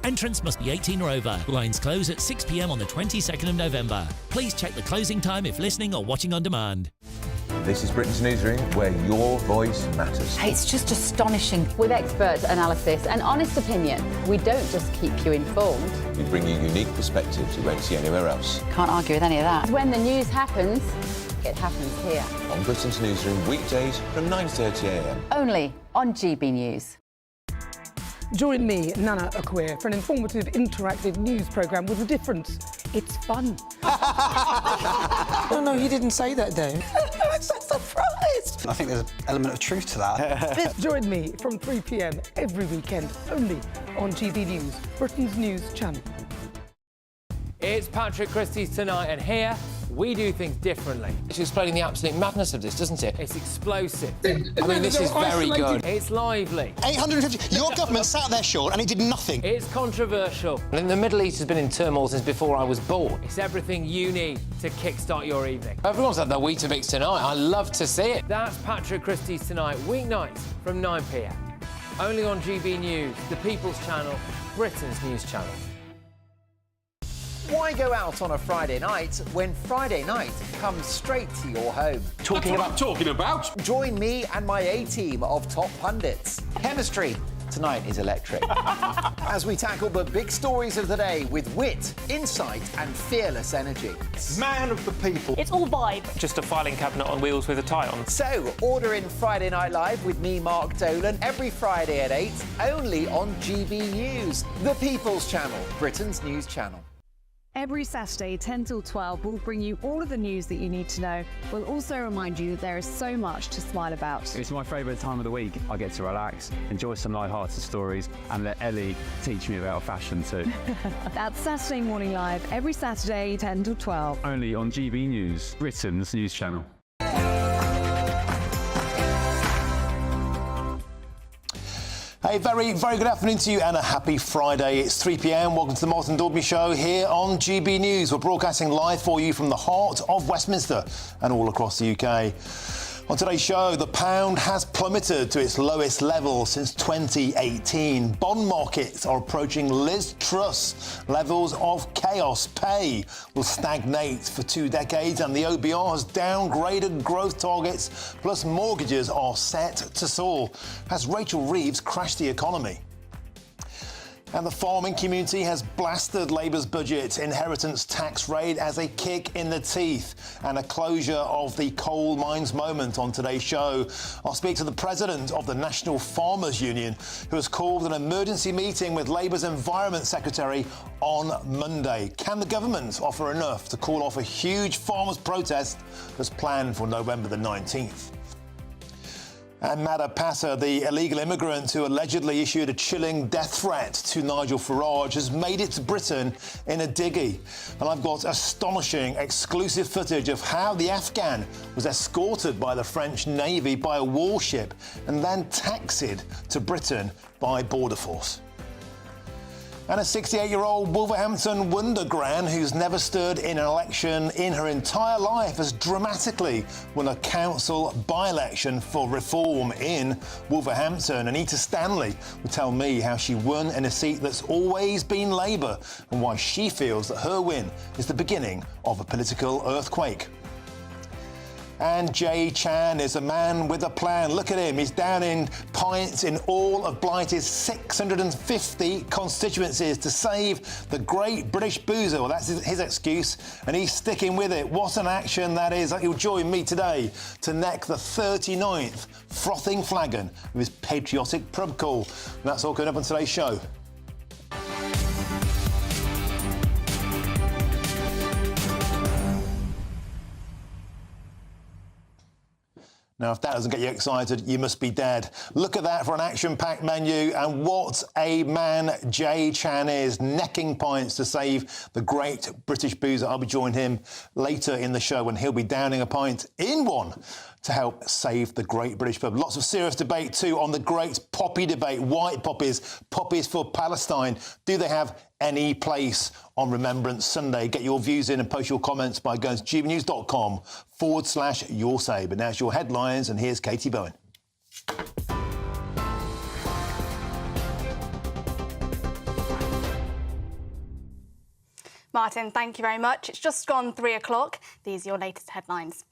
Entrance must be 18 or over. Lines close at 6 p.m. on the 22nd of November. Please check the closing time if listening or watching on demand. This is Britain's Newsroom, where your voice matters. It's just astonishing. With expert analysis and honest opinion, we don't just keep you informed. We bring you unique perspectives you won't see anywhere else. Can't argue with any of that. When the news happens, it happens here. On Britain's Newsroom, weekdays from 9:30 a.m. Only on GB News. Join me, Nana Akwe, for an informative, interactive news programme with a difference. It's fun. No, you didn't say that, Dave. I'm so surprised. I think there's an element of truth to that. Join me from 3 p.m. every weekend, only on GB News, Britain's news channel. It's Patrick Christie's Tonight, and here we do things differently. It's explaining the absolute madness of this, doesn't it? It's explosive. I mean, this is very good. It's lively. 850. Your government sat there, Sean, and it did nothing. It's controversial. And the Middle East has been in turmoil since before I was born. It's everything you need to kickstart your evening. Everyone's had their Weetabix tonight. I love to see it. That's Patrick Christie's Tonight, weeknights from 9 p.m. Only on GB News, the People's Channel, Britain's news channel. Why go out on a Friday night when Friday night comes straight to your home? Talking about? Join me and my A-team of top pundits. Chemistry tonight is electric. As we tackle the big stories of the day with wit, insight and fearless energy. Man of the people. It's all vibe. Just a filing cabinet on wheels with a tie on. So, order in Friday Night Live with me, Mark Dolan, every Friday at 8, only on GB News, the People's Channel, Britain's news channel. Every Saturday, 10 till 12, we'll bring you all of the news that you need to know. We'll also remind you that there is so much to smile about. It's my favourite time of the week. I get to relax, enjoy some light-hearted stories, and let Ellie teach me about fashion too. That's Saturday Morning Live, every Saturday, 10 till 12. Only on GB News, Britain's news channel. Hey, very good afternoon to you and a happy Friday. It's 3 p.m. Welcome to the Martin Daubney Show here on GB News. We're broadcasting live for you from the heart of Westminster and all across the UK. On today's show, the pound has plummeted to its lowest level since 2018. Bond markets are approaching Liz Truss levels of chaos. Pay will stagnate for 2 decades, and the OBR has downgraded growth targets, plus mortgages are set to soar. Has Rachel Reeves crashed the economy? And the farming community has blasted Labour's budget inheritance tax raid as a kick in the teeth and a closure of the coal mines moment on today's show. I'll speak to the president of the National Farmers Union, who has called an emergency meeting with Labour's Environment Secretary on Monday. Can the government offer enough to call off a huge farmers' protest that's planned for November the 19th? And Mada Passa, the illegal immigrant who allegedly issued a chilling death threat to Nigel Farage, has made it to Britain in a diggy. And I've got astonishing exclusive footage of how the Afghan was escorted by the French Navy by a warship and then taxied to Britain by Border Force. And a 68-year-old Wolverhampton Wondergran who's never stood in an election in her entire life has dramatically won a council by-election for reform in Wolverhampton. Anita Stanley will tell me how she won in a seat that's always been Labour and why she feels that her win is the beginning of a political earthquake. And Jay Chan is a man with a plan. Look at him. He's down in pints in all of Blighty's 650 constituencies to save the great British boozer. Well, that's his excuse, and he's sticking with it. What an action that is. He'll join me today to neck the 39th frothing flagon of his patriotic pub call. And that's all coming up on today's show. Now, if that doesn't get you excited, you must be dead. Look at that for an action-packed menu, and what a man Jay Chan is, necking pints to save the great British boozer. I'll be joining him later in the show when he'll be downing a pint in one to help save the great British pub. Lots of serious debate too on the great poppy debate. White poppies, poppies for Palestine. Do they have any place on Remembrance Sunday? Get your views in and post your comments by going to gbnews.com/your say. But now it's your headlines, and here's Katie Bowen. Martin, thank you very much. It's just gone 3 o'clock. These are your latest headlines.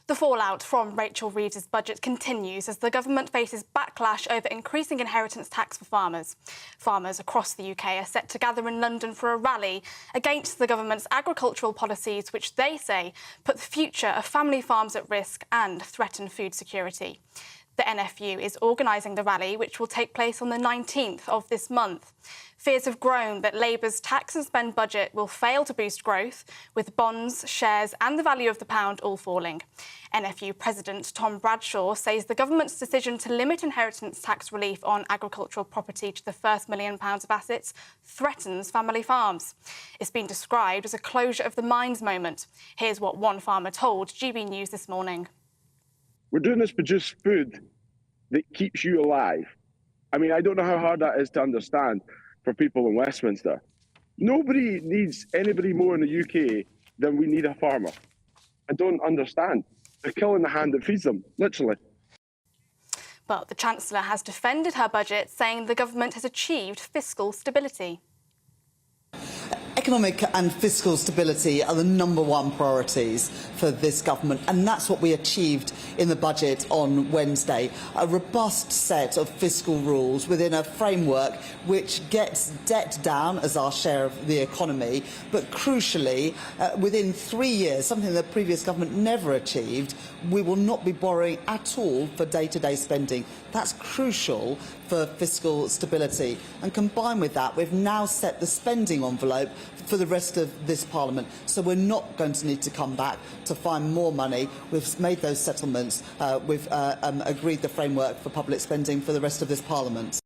The fallout from Rachel Reeves's budget continues as the government faces backlash over increasing inheritance tax for farmers. Farmers across the UK are set to gather in London for a rally against the government's agricultural policies, which they say put the future of family farms at risk and threaten food security. The NFU is organising the rally, which will take place on the 19th of this month. Fears have grown that Labour's tax and spend budget will fail to boost growth, with bonds, shares and the value of the pound all falling. NFU President Tom Bradshaw says the government's decision to limit inheritance tax relief on agricultural property to the first £1 million of assets threatens family farms. It's been described as a closure of the mines moment. Here's what one farmer told GB News this morning. We're doing this to produce food that keeps you alive. I mean, I don't know how hard that is to understand for people in Westminster. Nobody needs anybody more in the UK than we need a farmer. I don't understand. They're killing the hand that feeds them, literally. But the Chancellor has defended her budget, saying the government has achieved fiscal stability. Economic and fiscal stability are the #1 priorities for this government, and that's what we achieved in the budget on Wednesday. A robust set of fiscal rules within a framework which gets debt down as our share of the economy, but crucially, within 3 years, something the previous government never achieved, we will not be borrowing at all for day-to-day spending. That's crucial for fiscal stability. And combined with that, we've now set the spending envelope for the rest of this Parliament. So we're not going to need to come back to find more money. We've made those settlements. We've agreed the framework for public spending for the rest of this Parliament.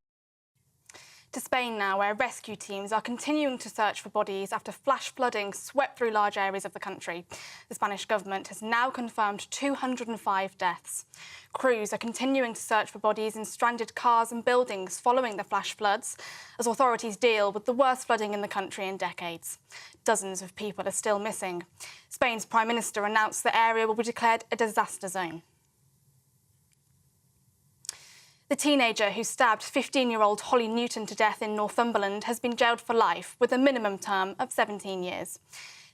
To Spain now, where rescue teams are continuing to search for bodies after flash flooding swept through large areas of the country. The Spanish government has now confirmed 205 deaths. Crews are continuing to search for bodies in stranded cars and buildings following the flash floods, as authorities deal with the worst flooding in the country in decades. Dozens of people are still missing. Spain's Prime Minister announced the area will be declared a disaster zone. The teenager who stabbed 15-year-old Holly Newton to death in Northumberland has been jailed for life with a minimum term of 17 years.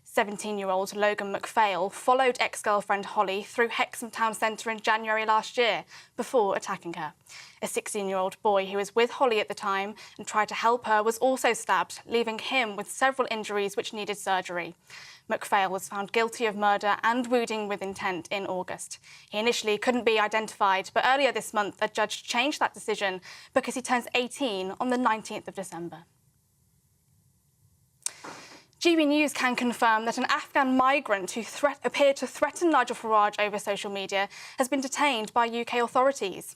17-year-old Logan McPhail followed ex-girlfriend Holly through Hexham Town Centre in January last year before attacking her. A 16-year-old boy who was with Holly at the time and tried to help her was also stabbed, leaving him with several injuries which needed surgery. McPhail was found guilty of murder and wounding with intent in August. He initially couldn't be identified, but earlier this month a judge changed that decision because he turns 18 on the 19th of December. GB News can confirm that an Afghan migrant who appeared to threaten Nigel Farage over social media has been detained by UK authorities.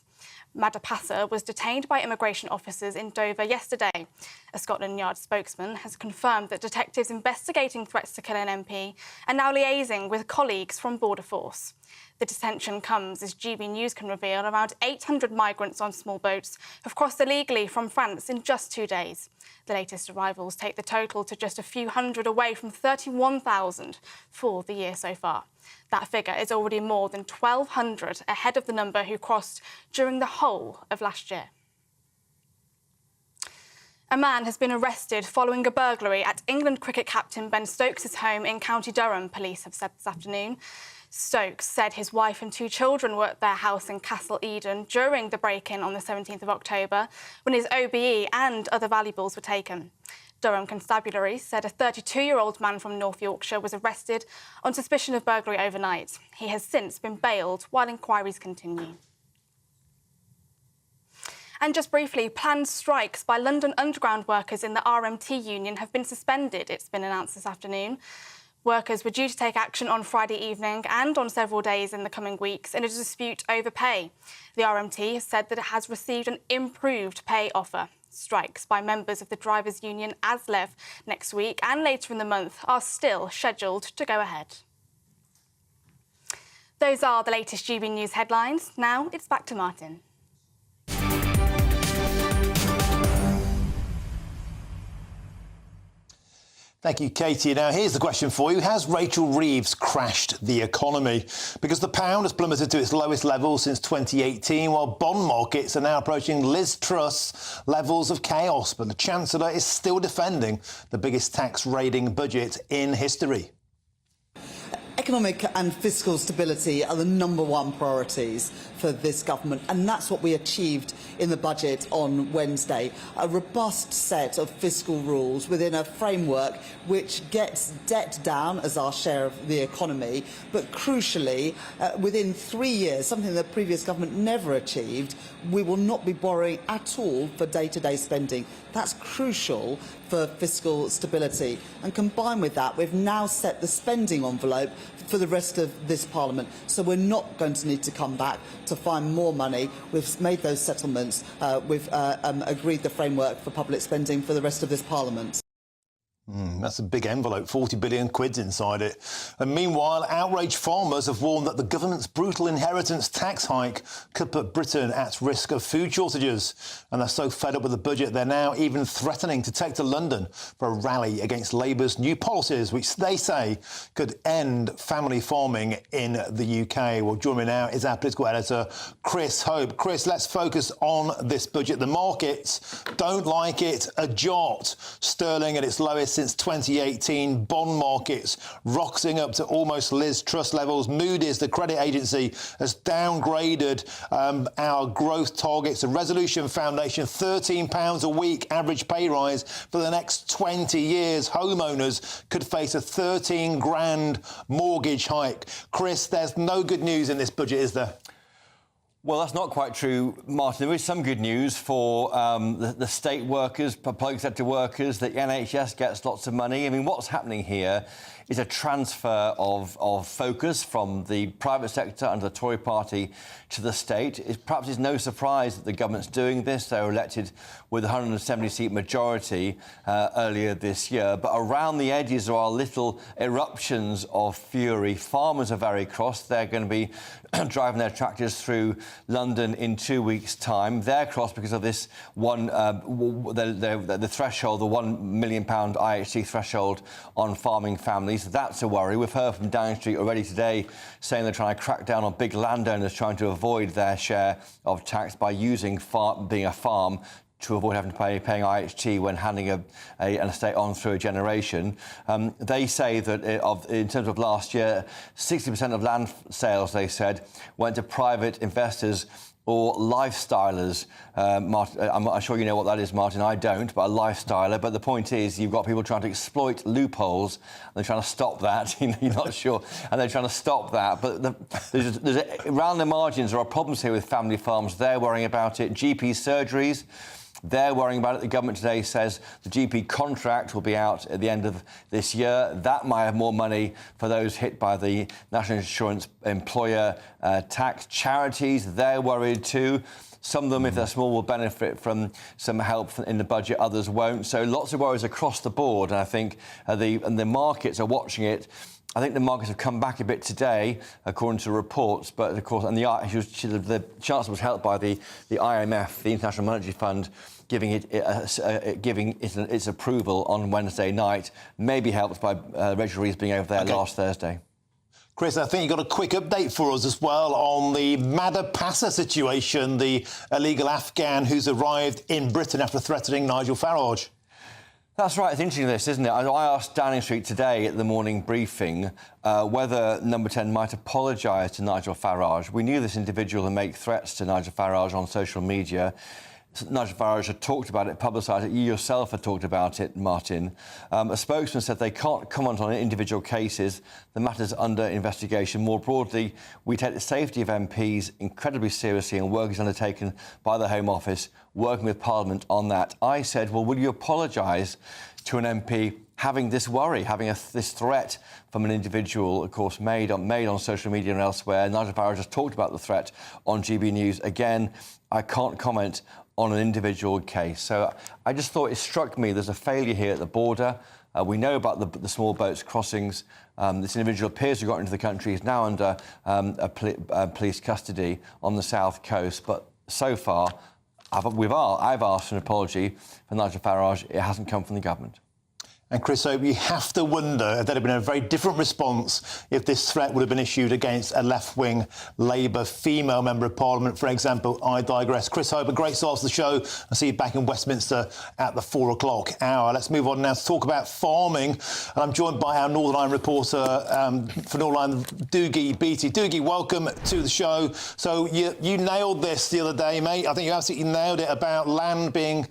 Madapasa was detained by immigration officers in Dover yesterday. A Scotland Yard spokesman has confirmed that detectives investigating threats to kill an MP are now liaising with colleagues from Border Force. The detention comes as GB News can reveal around 800 migrants on small boats have crossed illegally from France in just 2 days. The latest arrivals take the total to just a few hundred away from 31,000 for the year so far. That figure is already more than 1,200 ahead of the number who crossed during the whole of last year. A man has been arrested following a burglary at England cricket captain Ben Stokes' home in County Durham, police have said this afternoon. Stokes said his wife and 2 children were at their house in Castle Eden during the break-in on the 17th of October, when his OBE and other valuables were taken. Durham Constabulary said a 32-year-old man from North Yorkshire was arrested on suspicion of burglary overnight. He has since been bailed while inquiries continue. And just briefly, planned strikes by London Underground workers in the RMT union have been suspended, it's been announced this afternoon. Workers were due to take action on Friday evening and on several days in the coming weeks in a dispute over pay. The RMT has said that it has received an improved pay offer. Strikes by members of the drivers' union ASLEF next week and later in the month are still scheduled to go ahead. Those are the latest GB News headlines. Now it's back to Martin. Thank you, Katie. Now, here's the question for you. Has Rachel Reeves crashed the economy? Because the pound has plummeted to its lowest level since 2018, while bond markets are now approaching Liz Truss levels of chaos. But the Chancellor is still defending the biggest tax-raiding budget in history. Economic and fiscal stability are the #1 priorities for this government, and that's what we achieved in the budget on Wednesday. A robust set of fiscal rules within a framework which gets debt down as our share of the economy, but crucially, within 3 years, something the previous government never achieved, we will not be borrowing at all for day-to-day spending. That's crucial for fiscal stability. And combined with that, we've now set the spending envelope for the rest of this Parliament. So we're not going to need to come back to find more money. We've made those settlements. We've agreed the framework for public spending for the rest of this Parliament. That's a big envelope, 40 billion quid's inside it. And meanwhile, outraged farmers have warned that the government's brutal inheritance tax hike could put Britain at risk of food shortages. And they're so fed up with the budget, they're now even threatening to take to London for a rally against Labour's new policies, which they say could end family farming in the UK. Well, joining me now is our political editor, Chris Hope. Chris, let's focus on this budget. The markets don't like it a jot. Sterling at its lowest since 2018, bond markets rocketing up to almost Liz Truss levels. Moody's, the credit agency, has downgraded our growth targets. The Resolution Foundation, £13 a week average pay rise for the next 20 years. Homeowners could face a 13 grand mortgage hike. Chris, there's no good news in this budget, is there? Well, that's not quite true, Martin. There is some good news for the state workers, public sector workers. The NHS gets lots of money. I mean, what's happening here is a transfer of focus from the private sector under the Tory party to the state. Perhaps it's no surprise that the government's doing this. They were elected with a 170-seat majority earlier this year. But around the edges there are little eruptions of fury. Farmers are very cross. They're going to be driving their tractors through London in 2 weeks' time. They're cross because of this one, the threshold, the £1 million IHT threshold on farming families. That's a worry. We've heard from Downing Street already today saying they're trying to crack down on big landowners trying to avoid their share of tax by using being a farm to avoid having to paying IHT when handing an estate on through a generation. They say that in terms of last year, 60% of land sales, they said, went to private investors or lifestylers. Martin, I'm sure you know what that is, Martin. I don't, but a lifestyler. But the point is, you've got people trying to exploit loopholes, and they're trying to stop that. You're not sure, and they're trying to stop that. But around the margins, there are problems here with family farms. They're worrying about it. GP surgeries, they're worrying about it. The government today says the GP contract will be out at the end of this year. That might have more money for those hit by the National Insurance employer tax. Charities, they're worried too. Some of them, if they're small, will benefit from some help in the budget, others won't. So lots of worries across the board, and I think the markets are watching it. I think the markets have come back a bit today, according to reports, but of course, and the Chancellor was helped by the IMF, the International Monetary Fund, giving its approval on Wednesday night, maybe helped by Rachel Reeves being over there last Thursday. Chris, I think you've got a quick update for us as well on the Madapassa situation, the illegal Afghan who's arrived in Britain after threatening Nigel Farage. That's right. It's interesting, this, isn't it? I asked Downing Street today at the morning briefing whether Number 10 might apologise to Nigel Farage. We knew this individual would make threats to Nigel Farage on social media. Nigel Farage had talked about it, publicised it. You yourself had talked about it, Martin. A spokesman said they can't comment on individual cases. The matter's under investigation. More broadly, we take the safety of MPs incredibly seriously, and work is undertaken by the Home Office, working with Parliament on that. I said, well, will you apologise to an MP having this worry, having this threat from an individual, of course, made on social media and elsewhere? Nigel Farage has talked about the threat on GB News. Again, I can't comment on an individual case. So I just thought it struck me there's a failure here at the border. We know about the small boats crossings. This individual appears to have got into the country. He's now under police custody on the south coast. But so far, I've asked for an apology for Nigel Farage. It hasn't come from the government. And Chris Hope, you have to wonder if there'd have been a very different response if this threat would have been issued against a left-wing Labour female member of Parliament, for example. I digress. Chris Hope, a great start to the show. I'll see you back in Westminster at the 4 o'clock hour. Let's move on now to talk about farming. And I'm joined by our Northern Ireland reporter for Northern Ireland, Doogie Beattie. Doogie, welcome to the show. So you nailed this the other day, mate. I think you absolutely nailed it about land being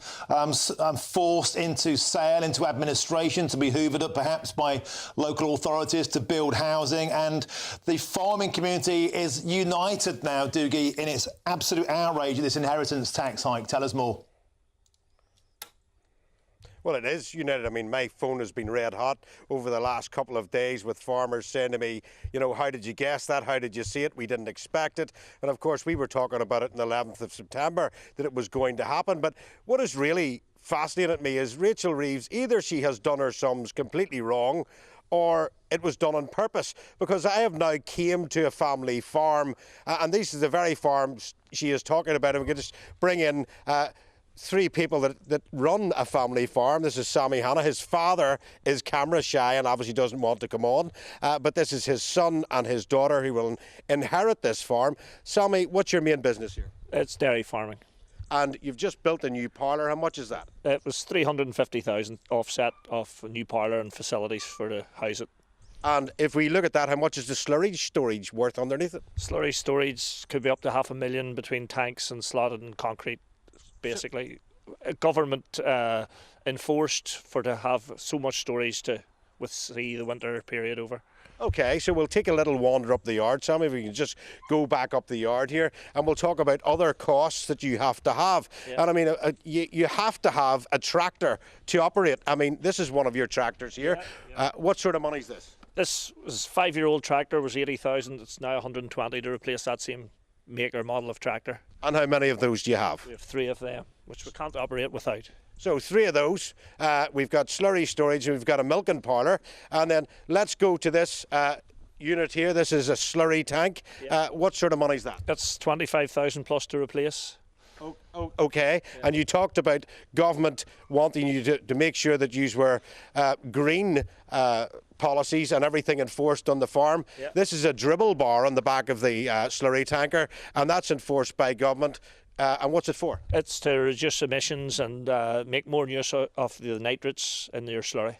forced into sale, into administration, to be hoovered up perhaps by local authorities to build housing. And the farming community is united now, Doogie, in its absolute outrage at this inheritance tax hike. Tell us more. Well, it is united. I mean, my phone has been red hot over the last couple of days with farmers saying to me, you know, how did you guess that? How did you see it? We didn't expect it. And of course, we were talking about it on the 11th of September, that it was going to happen. But what is really fascinated me is Rachel Reeves, either she has done her sums completely wrong or it was done on purpose, because I have now came to a family farm and this is the very farm she is talking about. And we can just bring in three people that run a family farm. This is Sammy Hanna. His father is camera shy and obviously doesn't want to come on, but this is his son and his daughter who will inherit this farm. Sammy, what's your main business here? It's dairy farming. And you've just built a new parlour. How much is that? It was 350,000 offset of a new parlour and facilities for to house it. And if we look at that, how much is the slurry storage worth underneath it? Slurry storage could be up to $500,000 between tanks and slotted and concrete, basically. Government enforced for to have so much storage to see the winter period over. OK, so we'll take a little wander up the yard, Sammy, if we can just go back up the yard here, and we'll talk about other costs that you have to have. Yeah. And I mean, you have to have a tractor to operate. I mean, this is one of your tractors here. Yeah. What sort of money is this? This was a 5-year-old tractor, was 80,000. It's now 120 to replace that same make or model of tractor. And how many of those do you have? We have 3 of them, which we can't operate without. So 3 of those. We've got slurry storage and we've got a milking parlour. And then let's go to this unit here. This is a slurry tank. Yeah. What sort of money is that? That's 25,000 plus to replace. OK. Yeah. And you talked about government wanting you to make sure that you were green policies and everything enforced on the farm. Yeah. This is a dribble bar on the back of the slurry tanker, and that's enforced by government. And what's it for? It's to reduce emissions and make more use of the nitrates in your slurry.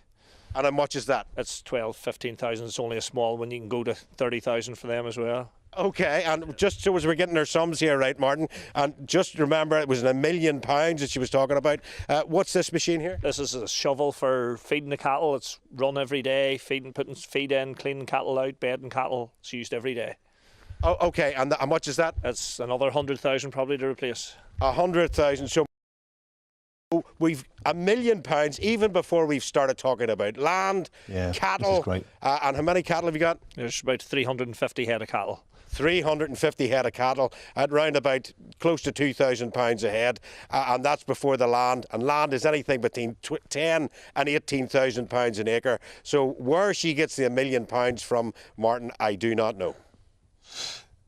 And how much is that? It's 12,000-15,000. It's only a small one. You can go to 30,000 for them as well. OK, and just so as we're getting our sums here right, Martin, and just remember it was £1 million that she was talking about. What's this machine here? This is a shovel for feeding the cattle. It's run every day, putting feed in, cleaning cattle out, bedding cattle. It's used every day. Oh, OK, and how much is that? It's another 100,000 probably to replace. 100,000. So we've £1 million even before we've started talking about land, cattle. This is great. And how many cattle have you got? There's about 350 head of cattle. 350 head of cattle at round about close to £2,000 a head, and that's before the land. And land is anything between £10,000 and £18,000 an acre. So where she gets the £1 million from, Martin, I do not know.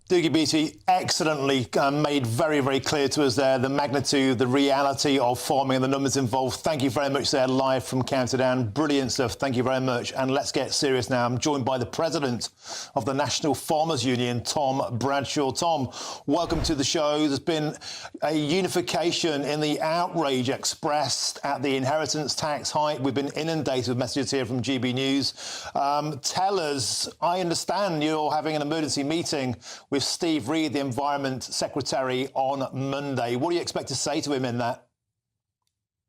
Doogie Beattie, excellently made very, very clear to us there the magnitude, the reality of farming and the numbers involved. Thank you very much there, live from County Down. Brilliant stuff. Thank you very much. And let's get serious now. I'm joined by the President of the National Farmers Union, Tom Bradshaw. Tom, welcome to the show. There's been a unification in the outrage expressed at the inheritance tax hike. We've been inundated with messages here from GB News. Tell us, I understand you're having an emergency meeting with Steve Reid, the Environment Secretary, on Monday. What do you expect to say to him in that?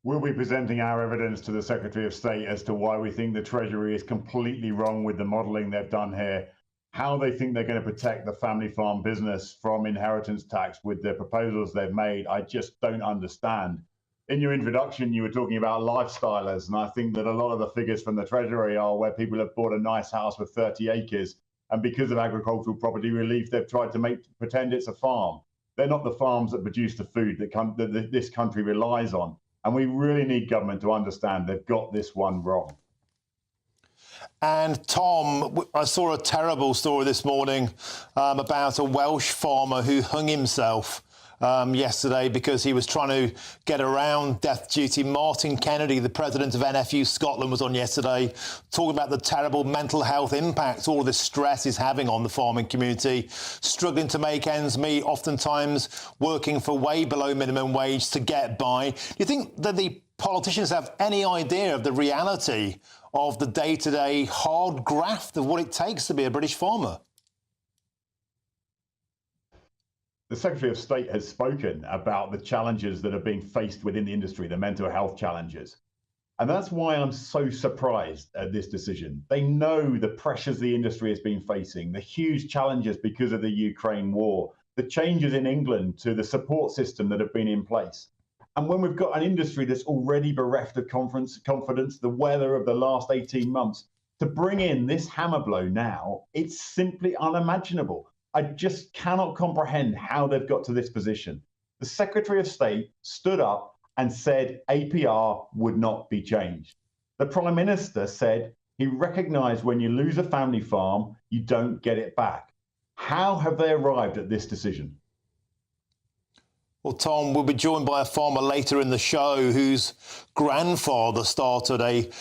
We'll be presenting our evidence to the Secretary of State as to why we think the Treasury is completely wrong with the modelling they've done here, how they think they're going to protect the family farm business from inheritance tax with the proposals they've made. I just don't understand. In your introduction, you were talking about lifestylers, and I think that a lot of the figures from the Treasury are where people have bought a nice house with 30 acres. And because of agricultural property relief, they've tried to pretend it's a farm. They're not the farms that produce the food that this country relies on. And we really need government to understand they've got this one wrong. And Tom, I saw a terrible story this morning about a Welsh farmer who hung himself yesterday because he was trying to get around death duty. Martin Kennedy, the president of NFU Scotland, was on yesterday talking about the terrible mental health impact all this stress is having on the farming community, struggling to make ends meet, oftentimes working for way below minimum wage to get by. Do you think that the politicians have any idea of the reality of the day-to-day hard graft of what it takes to be a British farmer? The Secretary of State has spoken about the challenges that are being faced within the industry, the mental health challenges. And that's why I'm so surprised at this decision. They know the pressures the industry has been facing, the huge challenges because of the Ukraine war, the changes in England to the support system that have been in place. And when we've got an industry that's already bereft of confidence, the weather of the last 18 months, to bring in this hammer blow now, it's simply unimaginable. I just cannot comprehend how they've got to this position. The Secretary of State stood up and said APR would not be changed. The Prime Minister said he recognised when you lose a family farm, you don't get it back. How have they arrived at this decision? Well, Tom, we'll be joined by a farmer later in the show whose grandfather started a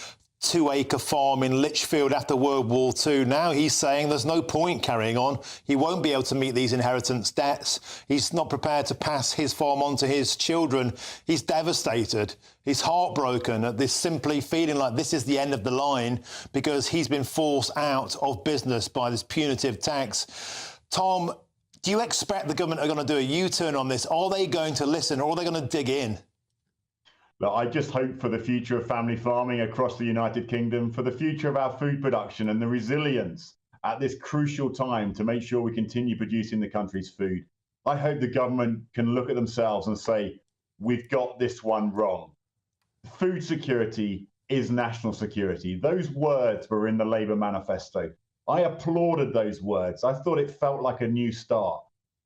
2-acre farm in Lichfield after World War II. Now he's saying there's no point carrying on. He won't be able to meet these inheritance debts. He's not prepared to pass his farm on to his children. He's devastated. He's heartbroken at this, simply feeling like this is the end of the line because he's been forced out of business by this punitive tax. Tom, do you expect the government are going to do a U-turn on this? Are they going to listen, or are they going to dig in? Look, I just hope for the future of family farming across the United Kingdom, for the future of our food production and the resilience at this crucial time to make sure we continue producing the country's food. I hope the government can look at themselves and say, we've got this one wrong. Food security is national security. Those words were in the Labour manifesto. I applauded those words. I thought it felt like a new start.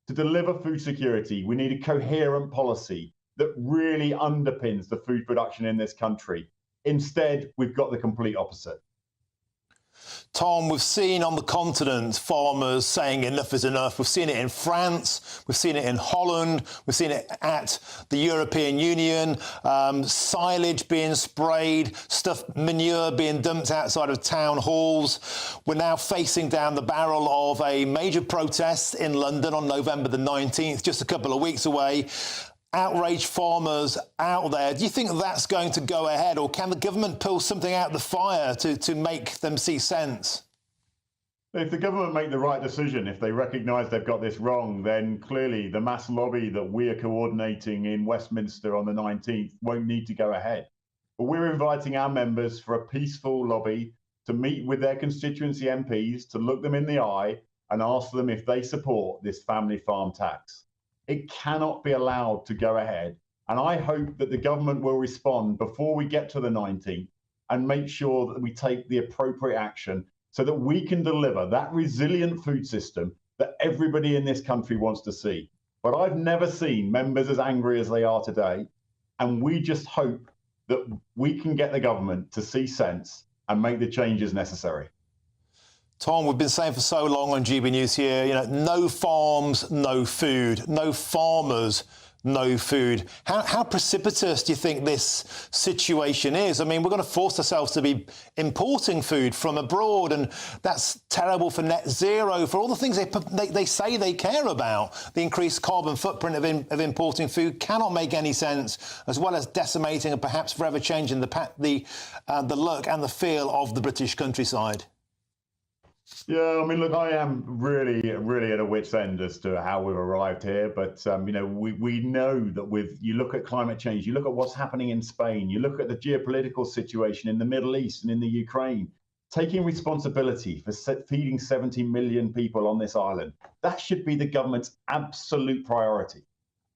To deliver food security, we need a coherent policy that really underpins the food production in this country. Instead, we've got the complete opposite. Tom, we've seen on the continent farmers saying enough is enough. We've seen it in France, we've seen it in Holland, we've seen it at the European Union, silage being sprayed, manure being dumped outside of town halls. We're now facing down the barrel of a major protest in London on November the 19th, just a couple of weeks away. Outraged farmers out there. Do you think that's going to go ahead, or can the government pull something out of the fire to make them see sense? If the government make the right decision, if they recognise they've got this wrong, then clearly the mass lobby that we are coordinating in Westminster on the 19th won't need to go ahead. But we're inviting our members for a peaceful lobby to meet with their constituency MPs, to look them in the eye and ask them if they support this family farm tax. It cannot be allowed to go ahead. And I hope that the government will respond before we get to the 19th and make sure that we take the appropriate action so that we can deliver that resilient food system that everybody in this country wants to see. But I've never seen members as angry as they are today. And we just hope that we can get the government to see sense and make the changes necessary. Tom, we've been saying for so long on GB News here, you know, no farms, no food, no farmers, no food. How precipitous do you think this situation is? I mean, we're going to force ourselves to be importing food from abroad, and that's terrible for net zero, for all the things they say they care about. The increased carbon footprint of importing food cannot make any sense, as well as decimating and perhaps forever changing the look and the feel of the British countryside. Yeah, I mean, look, I am really at a wit's end as to how we've arrived here. But, you know, we know that you look at climate change, you look at what's happening in Spain, you look at the geopolitical situation in the Middle East and in the Ukraine, taking responsibility for feeding 70 million people on this island. That should be the government's absolute priority.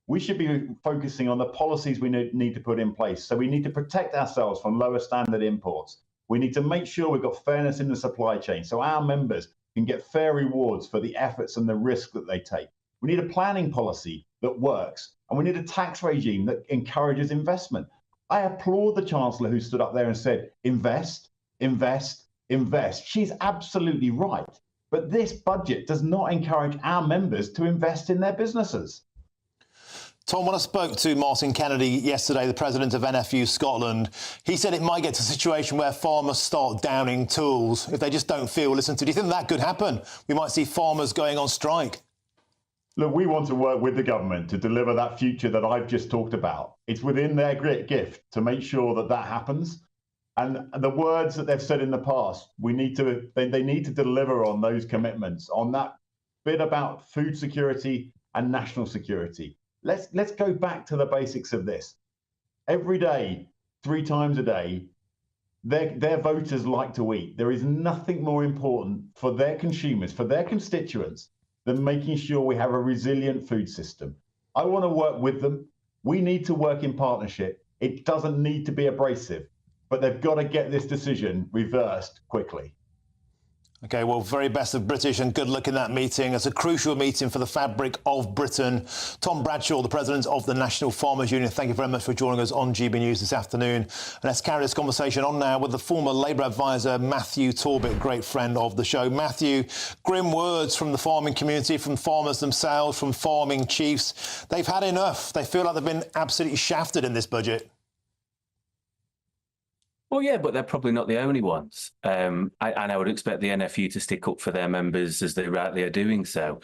We should be focusing on the policies we need to put in place. So we need to protect ourselves from lower standard imports. We need to make sure we've got fairness in the supply chain so our members can get fair rewards for the efforts and the risk that they take. We need a planning policy that works, and we need a tax regime that encourages investment. I applaud the Chancellor who stood up there and said, invest, invest, invest. She's absolutely right. But this budget does not encourage our members to invest in their businesses. Tom, when I spoke to Martin Kennedy yesterday, the president of NFU Scotland, he said it might get to a situation where farmers start downing tools if they just don't feel listened to. Do you think that could happen? We might see farmers going on strike. Look, we want to work with the government to deliver that future that I've just talked about. It's within their great gift to make sure that that happens. And the words that they've said in the past, they need to deliver on those commitments, on that bit about food security and national security. Let's go back to the basics of this. Every day, 3 times a day, their voters like to eat. There is nothing more important for their consumers, for their constituents, than making sure we have a resilient food system. I want to work with them. We need to work in partnership. It doesn't need to be abrasive, but they've got to get this decision reversed quickly. OK, well, very best of British and good luck in that meeting. It's a crucial meeting for the fabric of Britain. Tom Bradshaw, the president of the National Farmers Union, thank you very much for joining us on GB News this afternoon. And let's carry this conversation on now with the former Labour advisor, Matthew Torbett, great friend of the show. Matthew, grim words from the farming community, from farmers themselves, from farming chiefs. They've had enough. They feel like they've been absolutely shafted in this budget. Well, yeah, but they're probably not the only ones. And I would expect the NFU to stick up for their members as they rightly are doing so.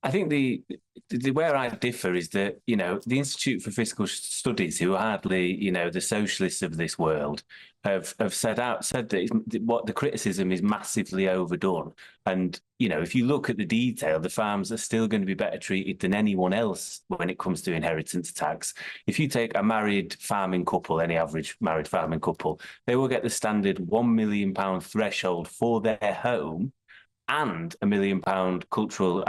I think the where I differ is that, you know, the Institute for Fiscal Studies, who are hardly, you know, the socialists of this world, have said that what the criticism is massively overdone. And, you know, if you look at the detail, the farms are still going to be better treated than anyone else when it comes to inheritance tax. If you take a married farming couple, any average married farming couple, they will get the standard £1 million threshold for their home and £1 million agricultural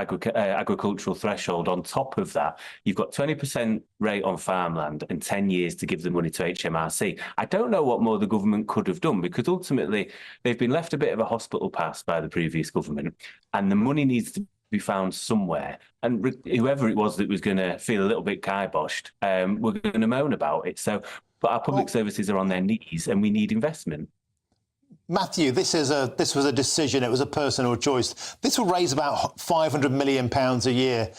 threshold on top of that. You've got 20% rate on farmland and 10 years to give the money to HMRC. I don't know what more the government could have done, because ultimately they've been left a bit of a hospital pass by the previous government, and the money needs to be found somewhere. And whoever it was that was going to feel a little bit kiboshed, we're going to moan about it. So, but our public services are on their knees, and we need investment. Matthew, this was a decision. It was a personal choice. This will raise about £500 million a year.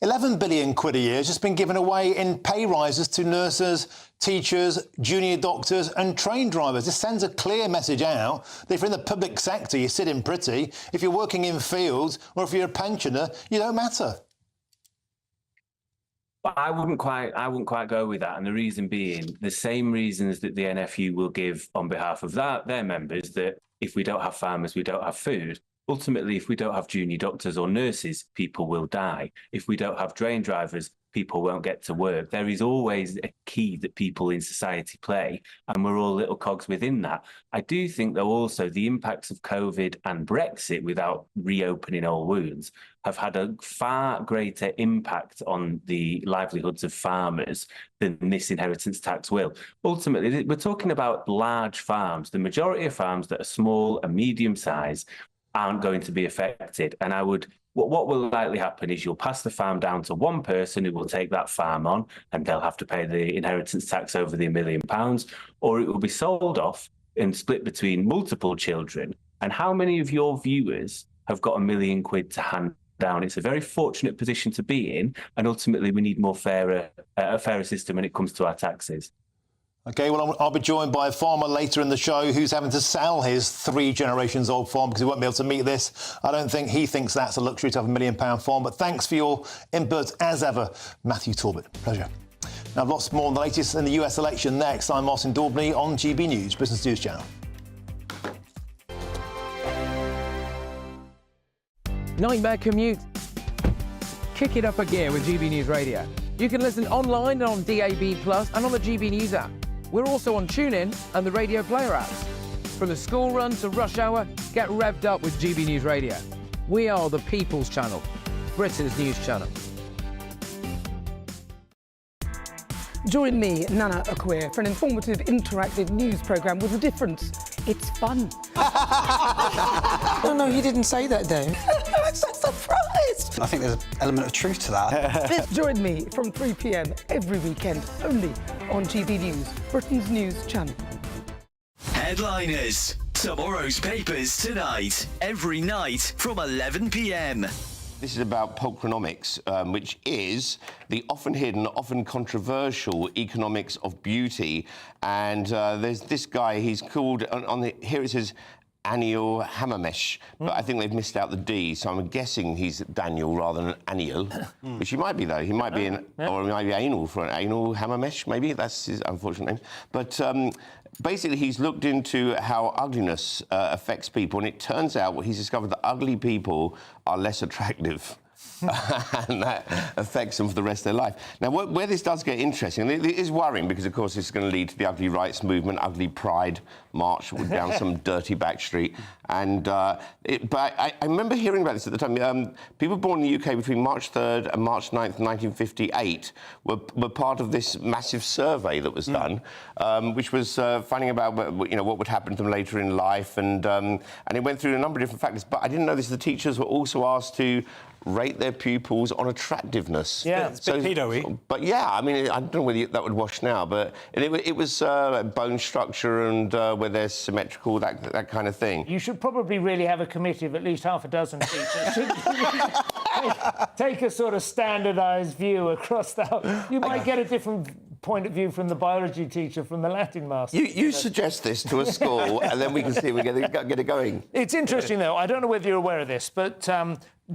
11 billion quid a year has just been given away in pay rises to nurses, teachers, junior doctors and train drivers. This sends a clear message out that if you're in the public sector, you're sitting pretty. If you're working in fields or if you're a pensioner, you don't matter. I wouldn't quite go with that, and the reason being the same reasons that the NFU will give on behalf of their members, that if we don't have farmers, we don't have food. Ultimately, if we don't have junior doctors or nurses, people will die. If we don't have train drivers, people won't get to work. There is always a key that people in society play, and we're all little cogs within that. I do think, though, also the impacts of COVID and Brexit, without reopening old wounds, have had a far greater impact on the livelihoods of farmers than this inheritance tax will. Ultimately, we're talking about large farms. The majority of farms that are small and medium size aren't going to be affected. And what will likely happen is you'll pass the farm down to one person who will take that farm on, and they'll have to pay the inheritance tax over the £1 million, or it will be sold off and split between multiple children. And how many of your viewers have got £1 million to hand down? It's a very fortunate position to be in, and ultimately we need a fairer system when it comes to our taxes. OK, well, I'll be joined by a farmer later in the show who's having to sell his 3 generations old farm because he won't be able to meet this. I don't think he thinks that's a luxury to have £1 million farm. But thanks for your input, as ever, Matthew Torbett. Pleasure. Now, lots more on the latest in the US election next. I'm Martin Daubney on GB News, Business News Channel. 9-bag commute. Kick it up a gear with GB News Radio. You can listen online and on DAB+ and on the GB News app. We're also on TuneIn and the Radio Player apps. From the school run to rush hour, get revved up with GB News Radio. We are the People's Channel, Britain's news channel. Join me, Nana Akweer, for an informative, interactive news programme with a difference. It's fun. No, he didn't say that, though. I'm so surprised. I think there's an element of truth to that. Join me from 3 p.m. every weekend, only on GB News, Britain's news channel. Headliners. Tomorrow's papers tonight, every night from 11 p.m. This is about Pulchronomics, which is the often hidden, often controversial economics of beauty. And there's this guy, he's called, here it says Anil Hammermesh, but I think they've missed out the D, so I'm guessing he's Daniel rather than Anil, which he might be, though. He might be or he might be anal for an Anil Hammermesh, maybe. That's his unfortunate name. But basically, he's looked into how ugliness affects people, and it turns out what he's discovered that ugly people are less attractive. And that affects them for the rest of their life. Now, where this does get interesting, it is worrying because, of course, it's going to lead to the ugly rights movement, ugly pride march down some dirty back street. And but I remember hearing about this at the time. People born in the UK between March 3rd and March 9th, 1958, were part of this massive survey that was done, which was finding about what would happen to them later in life, and it went through a number of different factors. But I didn't know this. The teachers were also asked to rate their pupils on attractiveness. Yeah, it's a bit pedo-y. But yeah, I mean, I don't know whether that would wash now, but it was bone structure and whether they're symmetrical, that kind of thing. You should probably really have a committee of at least half a dozen teachers. Take a sort of standardised view across the whole... You might get a different point of view from the biology teacher, from the Latin master. You suggest this to a school, and then we can see if we get it going. It's interesting, though. I don't know whether you're aware of this, but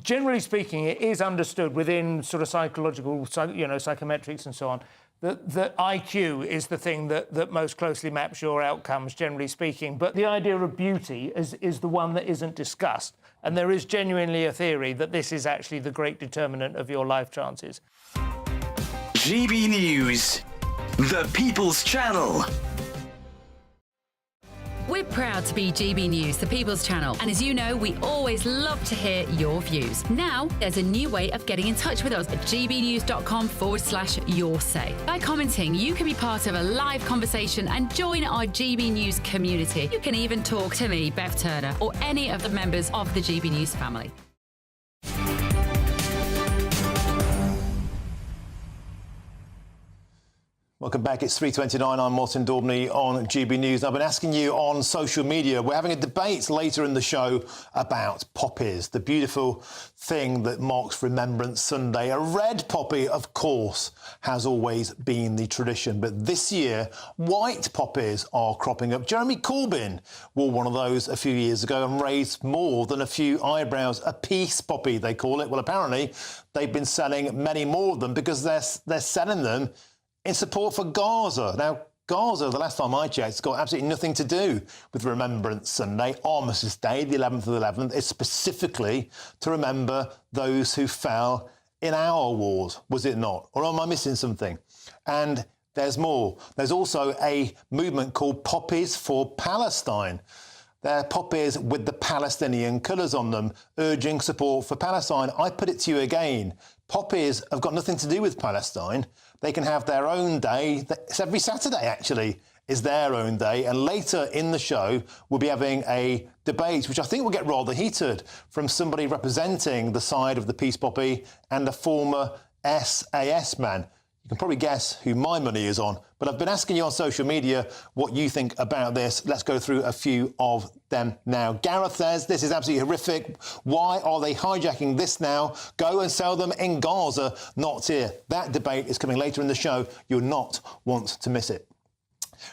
generally speaking, it is understood within sort of psychological, psychometrics and so on, that IQ is the thing that most closely maps your outcomes, generally speaking. But the idea of beauty is the one that isn't discussed. And there is genuinely a theory that this is actually the great determinant of your life chances. GB News, the People's Channel. We're proud to be GB News, the People's Channel. And as you know, we always love to hear your views. Now, there's a new way of getting in touch with us at gbnews.com/yoursay. By commenting, you can be part of a live conversation and join our GB News community. You can even talk to me, Bev Turner, or any of the members of the GB News family. Welcome back. It's 3:29. I'm Martin Daubney on GB News. I've been asking you on social media. We're having a debate later in the show about poppies, the beautiful thing that marks Remembrance Sunday. A red poppy, of course, has always been the tradition. But this year, white poppies are cropping up. Jeremy Corbyn wore one of those a few years ago and raised more than a few eyebrows. A peace poppy, they call it. Well, apparently, they've been selling many more of them because they're selling them in support for Gaza. Now, Gaza, the last time I checked, has got absolutely nothing to do with Remembrance Sunday. Armistice Day, the 11th of the 11th, is specifically to remember those who fell in our wars, was it not? Or am I missing something? And there's more. There's also a movement called Poppies for Palestine. They're poppies with the Palestinian colours on them, urging support for Palestine. I put it to you again. Poppies have got nothing to do with Palestine. They can have their own day. It's every Saturday, actually, is their own day. And later in the show, we'll be having a debate, which I think will get rather heated, from somebody representing the side of the peace poppy and a former SAS man. You can probably guess who my money is on, but I've been asking you on social media what you think about this. Let's go through a few of them now. Gareth says, this is absolutely horrific. Why are they hijacking this now? Go and sell them in Gaza, not here. That debate is coming later in the show. You'll not want to miss it.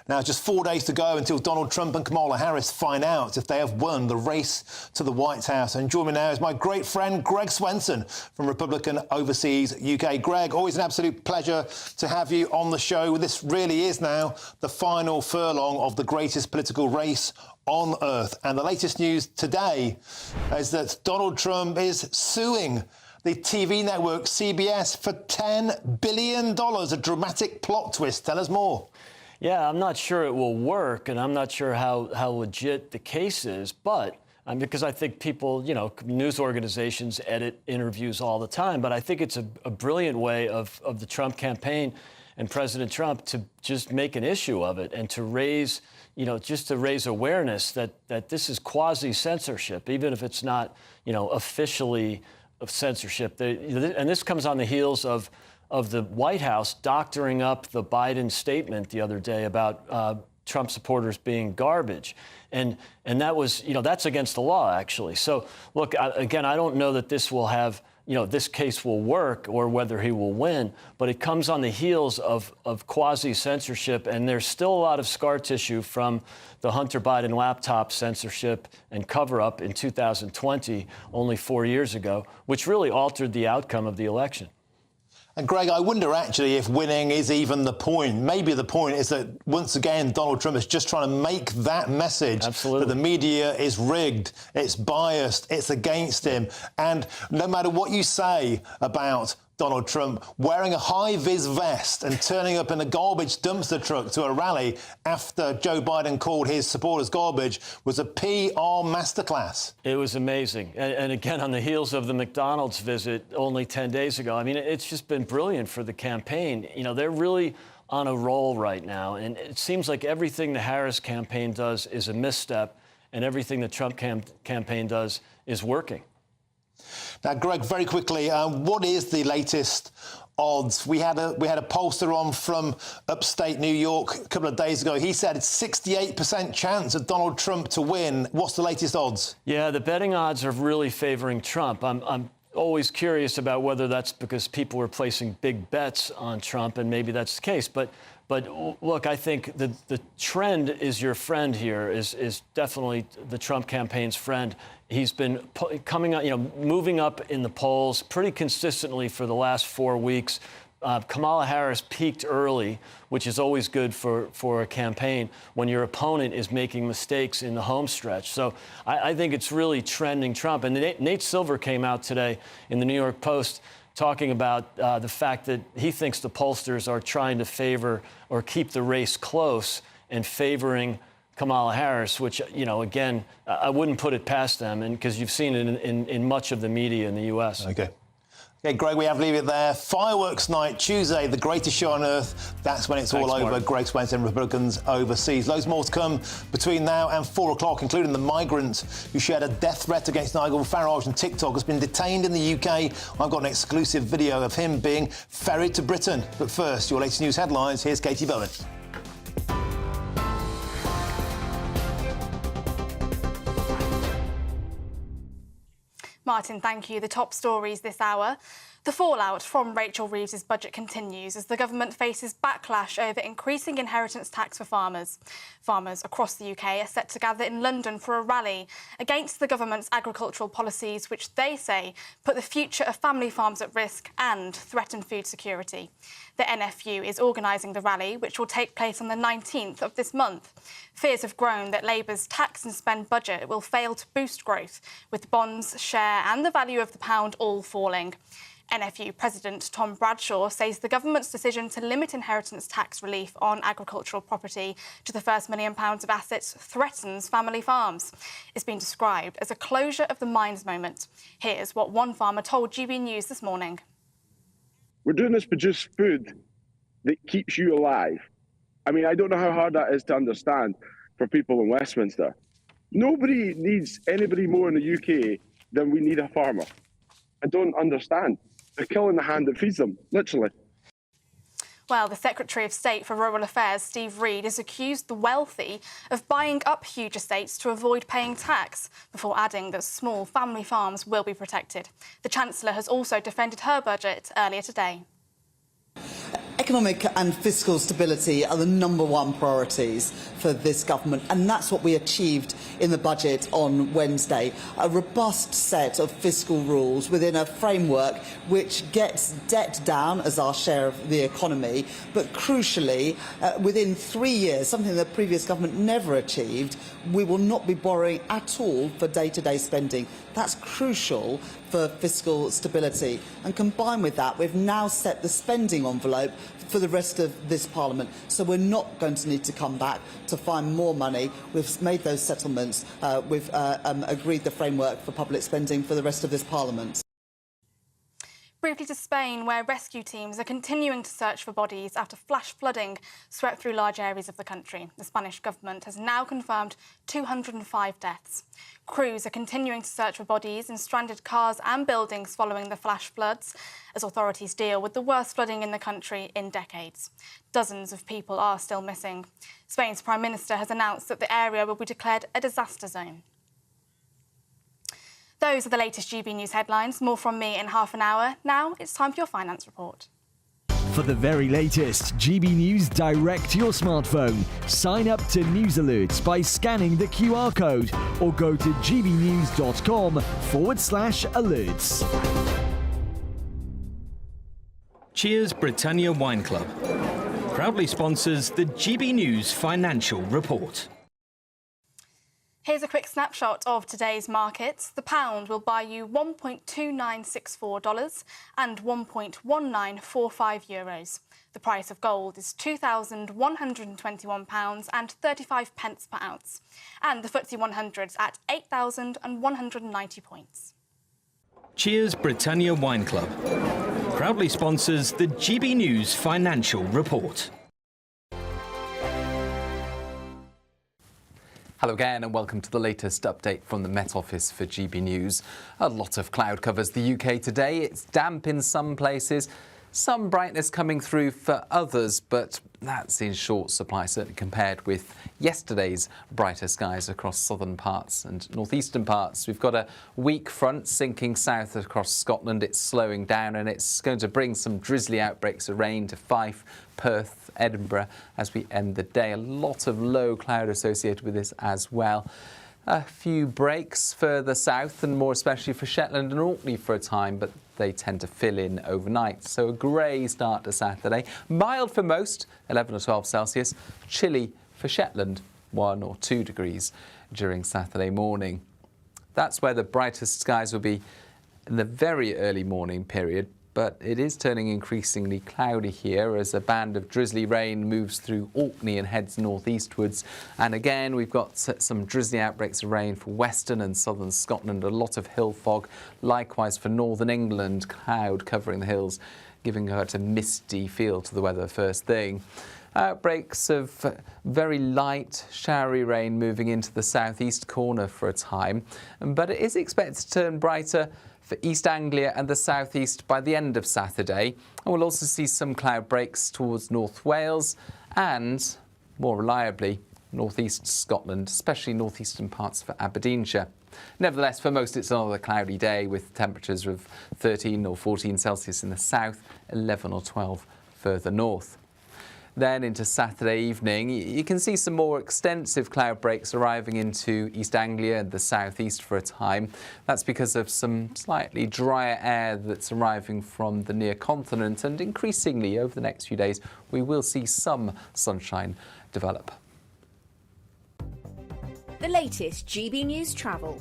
Now, just 4 days to go until Donald Trump and Kamala Harris find out if they have won the race to the White House. And joining me now is my great friend, Greg Swenson from Republican Overseas UK. Greg, always an absolute pleasure to have you on the show. This really is now the final furlong of the greatest political race on earth. And the latest news today is that Donald Trump is suing the TV network CBS for $10 billion, a dramatic plot twist. Tell us more. Yeah, I'm not sure it will work, and I'm not sure how legit the case is, but because I think people, news organizations edit interviews all the time, but I think it's a brilliant way of the Trump campaign and President Trump to just make an issue of it and to raise, just to raise awareness that this is quasi-censorship, even if it's not, officially of censorship. And this comes on the heels of the White House doctoring up the Biden statement the other day about Trump supporters being garbage. And that was, that's against the law, actually. So, look, again, I don't know that this will have this case will work or whether he will win, but it comes on the heels of quasi-censorship, and there's still a lot of scar tissue from the Hunter Biden laptop censorship and cover-up in 2020, only 4 years ago, which really altered the outcome of the election. And Greg, I wonder actually if winning is even the point. Maybe the point is that, once again, Donald Trump is just trying to make that message that the media is rigged, it's biased, it's against him. And no matter what you say about Donald Trump, wearing a high-vis vest and turning up in a garbage dumpster truck to a rally after Joe Biden called his supporters garbage was a PR masterclass. It was amazing. And again, on the heels of the McDonald's visit only 10 days ago, I mean, it's just been brilliant for the campaign. They're really on a roll right now. And it seems like everything the Harris campaign does is a misstep, and everything the Trump campaign does is working. Now, Greg, very quickly, what is the latest odds? We had a pollster on from upstate New York a couple of days ago. He said it's 68% chance of Donald Trump to win. What's the latest odds? Yeah, the betting odds are really favoring Trump. I'm always curious about whether that's because people were placing big bets on Trump, and maybe that's the case. But look, I think the trend is your friend here, is definitely the Trump campaign's friend. He's been coming up, moving up in the polls pretty consistently for the last 4 weeks. Kamala Harris peaked early, which is always good for a campaign when your opponent is making mistakes in the home stretch. So I think it's really trending Trump. And Nate Silver came out today in the New York Post talking about the fact that he thinks the pollsters are trying to favor or keep the race close and favoring Kamala Harris, which, again, I wouldn't put it past them, and because you've seen it in much of the media in the U.S. OK, Greg, we have to leave it there. Fireworks night, Tuesday, the greatest show on earth. That's when it's all over. Mark. Greg Swenson, Republicans overseas. Loads more to come between now and 4 o'clock, including the migrant who shared a death threat against Nigel Farage on TikTok has been detained in the UK. I've got an exclusive video of him being ferried to Britain. But first, your latest news headlines. Here's Katie Bowen. Martin, thank you. The top stories this hour. The fallout from Rachel Reeves' budget continues as the government faces backlash over increasing inheritance tax for farmers. Farmers across the UK are set to gather in London for a rally against the government's agricultural policies, which they say put the future of family farms at risk and threaten food security. The NFU is organising the rally, which will take place on the 19th of this month. Fears have grown that Labour's tax and spend budget will fail to boost growth, with bonds, share and the value of the pound all falling. NFU President Tom Bradshaw says the government's decision to limit inheritance tax relief on agricultural property to the first £1 million of assets threatens family farms. It's been described as a closure of the mines moment. Here's what one farmer told GBNews this morning. We're doing this to produce food that keeps you alive. I mean, I don't know how hard that is to understand for people in Westminster. Nobody needs anybody more in the UK than we need a farmer. I don't understand. They're killing the hand that feeds them, literally. Well, the Secretary of State for Rural Affairs, Steve Reed, has accused the wealthy of buying up huge estates to avoid paying tax, before adding that small family farms will be protected. The Chancellor has also defended her budget earlier today. Economic and fiscal stability are the #1 priorities for this government, and that's what we achieved in the budget on Wednesday. A robust set of fiscal rules within a framework which gets debt down as our share of the economy, but crucially, within 3 years, something the previous government never achieved, we will not be borrowing at all for day-to-day spending. That's crucial for fiscal stability. And combined with that, we've now set the spending envelope for the rest of this Parliament. So we're not going to need to come back to find more money. We've made those settlements. We've agreed the framework for public spending for the rest of this Parliament. Briefly to Spain, where rescue teams are continuing to search for bodies after flash flooding swept through large areas of the country. The Spanish government has now confirmed 205 deaths. Crews are continuing to search for bodies in stranded cars and buildings following the flash floods, as authorities deal with the worst flooding in the country in decades. Dozens of people are still missing. Spain's Prime Minister has announced that the area will be declared a disaster zone. Those are the latest GB News headlines. More from me in half an hour. Now it's time for your finance report. For the very latest GB News direct to your smartphone, sign up to News Alerts by scanning the QR code or go to gbnews.com/alerts. Cheers Britannia Wine Club proudly sponsors the GB News financial report. Here's a quick snapshot of today's markets. The pound will buy you $1.2964 and €1.1945 euros. The price of gold is £2,121 and 35 pence per ounce. And the FTSE 100's at 8,190 points. Cheers Britannia Wine Club proudly sponsors the GB News financial report. Hello again and welcome to the latest update from the Met Office for GB News. A lot of cloud covers the UK today. It's damp in some places, some brightness coming through for others, but that's in short supply, certainly compared with yesterday's brighter skies across southern parts and northeastern parts. We've got a weak front sinking south across Scotland. It's slowing down and it's going to bring some drizzly outbreaks of rain to Fife, Perth, Edinburgh as we end the day. A lot of low cloud associated with this as well. A few breaks further south and more especially for Shetland and Orkney for a time, but they tend to fill in overnight. So a grey start to Saturday. Mild for most, 11 or 12 Celsius. Chilly for Shetland, 1 or 2 degrees during Saturday morning. That's where the brightest skies will be in the very early morning period. But it is turning increasingly cloudy here as a band of drizzly rain moves through Orkney and heads northeastwards. And again, we've got some drizzly outbreaks of rain for western and southern Scotland, a lot of hill fog. Likewise for northern England, cloud covering the hills, giving a misty feel to the weather first thing. Outbreaks of very light, showery rain moving into the southeast corner for a time. But it is expected to turn brighter for East Anglia and the southeast by the end of Saturday. And we'll also see some cloud breaks towards North Wales and, more reliably, northeast Scotland, especially northeastern parts for Aberdeenshire. Nevertheless, for most it's another cloudy day with temperatures of 13 or 14 Celsius in the south, 11 or 12 further north. Then into Saturday evening, you can see some more extensive cloud breaks arriving into East Anglia and the southeast for a time. That's because of some slightly drier air that's arriving from the near continent, and increasingly over the next few days we will see some sunshine develop. The latest GB News travel.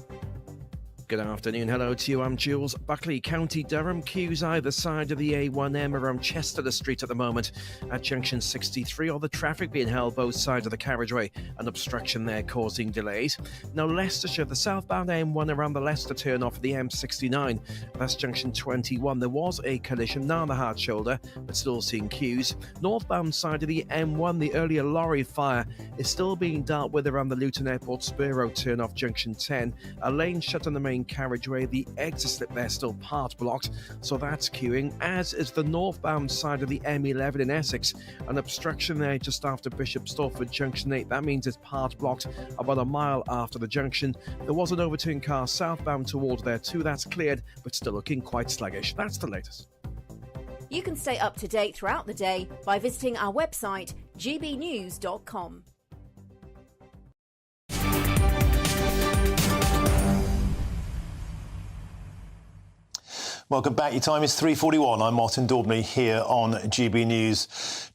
Good afternoon. Hello to you. I'm Jules Buckley. County Durham, queues either side of the A1M around Chester Street at the moment. At junction 63, all the traffic being held both sides of the carriageway. An obstruction there causing delays. Now Leicestershire, the southbound M1 around the Leicester turn off the M69. That's junction 21. There was a collision now on the hard shoulder, but still seeing queues. Northbound side of the M1, the earlier lorry fire is still being dealt with around the Luton Airport Spur Road turn off junction 10. A lane shut on the main carriageway, the exit slip there still part blocked, so that's queuing, as is the northbound side of the M11 in Essex. An obstruction there just after Bishop Stortford junction 8. That means it's part blocked about a mile after the junction. There was an overturned car southbound towards there too. That's cleared, but still looking quite sluggish. That's the latest. You can stay up to date throughout the day by visiting our website gbnews.com. Welcome back. Your time is 3:41. I'm Martin Daubney here on GB News.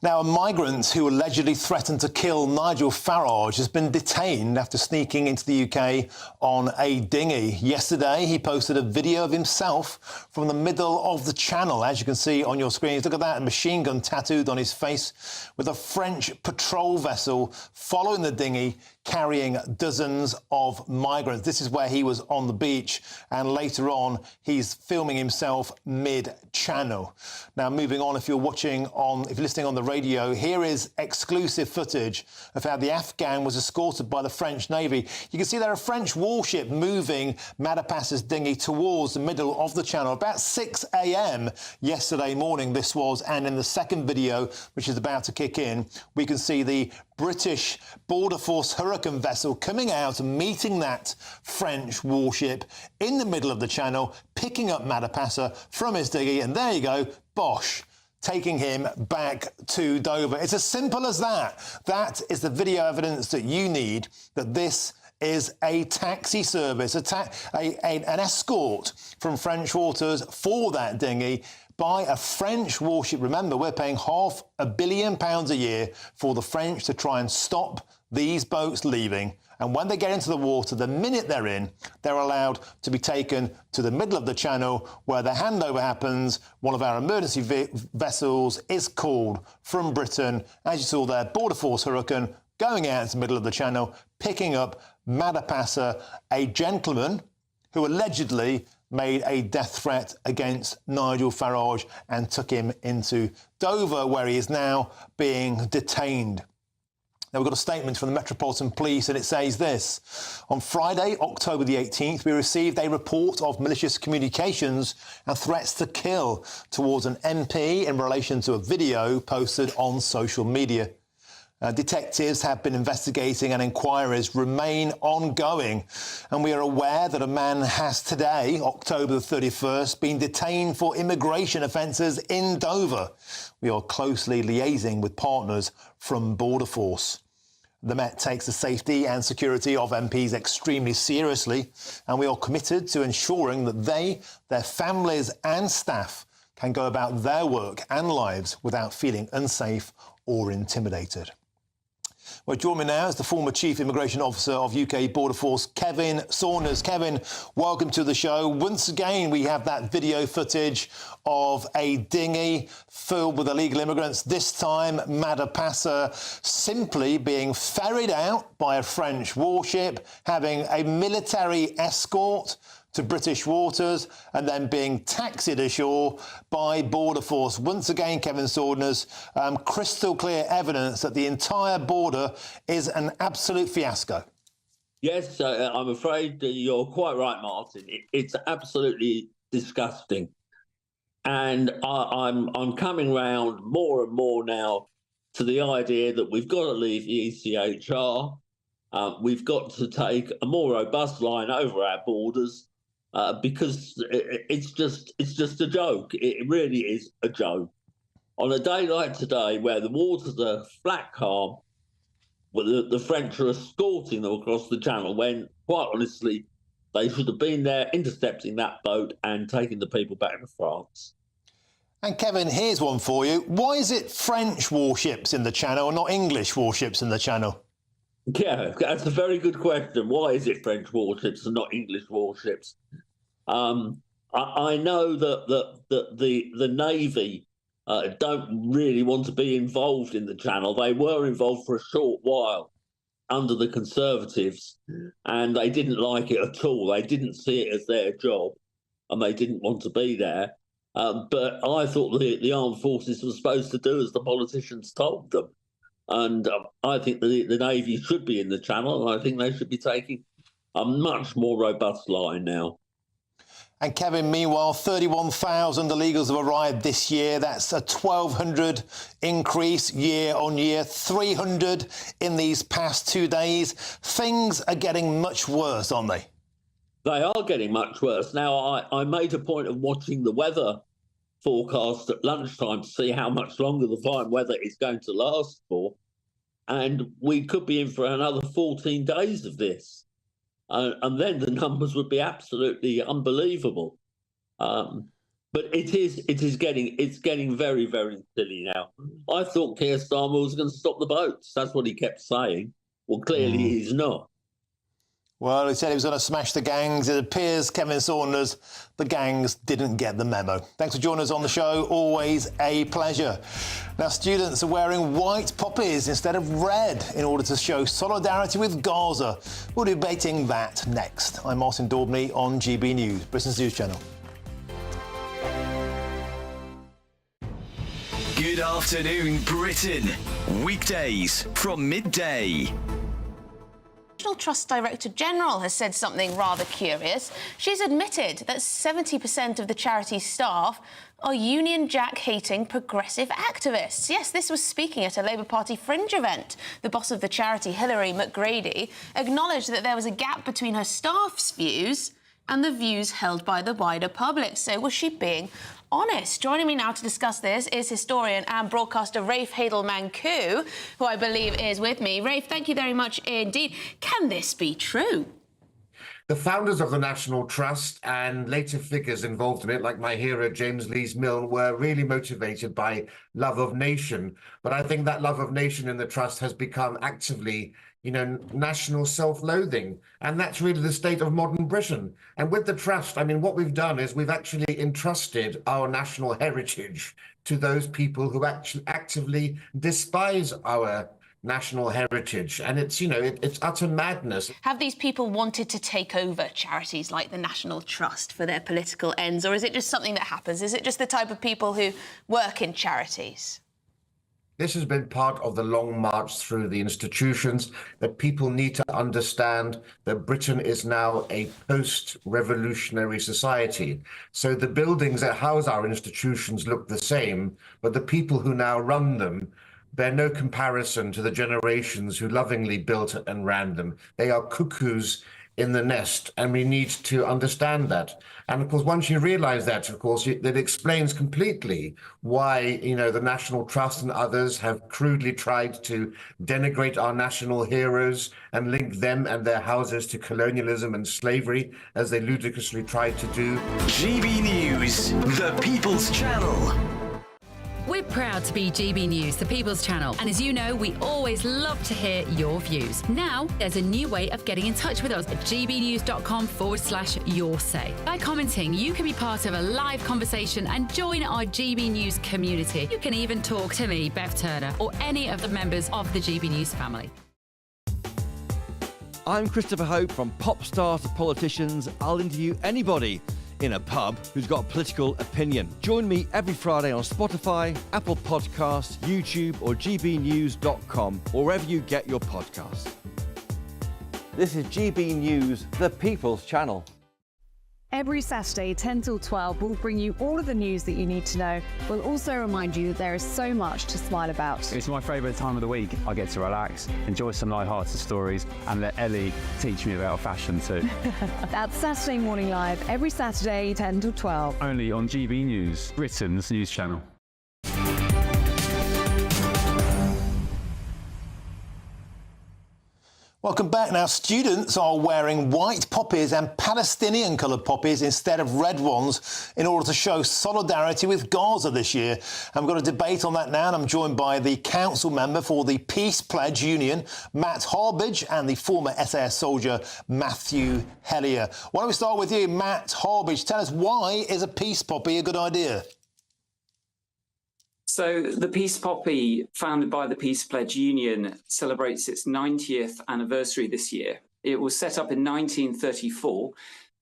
Now, a migrant who allegedly threatened to kill Nigel Farage has been detained after sneaking into the UK on a dinghy. Yesterday, he posted a video of himself from the middle of the channel. As you can see on your screens, look at that, a machine gun tattooed on his face with a French patrol vessel following the dinghy carrying dozens of migrants. This is where he was on the beach, and later on he's filming himself mid-channel. Now, moving on, if you're listening on the radio, here is exclusive footage of how the Afghan was escorted by the French Navy. You can see there a French warship moving Madapas's dinghy towards the middle of the channel. About 6 a.m. yesterday morning this was, and in the second video, which is about to kick in, we can see the British Border Force Hurricane vessel coming out and meeting that French warship in the middle of the channel, picking up Madapassa from his dinghy, and there you go, bosh, taking him back to Dover. It's as simple as that. That is the video evidence that you need that this is a taxi service, an escort from French waters for that dinghy by a French warship. Remember, we're paying £500 million a year for the French to try and stop these boats leaving. And when they get into the water, the minute they're in, they're allowed to be taken to the middle of the channel where the handover happens. One of our emergency vessels is called from Britain, as you saw there, Border Force Hurricane, going out into the middle of the channel, picking up Madapassa, a gentleman who allegedly made a death threat against Nigel Farage and took him into Dover, where he is now being detained. Now, we've got a statement from the Metropolitan Police, and it says this. On Friday, October the 18th, we received a report of malicious communications and threats to kill towards an MP in relation to a video posted on social media. Detectives have been investigating and inquiries remain ongoing. And we are aware that a man has today, October the 31st, been detained for immigration offences in Dover. We are closely liaising with partners from Border Force. The Met takes the safety and security of MPs extremely seriously, and we are committed to ensuring that they, their families and staff can go about their work and lives without feeling unsafe or intimidated. Well, joining me now is the former Chief Immigration Officer of UK Border Force, Kevin Saunders. Kevin, welcome to the show. Once again, we have that video footage of a dinghy filled with illegal immigrants, this time Madapassa, simply being ferried out by a French warship, having a military escort to British waters and then being taxied ashore by Border Force. Once again, Kevin Saunders, crystal clear evidence that the entire border is an absolute fiasco. Yes, I'm afraid you're quite right, Martin. It's absolutely disgusting. And I'm coming round more and more now to the idea that we've got to leave the ECHR. We've got to take a more robust line over our borders. Because it's just a joke. It really is a joke. On a day like today, where the waters are flat calm, where the French are escorting them across the channel, when, quite honestly, they should have been there intercepting that boat and taking the people back to France. And Kevin, here's one for you. Why is it French warships in the channel and not English warships in the channel? Yeah, that's a very good question. Why is it French warships and not English warships? I know that the Navy don't really want to be involved in the channel. They were involved for a short while under the Conservatives, and they didn't like it at all. They didn't see it as their job, and they didn't want to be there. But I thought the armed forces were supposed to do as the politicians told them. And I think the Navy should be in the channel, and I think they should be taking a much more robust line now. And Kevin, meanwhile, 31,000 illegals have arrived this year. That's a 1,200 increase year on year, 300 in these past 2 days. Things are getting much worse, aren't they? They are getting much worse. Now, I made a point of watching the weather forecast at lunchtime to see how much longer the fine weather is going to last for. And we could be in for another 14 days of this. And then the numbers would be absolutely unbelievable. But it's getting very, very silly now. I thought Keir Starmer was going to stop the boats. That's what he kept saying. Well, clearly he's not. Well, he said he was going to smash the gangs. It appears, Kevin Saunders, the gangs didn't get the memo. Thanks for joining us on the show. Always a pleasure. Now, students are wearing white poppies instead of red in order to show solidarity with Gaza. We'll be debating that next. I'm Martin Daubney on GB News, Britain's news channel. Good afternoon, Britain. Weekdays from midday. National Trust Director General has said something rather curious. She's admitted that 70% of the charity's staff are Union Jack-hating progressive activists. Yes, this was speaking at a Labour Party fringe event. The boss of the charity, Hilary McGrady, acknowledged that there was a gap between her staff's views and the views held by the wider public. So was she being honest? Joining me now to discuss this is historian and broadcaster Rafe Hadel-Mankoo, who I believe is with me. Rafe, thank you very much indeed. Can this be true? The founders of the National Trust and later figures involved in it, like my hero James Lees-Milne, were really motivated by love of nation. But I think that love of nation in the Trust has become actively, national self-loathing. And that's really the state of modern Britain. And with the Trust, I mean, what we've done is we've actually entrusted our national heritage to those people who actually actively despise our national heritage. And it's, it's utter madness. Have these people wanted to take over charities like the National Trust for their political ends, or is it just something that happens? Is it just the type of people who work in charities? This has been part of the long march through the institutions, that people need to understand that Britain is now a post-revolutionary society. So the buildings that house our institutions look the same, but the people who now run them bear no comparison to the generations who lovingly built and ran them. They are cuckoos in the nest, and we need to understand that. And of course, once you realize that, of course, that explains completely why, the National Trust and others have crudely tried to denigrate our national heroes and link them and their houses to colonialism and slavery, as they ludicrously tried to do. GB News, the People's Channel. We're proud to be GB News, the People's Channel. And as you know, we always love to hear your views. Now, there's a new way of getting in touch with us at gbnews.com/yoursay. By commenting, you can be part of a live conversation and join our GB News community. You can even talk to me, Bev Turner, or any of the members of the GB News family. I'm Christopher Hope. From pop stars to politicians, I'll interview anybody in a pub who's got a political opinion. Join me every Friday on Spotify, Apple Podcasts, YouTube or gbnews.com, or wherever you get your podcasts. This is GB News, the People's Channel. Every Saturday, 10 till 12, we'll bring you all of the news that you need to know. We'll also remind you that there is so much to smile about. It's my favourite time of the week. I get to relax, enjoy some light-hearted stories, and let Ellie teach me about fashion too. That's Saturday Morning Live, every Saturday, 10 till 12. Only on GB News, Britain's news channel. Welcome back. Now, students are wearing white poppies and Palestinian-coloured poppies instead of red ones in order to show solidarity with Gaza this year. And we've got a debate on that now, and I'm joined by the council member for the Peace Pledge Union, Matt Harbidge, and the former SAS soldier, Matthew Hellier. Why don't we start with you, Matt Harbidge? Tell us, why is a peace poppy a good idea? So the Peace Poppy, founded by the Peace Pledge Union, celebrates its 90th anniversary this year. It was set up in 1934,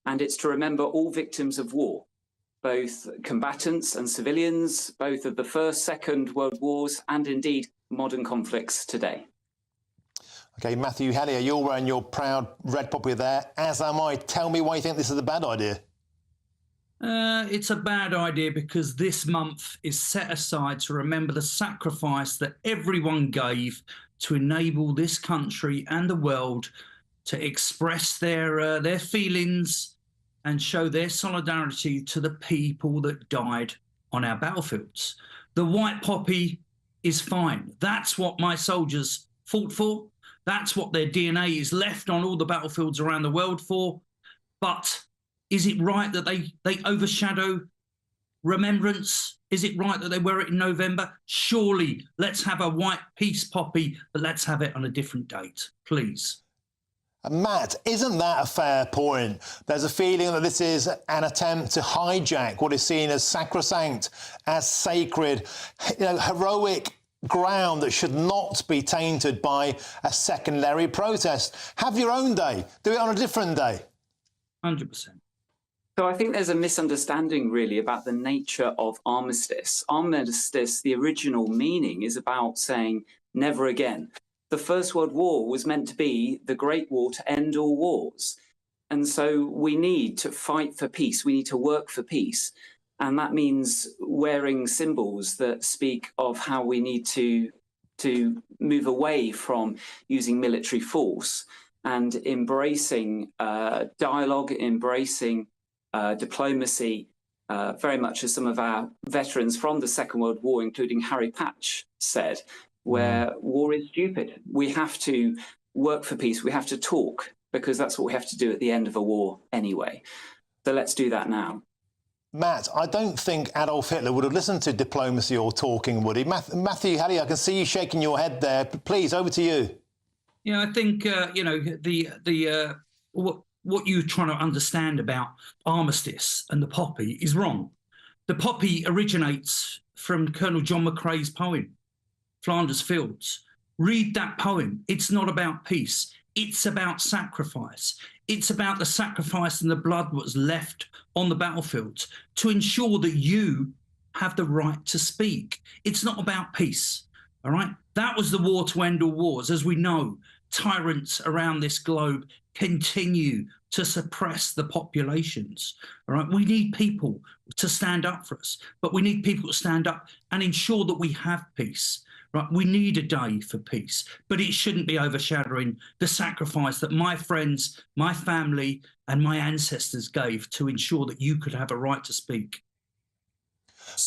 and it's to remember all victims of war, both combatants and civilians, both of the First, Second World Wars, and indeed modern conflicts today. OK, Matthew Hellier, you're wearing your proud red poppy there, as am I. Tell me why you think this is a bad idea. It's a bad idea because this month is set aside to remember the sacrifice that everyone gave to enable this country and the world to express their feelings and show their solidarity to the people that died on our battlefields. The white poppy is fine. That's what my soldiers fought for. That's what their DNA is left on all the battlefields around the world for. But is it right that they overshadow Remembrance? Is it right that they wear it in November? Surely, let's have a white peace poppy, but let's have it on a different date, please. Matt, isn't that a fair point? There's a feeling that this is an attempt to hijack what is seen as sacrosanct, as sacred, heroic ground that should not be tainted by a secondary protest. Have your own day. Do it on a different day. 100%. So I think there's a misunderstanding really about the nature of armistice. Armistice, the original meaning, is about saying never again. the First World War was meant to be the Great War to end all wars. And so we need to fight for peace. We need to work for peace. And that means wearing symbols that speak of how we need to move away from using military force and embracing dialogue, embracing diplomacy, very much as some of our veterans from the Second World War, including Harry Patch, said, where war is stupid. We have to work for peace. We have to talk, because that's what we have to do at the end of a war anyway. So let's do that now. Matt, I don't think Adolf Hitler would have listened to diplomacy or talking, would he? Matthew Halley, I can see you shaking your head there. Please, over to you. Yeah, I think, what you're trying to understand about armistice and the poppy is wrong. The poppy originates from Colonel John McCrae's poem, Flanders Fields. Read that poem. It's not about peace. It's about sacrifice. It's about the sacrifice and the blood that was left on the battlefields to ensure that you have the right to speak. It's not about peace, all right? That was the war to end all wars. As we know, tyrants around this globe continue to suppress the populations, all right? We need people to stand up for us, but we need people to stand up and ensure that we have peace. Right, we need a day for peace, but it shouldn't be overshadowing the sacrifice that my friends, my family, and my ancestors gave to ensure that you could have a right to speak.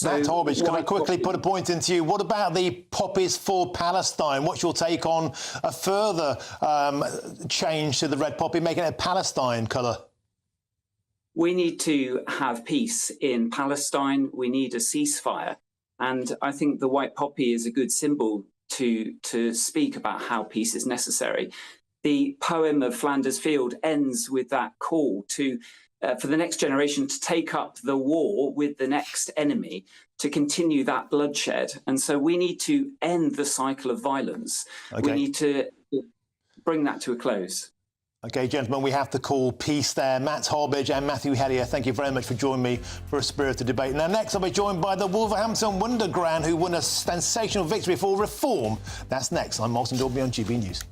Matt Horbage, can I quickly put a point into you? What about the poppies for Palestine? What's your take on a further change to the red poppy, making it a Palestine colour? We need to have peace in Palestine. We need a ceasefire. And I think the white poppy is a good symbol to speak about how peace is necessary. The poem of Flanders Field ends with that call to for the next generation to take up the war with the next enemy, to continue that bloodshed. And so we need to end the cycle of violence. Okay. We need to bring that to a close. OK, gentlemen, we have to call peace there. Matt Horbage and Matthew Hellier, thank you very much for joining me for a spirited debate. Now, next, I'll be joined by the Wolverhampton Wonderground, who won a sensational victory for reform. That's next. I'm Martin Daubney on GB News.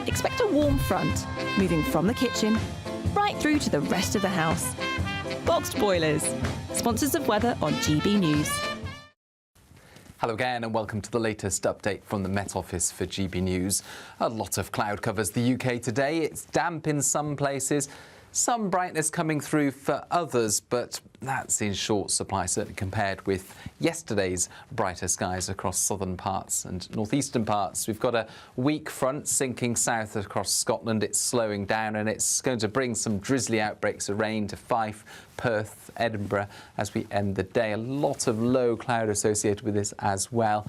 Expect a warm front, moving from the kitchen right through to the rest of the house. Boxed Boilers, sponsors of weather on GB News. Hello again and welcome to the latest update from the Met Office for GB News. A lot of cloud covers the UK today. It's damp in some places, some brightness coming through for others, but that's in short supply, certainly compared with yesterday's brighter skies across southern parts and northeastern parts. We've got a weak front sinking south across Scotland. It's slowing down and it's going to bring some drizzly outbreaks of rain to Fife, Perth, Edinburgh as we end the day. A lot of low cloud associated with this as well.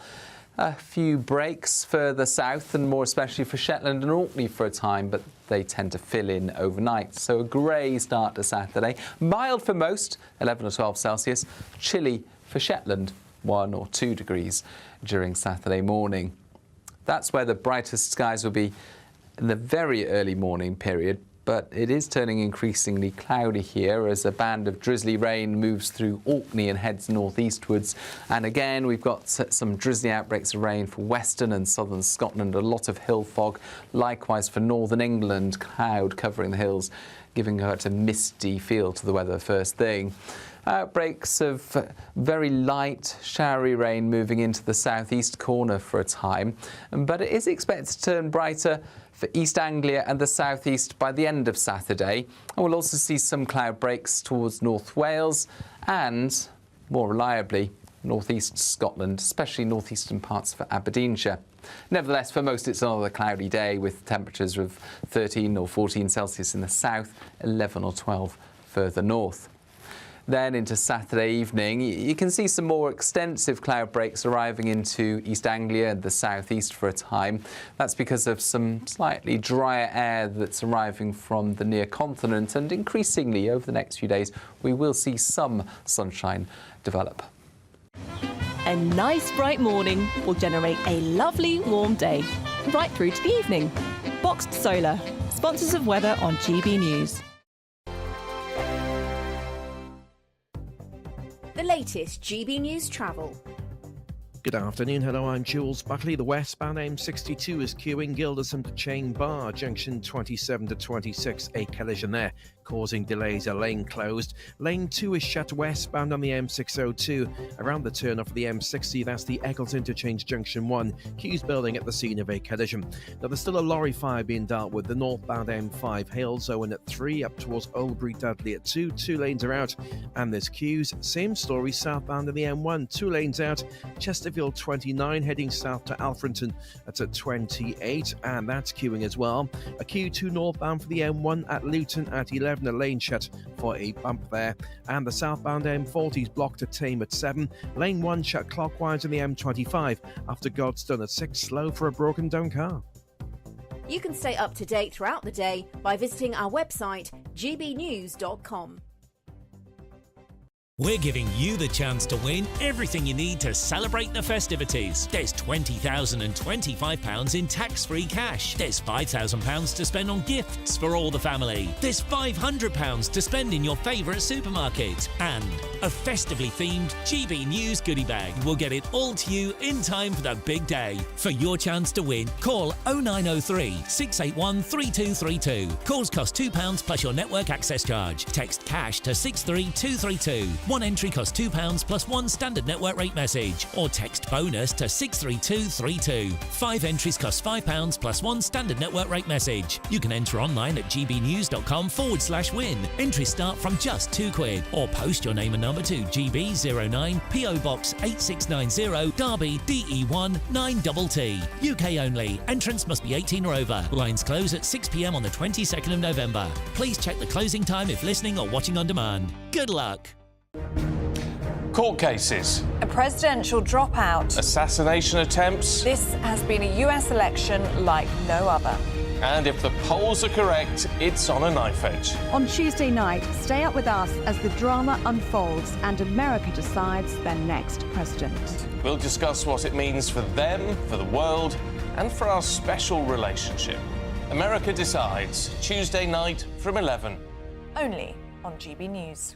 A few breaks further south and more especially for Shetland and Orkney for a time, but they tend to fill in overnight. So a grey start to Saturday. Mild for most, 11 or 12 Celsius. Chilly for Shetland, 1 or 2 degrees during Saturday morning. That's where the brightest skies will be in the very early morning period. But it is turning increasingly cloudy here as a band of drizzly rain moves through Orkney and heads northeastwards. And again, we've got some drizzly outbreaks of rain for western and southern Scotland, a lot of hill fog. Likewise for northern England, cloud covering the hills, giving a misty feel to the weather first thing. Outbreaks of very light, showery rain moving into the southeast corner for a time. But it is expected to turn brighter for East Anglia and the southeast by the end of Saturday. And we'll also see some cloud breaks towards North Wales and, more reliably, northeast Scotland, especially northeastern parts of Aberdeenshire. Nevertheless, for most it's another cloudy day with temperatures of 13 or 14 Celsius in the south, 11 or 12 further north. Then into Saturday evening, you can see some more extensive cloud breaks arriving into East Anglia and the southeast for a time. That's because of some slightly drier air that's arriving from the near continent, and increasingly over the next few days we will see some sunshine develop. A nice bright morning will generate a lovely warm day right through to the evening. Boxed Solar, sponsors of weather on GB News. The latest GB News travel. Good afternoon. Hello, I'm Jules Buckley. The westbound M62 is queuing Gilderson to Chain Bar, junction 27 to 26. A collision there, causing delays. A lane closed. Lane 2 is shut westbound on the M602. Around the turn off of the M60, that's the Eccles Interchange Junction 1. Queues building at the scene of a collision. Now, there's still a lorry fire being dealt with. The northbound M5, Hales Owen at 3, up towards Oldbury Dudley at 2. 2 lanes are out. And there's queues. Same story southbound on the M1. 2 lanes out. Chesterfield 29 heading south to Alfreton at a 28, and that's queuing as well. A Q2 northbound for the M1 at Luton at 11, a lane shut for a bump there. And the southbound M40 is blocked at Tame at 7. Lane 1 shut clockwise on the M25 after Godstone at 6, slow for a broken down car. You can stay up to date throughout the day by visiting our website gbnews.com. We're giving you the chance to win everything you need to celebrate the festivities. There's £20,025 in tax-free cash. There's £5,000 to spend on gifts for all the family. There's £500 to spend in your favourite supermarket. And a festively themed GB News goodie bag. We'll get it all to you in time for the big day. For your chance to win, call 0903 681 3232. Calls cost £2 plus your network access charge. Text cash to 63232. One entry costs £2 plus one standard network rate message, or text bonus to 63232. 5 entries cost £5 plus one standard network rate message. You can enter online at gbnews.com/win. Entries start from just £2, or post your name and number to GB09 PO Box 8690 Derby DE1 9TT. UK only. Entrance must be 18 or over. Lines close at 6 p.m. on the 22nd of November. Please check the closing time if listening or watching on demand. Good luck. Court cases. A presidential dropout. Assassination attempts. This has been a US election like no other. And if the polls are correct, it's on a knife edge. On Tuesday night, stay up with us as the drama unfolds and America decides their next president. We'll discuss what it means for them, for the world, and for our special relationship. America Decides, Tuesday night from 11. Only on GB News.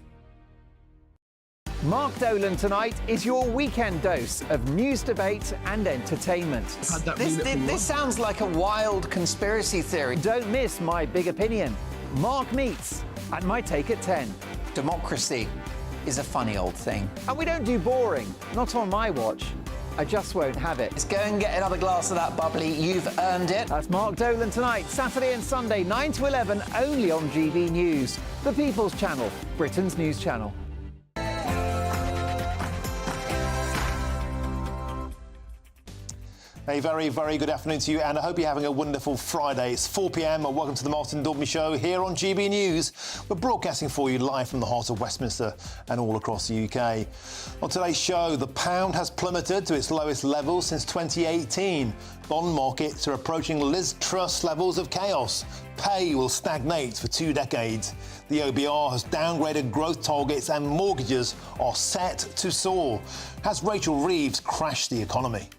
Mark Dolan tonight is your weekend dose of news, debate and entertainment. This sounds like a wild conspiracy theory. Don't miss My Big Opinion. Mark Meets and My Take at 10. Democracy is a funny old thing. And we don't do boring, not on my watch. I just won't have it. Let's go and get another glass of that bubbly. You've earned it. That's Mark Dolan tonight, Saturday and Sunday, 9 to 11, only on GB News, the People's Channel, Britain's news channel. A very, very good afternoon to you, and I hope you're having a wonderful Friday. It's 4 p.m. and welcome to the Martin Daubney Show here on GB News. We're broadcasting for you live from the heart of Westminster and all across the UK. On today's show, the pound has plummeted to its lowest level since 2018. Bond markets are approaching Liz Truss levels of chaos. Pay will stagnate for 2 decades. The OBR has downgraded growth targets and mortgages are set to soar. Has Rachel Reeves crashed the economy?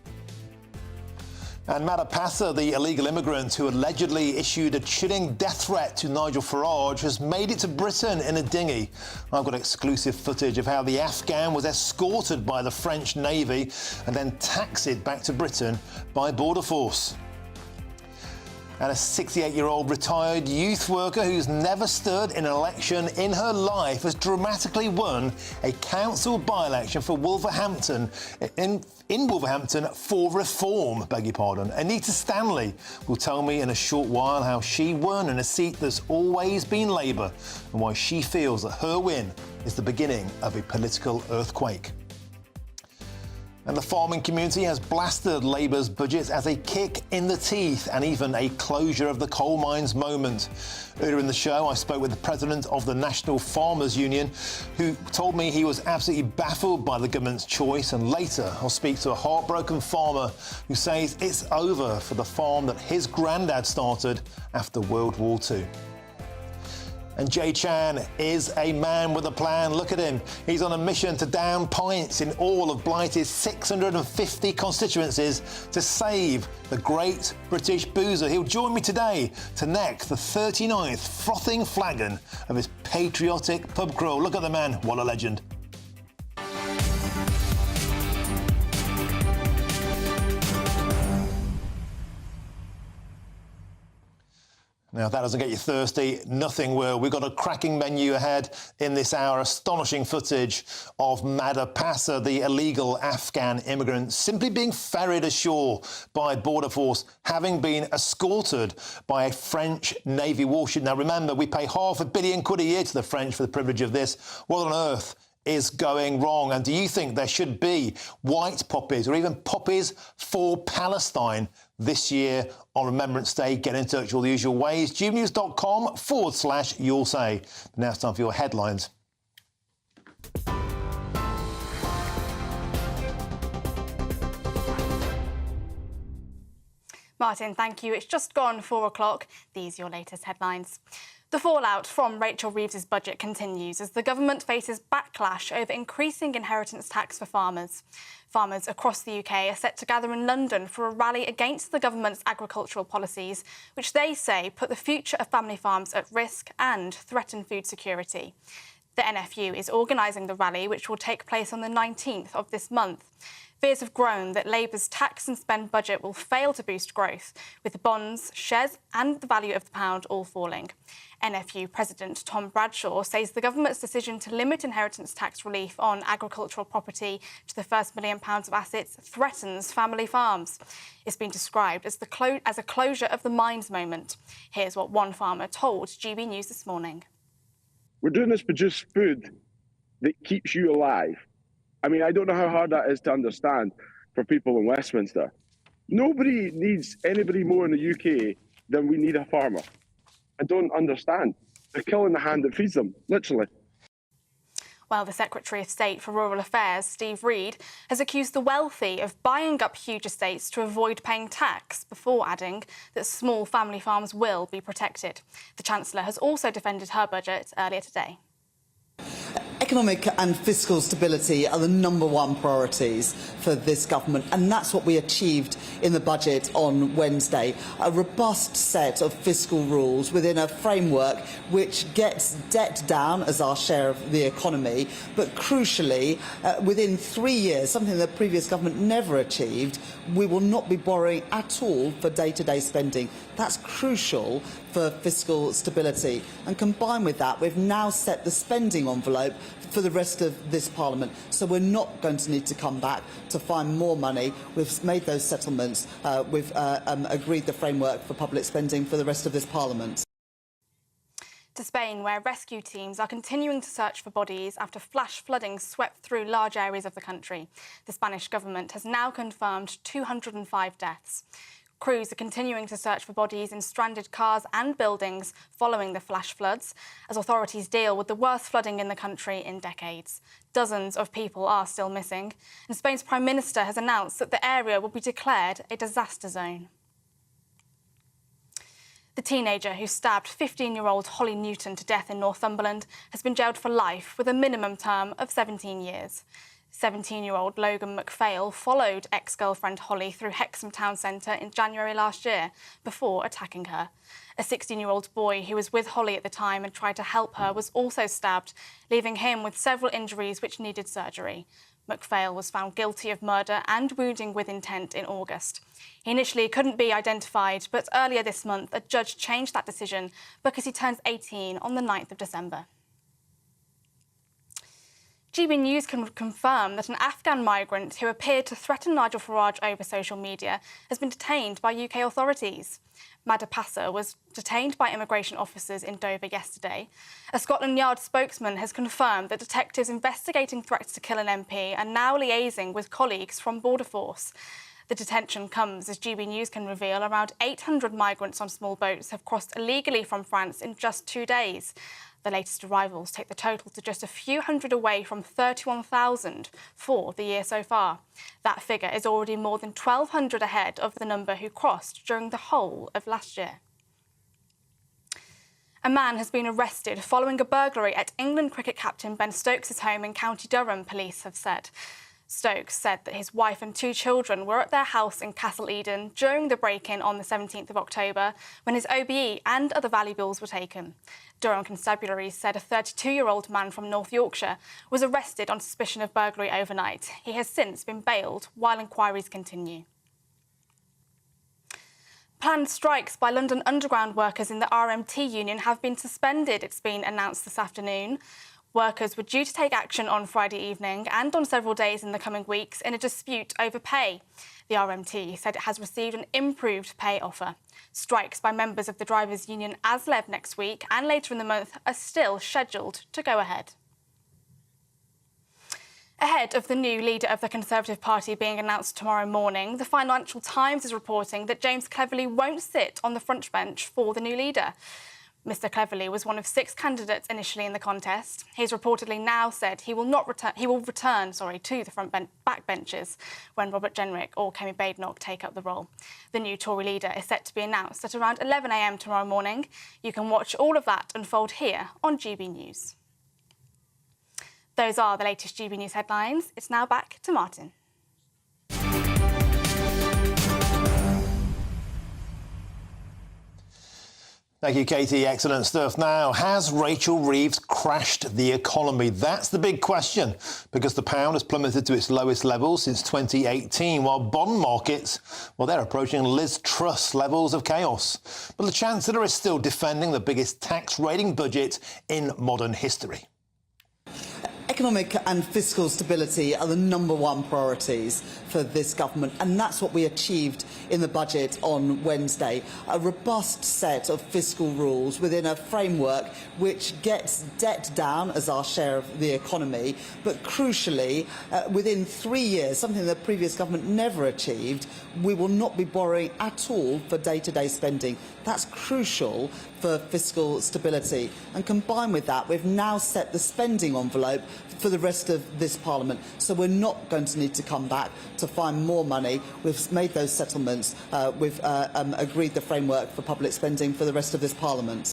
And Matapatha, the illegal immigrant who allegedly issued a chilling death threat to Nigel Farage, has made it to Britain in a dinghy. I've got exclusive footage of how the Afghan was escorted by the French Navy and then taxied back to Britain by Border Force. And a 68-year-old retired youth worker who's never stood in an election in her life has dramatically won a council by-election for Wolverhampton in Wolverhampton for reform, beg your pardon. Anita Stanley will tell me in a short while how she won in a seat that's always been Labour and why she feels that her win is the beginning of a political earthquake. And the farming community has blasted Labour's budget as a kick in the teeth and even a closure of the coal mines moment. Earlier in the show, I spoke with the president of the National Farmers Union, who told me he was absolutely baffled by the government's choice. And later, I'll speak to a heartbroken farmer who says it's over for the farm that his granddad started after World War II. And Jay Chan is a man with a plan. Look at him. He's on a mission to down pints in all of Blight's 650 constituencies to save the great British boozer. He'll join me today to neck the 39th frothing flagon of his patriotic pub crawl. Look at the man. What a legend. Now, if that doesn't get you thirsty, nothing will. We've got a cracking menu ahead in this hour. Astonishing footage of Madapasa, the illegal Afghan immigrant, simply being ferried ashore by Border Force, having been escorted by a French Navy warship. Now, remember, we pay £500 million a year to the French for the privilege of this. What on earth is going wrong? And do you think there should be white poppies or even poppies for Palestine this year on Remembrance Day? Get in touch all the usual ways. GBNews.com/you'll say. Now it's time for your headlines. Martin, thank you. It's just gone 4 o'clock. These are your latest headlines. The fallout from Rachel Reeves's budget continues as the government faces backlash over increasing inheritance tax for farmers. Farmers across the UK are set to gather in London for a rally against the government's agricultural policies, which they say put the future of family farms at risk and threaten food security. The NFU is organising the rally, which will take place on the 19th of this month. Fears have grown that Labour's tax and spend budget will fail to boost growth, with the bonds, shares and the value of the pound all falling. NFU President Tom Bradshaw says the government's decision to limit inheritance tax relief on agricultural property to the first £1 million of assets threatens family farms. It's been described as a closure of the mines moment. Here's what one farmer told GB News this morning. We're doing this to produce food that keeps you alive. I mean, I don't know how hard that is to understand for people in Westminster. Nobody needs anybody more in the UK than we need a farmer. I don't understand. They're killing the hand that feeds them, literally. Well, the Secretary of State for Rural Affairs, Steve Reed, has accused the wealthy of buying up huge estates to avoid paying tax, before adding that small family farms will be protected. The Chancellor has also defended her budget earlier today. Economic and fiscal stability are the #1 priorities for this government, and that's what we achieved in the budget on Wednesday. A robust set of fiscal rules within a framework which gets debt down as our share of the economy, but crucially, within 3 years, something the previous government never achieved, we will not be borrowing at all for day-to-day spending. That's crucial for fiscal stability. And combined with that, we've now set the spending envelope for the rest of this Parliament. So we're not going to need to come back to find more money. We've made those settlements. We've agreed the framework for public spending for the rest of this Parliament. To Spain, where rescue teams are continuing to search for bodies after flash flooding swept through large areas of the country. The Spanish government has now confirmed 205 deaths. Crews are continuing to search for bodies in stranded cars and buildings following the flash floods, as authorities deal with the worst flooding in the country in decades. Dozens of people are still missing, and Spain's Prime Minister has announced that the area will be declared a disaster zone. The teenager who stabbed 15-year-old Holly Newton to death in Northumberland has been jailed for life with a minimum term of 17 years. 17-year-old Logan McPhail followed ex-girlfriend Holly through Hexham Town Centre in January last year before attacking her. A 16-year-old boy who was with Holly at the time and tried to help her was also stabbed, leaving him with several injuries which needed surgery. McPhail was found guilty of murder and wounding with intent in August. He initially couldn't be identified, but earlier this month a judge changed that decision because he turns 18 on the 9th of December. GB News can confirm that an Afghan migrant who appeared to threaten Nigel Farage over social media has been detained by UK authorities. Madapasa was detained by immigration officers in Dover yesterday. A Scotland Yard spokesman has confirmed that detectives investigating threats to kill an MP are now liaising with colleagues from Border Force. The detention comes as GB News can reveal around 800 migrants on small boats have crossed illegally from France in just 2 days. The latest arrivals take the total to just a few hundred away from 31,000 for the year so far. That figure is already more than 1,200 ahead of the number who crossed during the whole of last year. A man has been arrested following a burglary at England cricket captain Ben Stokes' home in County Durham, police have said. Stokes said that his wife and 2 children were at their house in Castle Eden during the break-in on the 17th of October when his OBE and other valuables were taken. Durham Constabulary said a 32-year-old man from North Yorkshire was arrested on suspicion of burglary overnight. He has since been bailed while inquiries continue. Planned strikes by London Underground workers in the RMT union have been suspended, it's been announced this afternoon. Workers were due to take action on Friday evening and on several days in the coming weeks in a dispute over pay. The RMT said it has received an improved pay offer. Strikes by members of the drivers' union ASLEB next week and later in the month are still scheduled to go ahead. Ahead of the new leader of the Conservative Party being announced tomorrow morning, the Financial Times is reporting that James Cleverly won't sit on the front bench for the new leader. Mr Cleverly was one of 6 candidates initially in the contest. He's reportedly now said he will return to the back benches when Robert Jenrick or Kemi Badenoch take up the role. The new Tory leader is set to be announced at around 11 a.m. tomorrow morning. You can watch all of that unfold here on GB News. Those are the latest GB News headlines. It's now back to Martin. Thank you, Katie. Excellent stuff. Now, has Rachel Reeves crashed the economy? That's the big question, because the pound has plummeted to its lowest level since 2018, while bond markets, well, they're approaching Liz Truss levels of chaos. But the Chancellor is still defending the biggest tax-rating budget in modern history. Economic and fiscal stability are the #1 priorities for this government, and that's what we achieved in the budget on Wednesday. A robust set of fiscal rules within a framework which gets debt down as our share of the economy, but crucially, within 3 years, something the previous government never achieved, we will not be borrowing at all for day-to-day spending. That's crucial for fiscal stability. And combined with that, we've now set the spending envelope for the rest of this Parliament. So we're not going to need to come back to find more money. We've made those settlements. We've agreed the framework for public spending for the rest of this Parliament.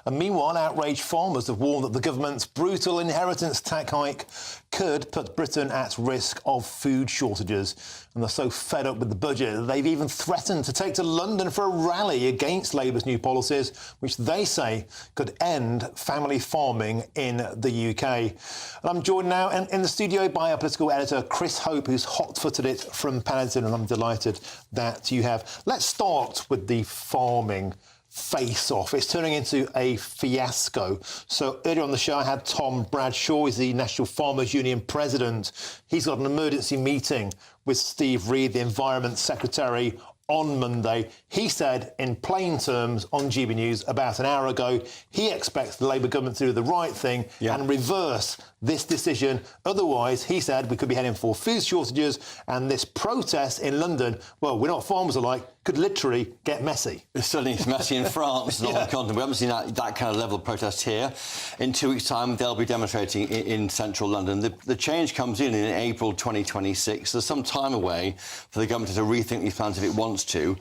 And meanwhile, outraged farmers have warned that the government's brutal inheritance tax hike could put Britain at risk of food shortages. And they're so fed up with the budget that they've even threatened to take to London for a rally against Labour's new policies, which they say could end family farming in the UK. And I'm joined now in the studio by our political editor, Chris Hope, who's hot-footed it from Paddington, and I'm delighted that you have. Let's start with the farming face-off. It's turning into a fiasco. So earlier on the show, I had Tom Bradshaw, he's the National Farmers Union president. He's got an emergency meeting with Steve Reid, the Environment Secretary, on Monday. He said in plain terms on GB News about an hour ago, he expects the Labour government to do the right thing and reverse this decision. Otherwise, he said, we could be heading for food shortages, and this protest in London, well, we're not farmers alike, could literally get messy. It's certainly messy in France, not on the continent. We haven't seen that kind of level of protest here. In 2 weeks' time, they'll be demonstrating in central London. The change comes in April 2026. There's some time away for the government to rethink these plans if it wants to.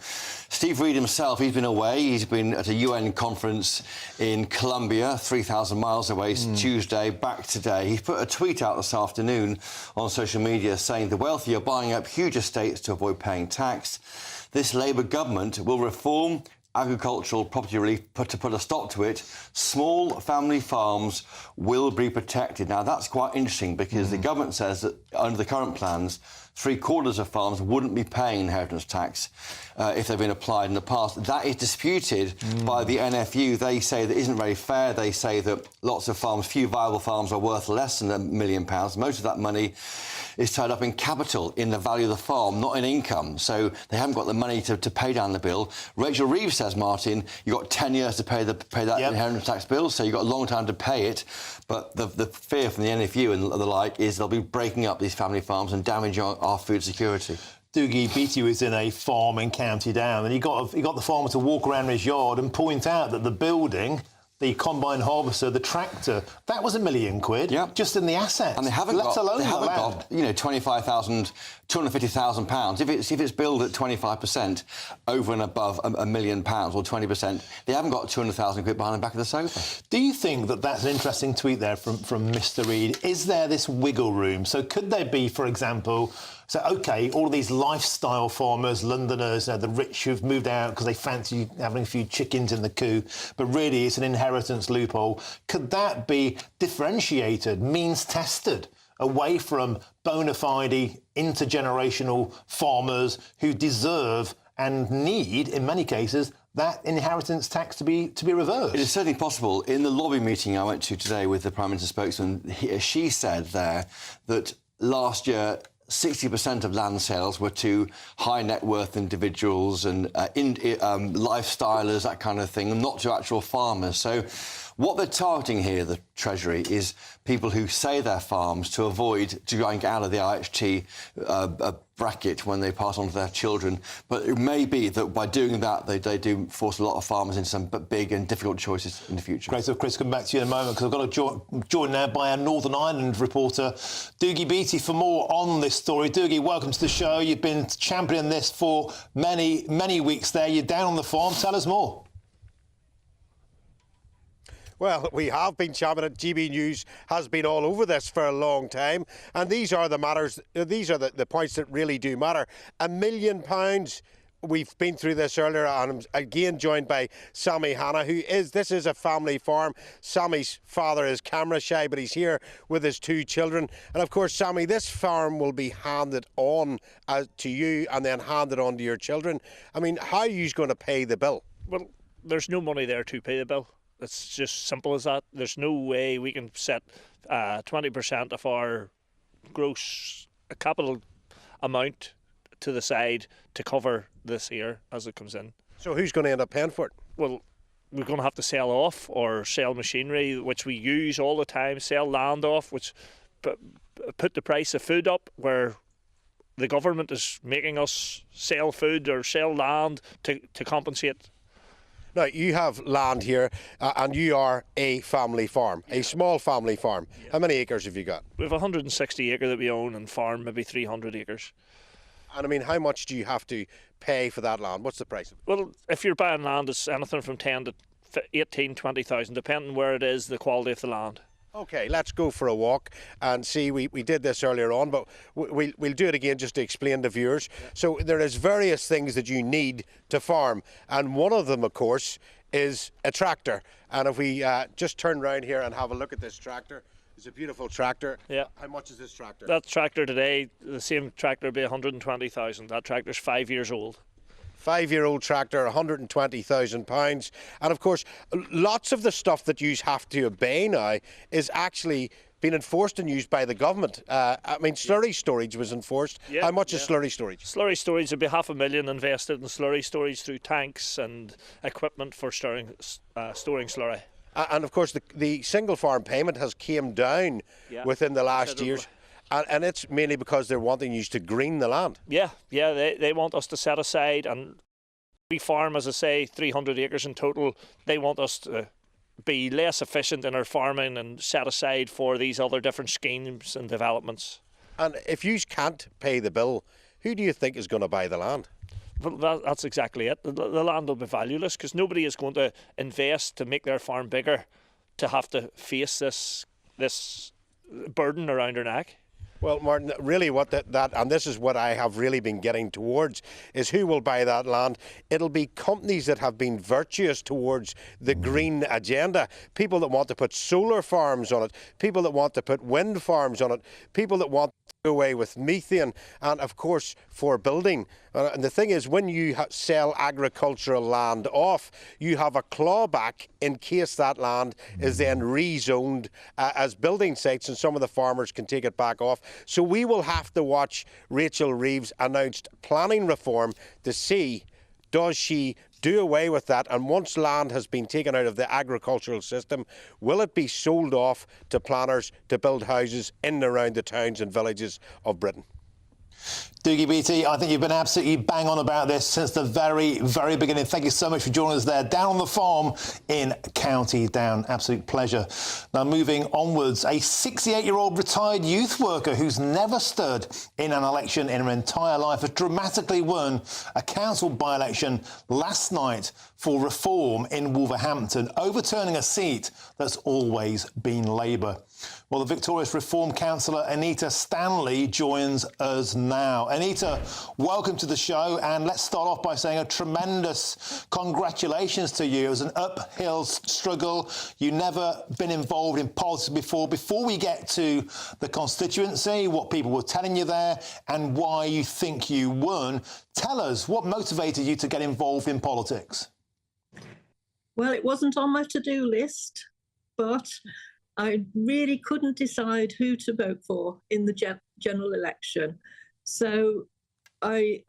Steve Reid himself, he's been away. He's been at a UN conference in Colombia, 3,000 miles away, Tuesday, back today. He put a tweet out this afternoon on social media saying the wealthy are buying up huge estates to avoid paying tax. This Labour government will reform agricultural property relief to put a stop to it. Small family farms will be protected. Now, that's quite interesting because the government says that under the current plans, 3/4 of farms wouldn't be paying inheritance tax if they've been applied in the past. That is disputed by the NFU. They say that isn't very fair. They say that lots of farms, few viable farms, are worth less than £1 million. Most of that money is tied up in capital, in the value of the farm, not in income. So they haven't got the money to pay down the bill. Rachel Reeves says, Martin, you've got 10 years to pay that inheritance tax bill, so you've got a long time to pay it. But the fear from the NFU and the like is they'll be breaking up these family farms and damaging our food security. Dougie Beattie was in a farm in County Down, and he got the farmer to walk around his yard and point out that the building, the combine harvester, the tractor, that was £1 million, just in the assets. And they haven't got £25,000, £250,000. If it's billed at 25% over and above £1 million or 20%, they haven't got £200,000 behind the back of the sofa. Do you think that that's an interesting tweet there from Mr. Reid? Is there this wiggle room? So could there be, for example, so, OK, all of these lifestyle farmers, Londoners, the rich who've moved out because they fancy having a few chickens in the coop, but really it's an inheritance loophole. Could that be differentiated, means-tested, away from bona fide intergenerational farmers who deserve and need, in many cases, that inheritance tax to be reversed. It is certainly possible. In the lobby meeting I went to today with the Prime Minister's spokesman, she said there that last year 60% of land sales were to high net worth individuals and lifestylers, that kind of thing, and not to actual farmers. So what they're targeting here, the Treasury, is people who say their farms to avoid going out of the IHT bracket when they pass on to their children. But it may be that by doing that, they do force a lot of farmers into some big and difficult choices in the future. Great. So, Chris, come back to you in a moment, because I've got to join now by our Northern Ireland reporter, Dougie Beattie, for more on this story. Dougie, welcome to the show. You've been championing this for many, many weeks there. You're down on the farm. Tell us more. Well, we have been championing it. GB News has been all over this for a long time. And these are the matters, these are the points that really do matter. £1 million. We've been through this earlier, and I'm again joined by Sammy Hanna, this is a family farm. Sammy's father is camera shy, but he's here with his 2 children. And of course, Sammy, this farm will be handed on to you and then handed on to your children. I mean, how are you going to pay the bill? Well, there's no money there to pay the bill. It's just simple as that. There's no way we can set 20% of our gross capital amount to the side to cover this year as it comes in. So who's going to end up paying for it? Well, we're going to have to sell off or sell machinery, which we use all the time, sell land off, which put the price of food up, where the government is making us sell food or sell land to compensate. Now, you have land here, and you are a family farm, a small family farm. Yeah. How many acres have you got? We have 160 acres that we own, and farm maybe 300 acres. And I mean, how much do you have to pay for that land? What's the price of it? Well, if you're buying land, it's anything from 10 to 18, 20,000, depending where it is, the quality of the land. OK, let's go for a walk and see. We did this earlier on, but we'll do it again just to explain to viewers. Yeah. So there is various things that you need to farm, and one of them, of course, is a tractor. And if we just turn around here and have a look at this tractor, it's a beautiful tractor. Yeah. How much is this tractor? That tractor today, the same tractor would be 120,000. That tractor's 5 years old. 5-year-old tractor, £120,000. And of course, lots of the stuff that you have to obey now is actually being enforced and used by the government. I mean, slurry storage was enforced. Yeah, how much is slurry storage? Slurry storage would be $500,000 invested in slurry storage through tanks and equipment for storing slurry. And of course, the single farm payment has came down within the last years. And it's mainly because they're wanting you to green the land. Yeah, they want us to set aside, and we farm, as I say, 300 acres in total. They want us to be less efficient in our farming and set aside for these other different schemes and developments. And if you can't pay the bill, who do you think is going to buy the land? Well, that's exactly it. The land will be valueless because nobody is going to invest to make their farm bigger to have to face this burden around their neck. Well, Martin, really what and this is what I have really been getting towards, is who will buy that land. It'll be companies that have been virtuous towards the green agenda, people that want to put solar farms on it, people that want to put wind farms on it, people that want to do away with methane, and of course for building. And the thing is, when you sell agricultural land off, you have a clawback in case that land is then rezoned as building sites, and some of the farmers can take it back off. So we will have to watch Rachel Reeves' announced planning reform to see, does she do away with that? And once land has been taken out of the agricultural system, will it be sold off to planners to build houses in and around the towns and villages of Britain? Dougie Beattie, I think you've been absolutely bang on about this since the very, very beginning. Thank you so much for joining us there, down on the farm in County Down. Absolute pleasure. Now, moving onwards, a 68-year-old retired youth worker who's never stood in an election in her entire life has dramatically won a council by-election last night for reform in Wolverhampton, overturning a seat that's always been Labour. Well, the victorious Reform councillor Anita Stanley joins us now. Anita, welcome to the show, and let's start off by saying a tremendous congratulations to you. It was an uphill struggle. You've never been involved in politics before. Before we get to the constituency, what people were telling you there, and why you think you won, tell us what motivated you to get involved in politics. Well, it wasn't on my to-do list, but I really couldn't decide who to vote for in the general election. So I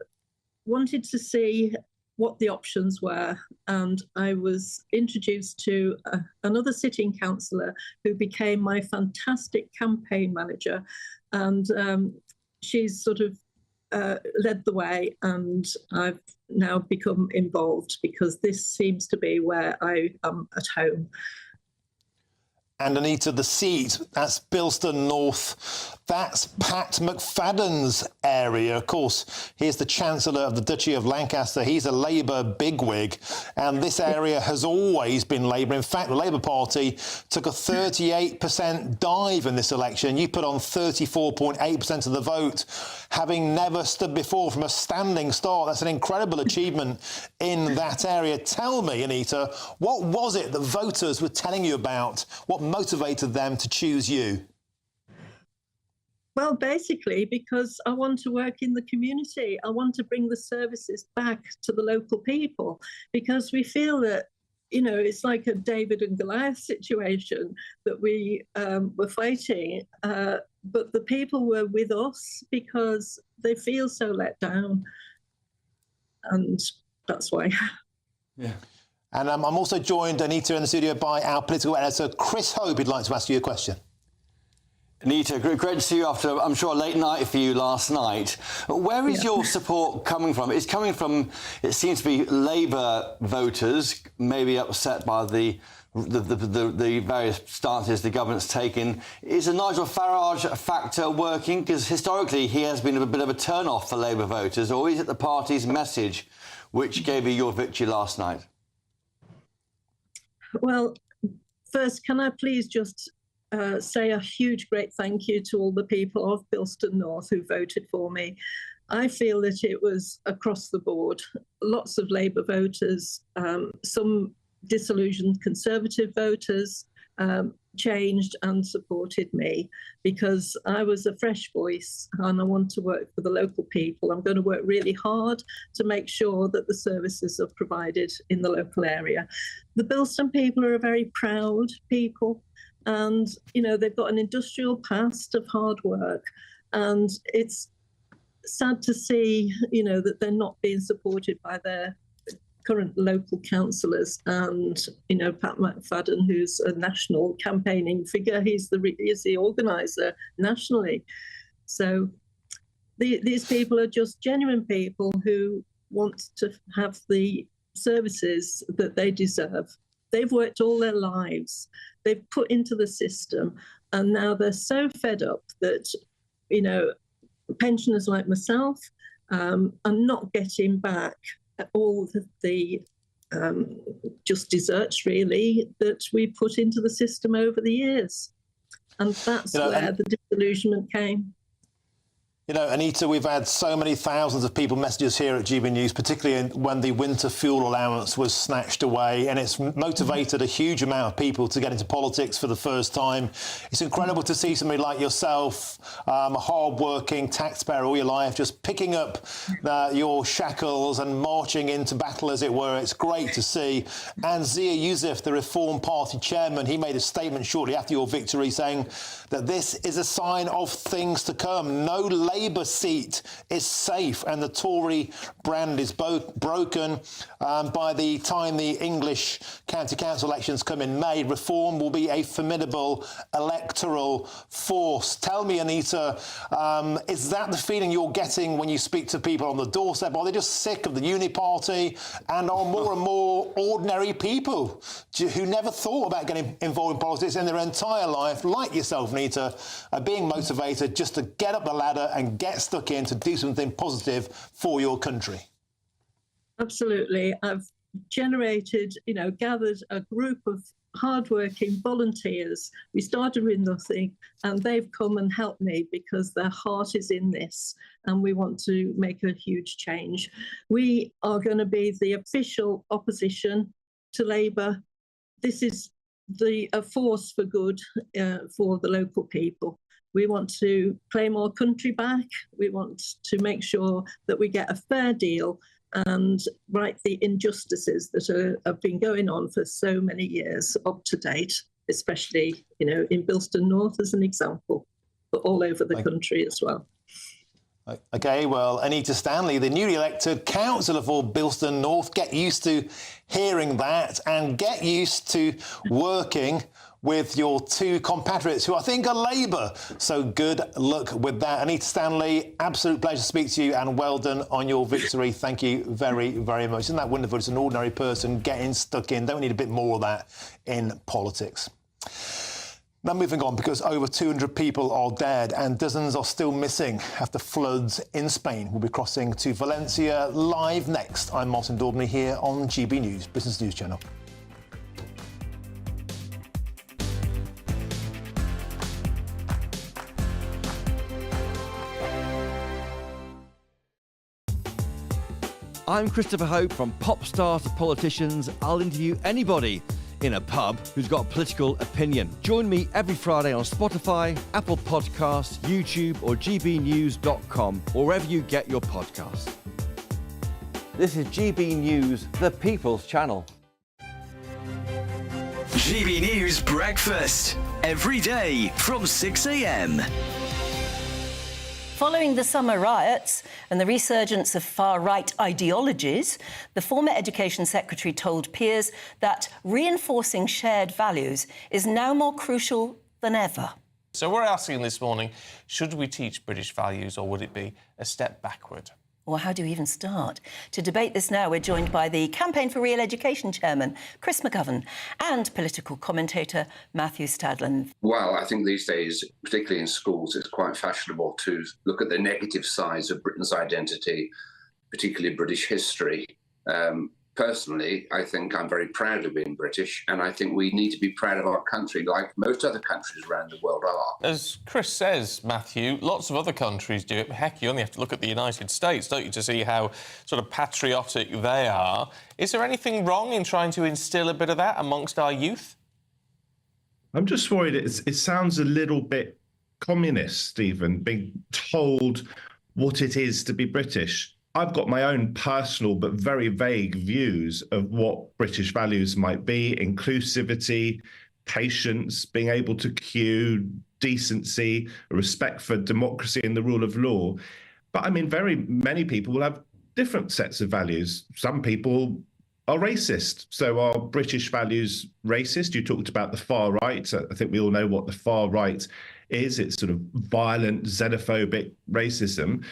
wanted to see what the options were, and I was introduced to another sitting councillor who became my fantastic campaign manager, and she's sort of led the way, and I've now become involved because this seems to be where I am at home. And Anita, the seat, that's Bilston North, that's Pat McFadden's area. Of course, here's the Chancellor of the Duchy of Lancaster. He's a Labour bigwig, and this area has always been Labour. In fact, the Labour Party took a 38% dive in this election. You put on 34.8% of the vote, having never stood before from a standing start. That's an incredible achievement in that area. Tell me, Anita, what was it that voters were telling you about? What motivated them to choose you? Well, basically, because I want to work in the community. I want to bring the services back to the local people, because we feel that, you know, it's like a David and Goliath situation that we were fighting, but the people were with us because they feel so let down. And that's why. Yeah. And I'm also joined, Anita, in the studio by our political editor, Chris Hope, who'd like to ask you a question. Anita, great to see you after, I'm sure, a late night for you last night. Where is your support coming from? It's coming from, it seems to be Labour voters, maybe upset by the various stances the government's taken. Is the Nigel Farage factor working? Because historically he has been a bit of a turn-off for Labour voters, or is it the party's message which gave you your victory last night? Well, first, can I please just say a huge, great thank you to all the people of Bilston North who voted for me. I feel that it was across the board. Lots of Labour voters, some disillusioned Conservative voters changed and supported me because I was a fresh voice and I want to work for the local people. I'm going to work really hard to make sure that the services are provided in the local area. The Bilston people are a very proud people, and you know, they've got an industrial past of hard work, and it's sad to see, you know, that they're not being supported by their current local councillors. And you know, Pat McFadden, who's a national campaigning figure, he's the organiser nationally. So these people are just genuine people who want to have the services that they deserve. They've worked all their lives, they've put into the system, and now they're so fed up that, you know, pensioners like myself are not getting back all the just desserts, really, that we put into the system over the years. And that's where the disillusionment came. You know, Anita, we've had so many thousands of people messages here at GB News, particularly when the winter fuel allowance was snatched away, and it's motivated a huge amount of people to get into politics for the first time. It's incredible to see somebody like yourself, a hard-working taxpayer all your life, just picking up your shackles and marching into battle, as it were. It's great to see. And Zia Youssef, the Reform Party chairman, he made a statement shortly after your victory saying that this is a sign of things to come. No Labour seat is safe, and the Tory brand is broken. By the time the English county council elections come in May, Reform will be a formidable electoral force. Tell me, Anita, is that the feeling you're getting when you speak to people on the doorstep? Are they just sick of the Uni Party, and are more and more ordinary people who never thought about getting involved in politics in their entire life, like yourself, Anita, are being motivated just to get up the ladder and get stuck in to do something positive for your country? Absolutely. I've generated, gathered a group of hardworking volunteers. We started with nothing, and they've come and helped me because their heart is in this, and we want to make a huge change. We are going to be the official opposition to Labour. This is a force for good for the local people. We want to claim our country back. We want to make sure that we get a fair deal and right the injustices that have been going on for so many years up to date, especially, in Bilston North as an example, but all over the country as well. OK, well, Anita Stanley, the newly elected councillor for Bilston North, get used to hearing that and get used to working with your two compatriots who I think are Labour. So good luck with that. Anita Stanley, absolute pleasure to speak to you, and well done on your victory. Thank you very, very much. Isn't that wonderful? It's an ordinary person getting stuck in. Don't we need a bit more of that in politics? Now, moving on, because over 200 people are dead and dozens are still missing after floods in Spain. We'll be crossing to Valencia live next. I'm Martin Daubney here on GB News, Business News Channel. I'm Christopher Hope. From pop stars to politicians, I'll interview anybody in a pub who's got a political opinion. Join me every Friday on Spotify, Apple Podcasts, YouTube or gbnews.com, or wherever you get your podcasts. This is GB News, the People's Channel. GB News Breakfast, every day from 6 a.m. Following the summer riots and the resurgence of far-right ideologies, the former Education Secretary told peers that reinforcing shared values is now more crucial than ever. So we're asking this morning, should we teach British values or would it be a step backward? Or how do you even start? To debate this now, we're joined by the Campaign for Real Education chairman, Chris McGovern, and political commentator Matthew Stadlen. Well, I think these days, particularly in schools, it's quite fashionable to look at the negative sides of Britain's identity, particularly British history. Personally, I think I'm very proud of being British, and I think we need to be proud of our country like most other countries around the world are. As Chris says, Matthew, lots of other countries do it. Heck, you only have to look at the United States, don't you, to see how sort of patriotic they are. Is there anything wrong in trying to instil a bit of that amongst our youth? I'm just worried it sounds a little bit communist, Stephen, being told what it is to be British. I've got my own personal but very vague views of what British values might be: inclusivity, patience, being able to queue, decency, respect for democracy and the rule of law. But I mean, very many people will have different sets of values. Some people are racist. So are British values racist? You talked about the far right. I think we all know what the far right is. It's sort of violent, xenophobic racism.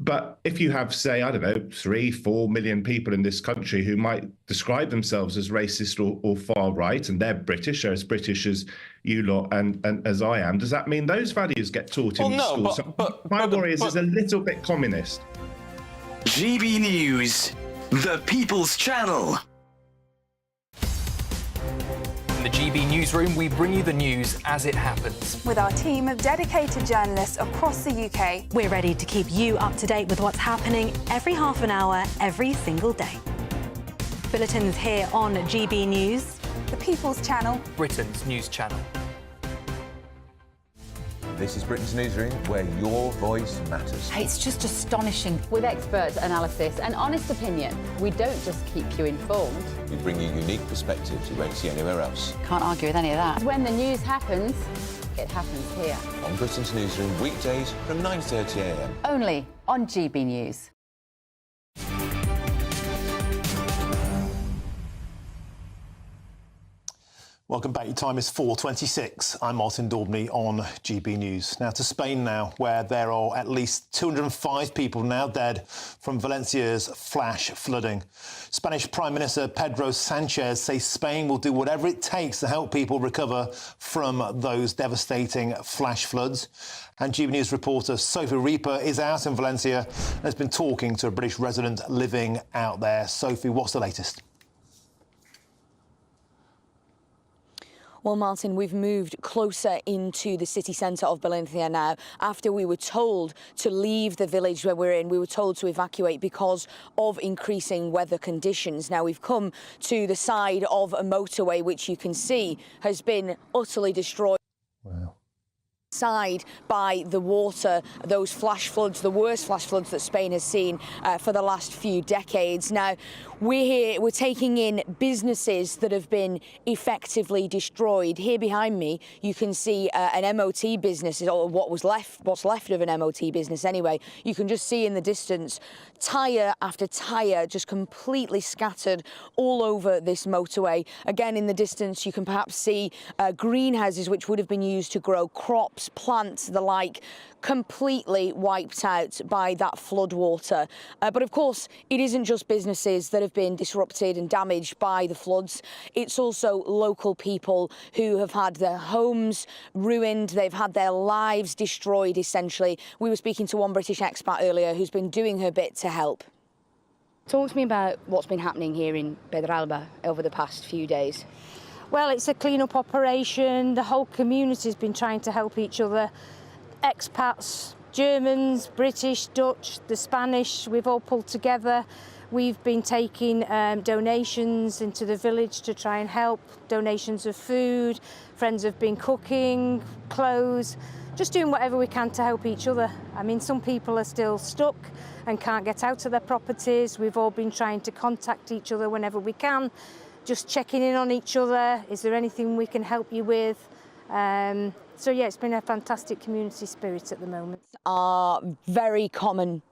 But if you have, say, 3-4 million people in this country who might describe themselves as racist or far right, and they're British, or as British as you lot and as I am, does that mean those values get taught in schools? My worry is it's a little bit communist. GB News, the People's Channel. In the GB Newsroom, we bring you the news as it happens. With our team of dedicated journalists across the UK, we're ready to keep you up to date with what's happening every half an hour, every single day. Bulletins here on GB News, the People's Channel, Britain's news channel. This is Britain's Newsroom, where your voice matters. It's just astonishing. With expert analysis and honest opinion, we don't just keep you informed. We bring you unique perspectives you won't see anywhere else. Can't argue with any of that. When the news happens, it happens here. On Britain's Newsroom, weekdays from 9:30 a.m. Only on GB News. Welcome back. Your time is 4:26. I'm Martin Daubney on GB News. Now to Spain now, where there are at least 205 people now dead from Valencia's flash flooding. Spanish Prime Minister Pedro Sánchez says Spain will do whatever it takes to help people recover from those devastating flash floods. And GB News reporter Sophie Reaper is out in Valencia and has been talking to a British resident living out there. Sophie, what's the latest? Well, Martin, we've moved closer into the city centre of Valencia now. After we were told to leave the village where we're in, we were told to evacuate because of increasing weather conditions. Now, we've come to the side of a motorway, which you can see has been utterly destroyed. Wow. Side by the water, those flash floods, the worst flash floods that Spain has seen for the last few decades. Now, we're taking in businesses that have been effectively destroyed. Here behind me, you can see an MOT business, or what's left of an MOT business anyway. You can just see in the distance tyre after tyre just completely scattered all over this motorway. Again, in the distance, you can perhaps see greenhouses which would have been used to grow crops, plants, the like, completely wiped out by that flood water. But of course, it isn't just businesses that have been disrupted and damaged by the floods. It's also local people who have had their homes ruined. They've had their lives destroyed, essentially. We were speaking to one British expat earlier who's been doing her bit to help. Talk to me about what's been happening here in Pedralba over the past few days. Well, it's a clean-up operation. The whole community's been trying to help each other. Expats, Germans, British, Dutch, the Spanish, we've all pulled together. We've been taking donations into the village to try and help, donations of food. Friends have been cooking, clothes, just doing whatever we can to help each other. I mean, some people are still stuck and can't get out of their properties. We've all been trying to contact each other whenever we can, just checking in on each other. Is there anything we can help you with? So yeah, it's been a fantastic community spirit at the moment. Are very common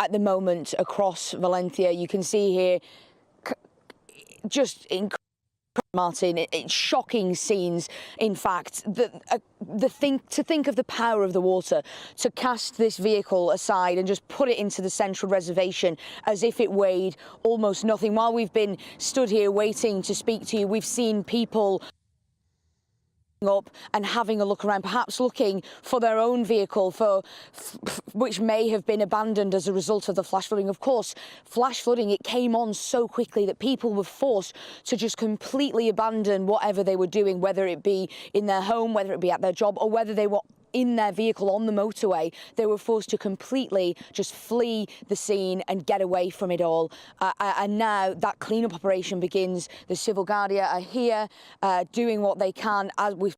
at the moment across Valencia. You can see here just incredible, Martin, it's shocking scenes. In fact, to think of the power of the water, to cast this vehicle aside and just put it into the central reservation as if it weighed almost nothing. While we've been stood here waiting to speak to you, we've seen people up and having a look around, perhaps looking for their own vehicle which may have been abandoned as a result of the flash flooding. Of course, flash flooding, it came on so quickly that people were forced to just completely abandon whatever they were doing, whether it be in their home, whether it be at their job, or whether they were in their vehicle on the motorway. They were forced to completely just flee the scene and get away from it all. And now that clean-up operation begins. The Civil Guardia are here doing what they can, as we've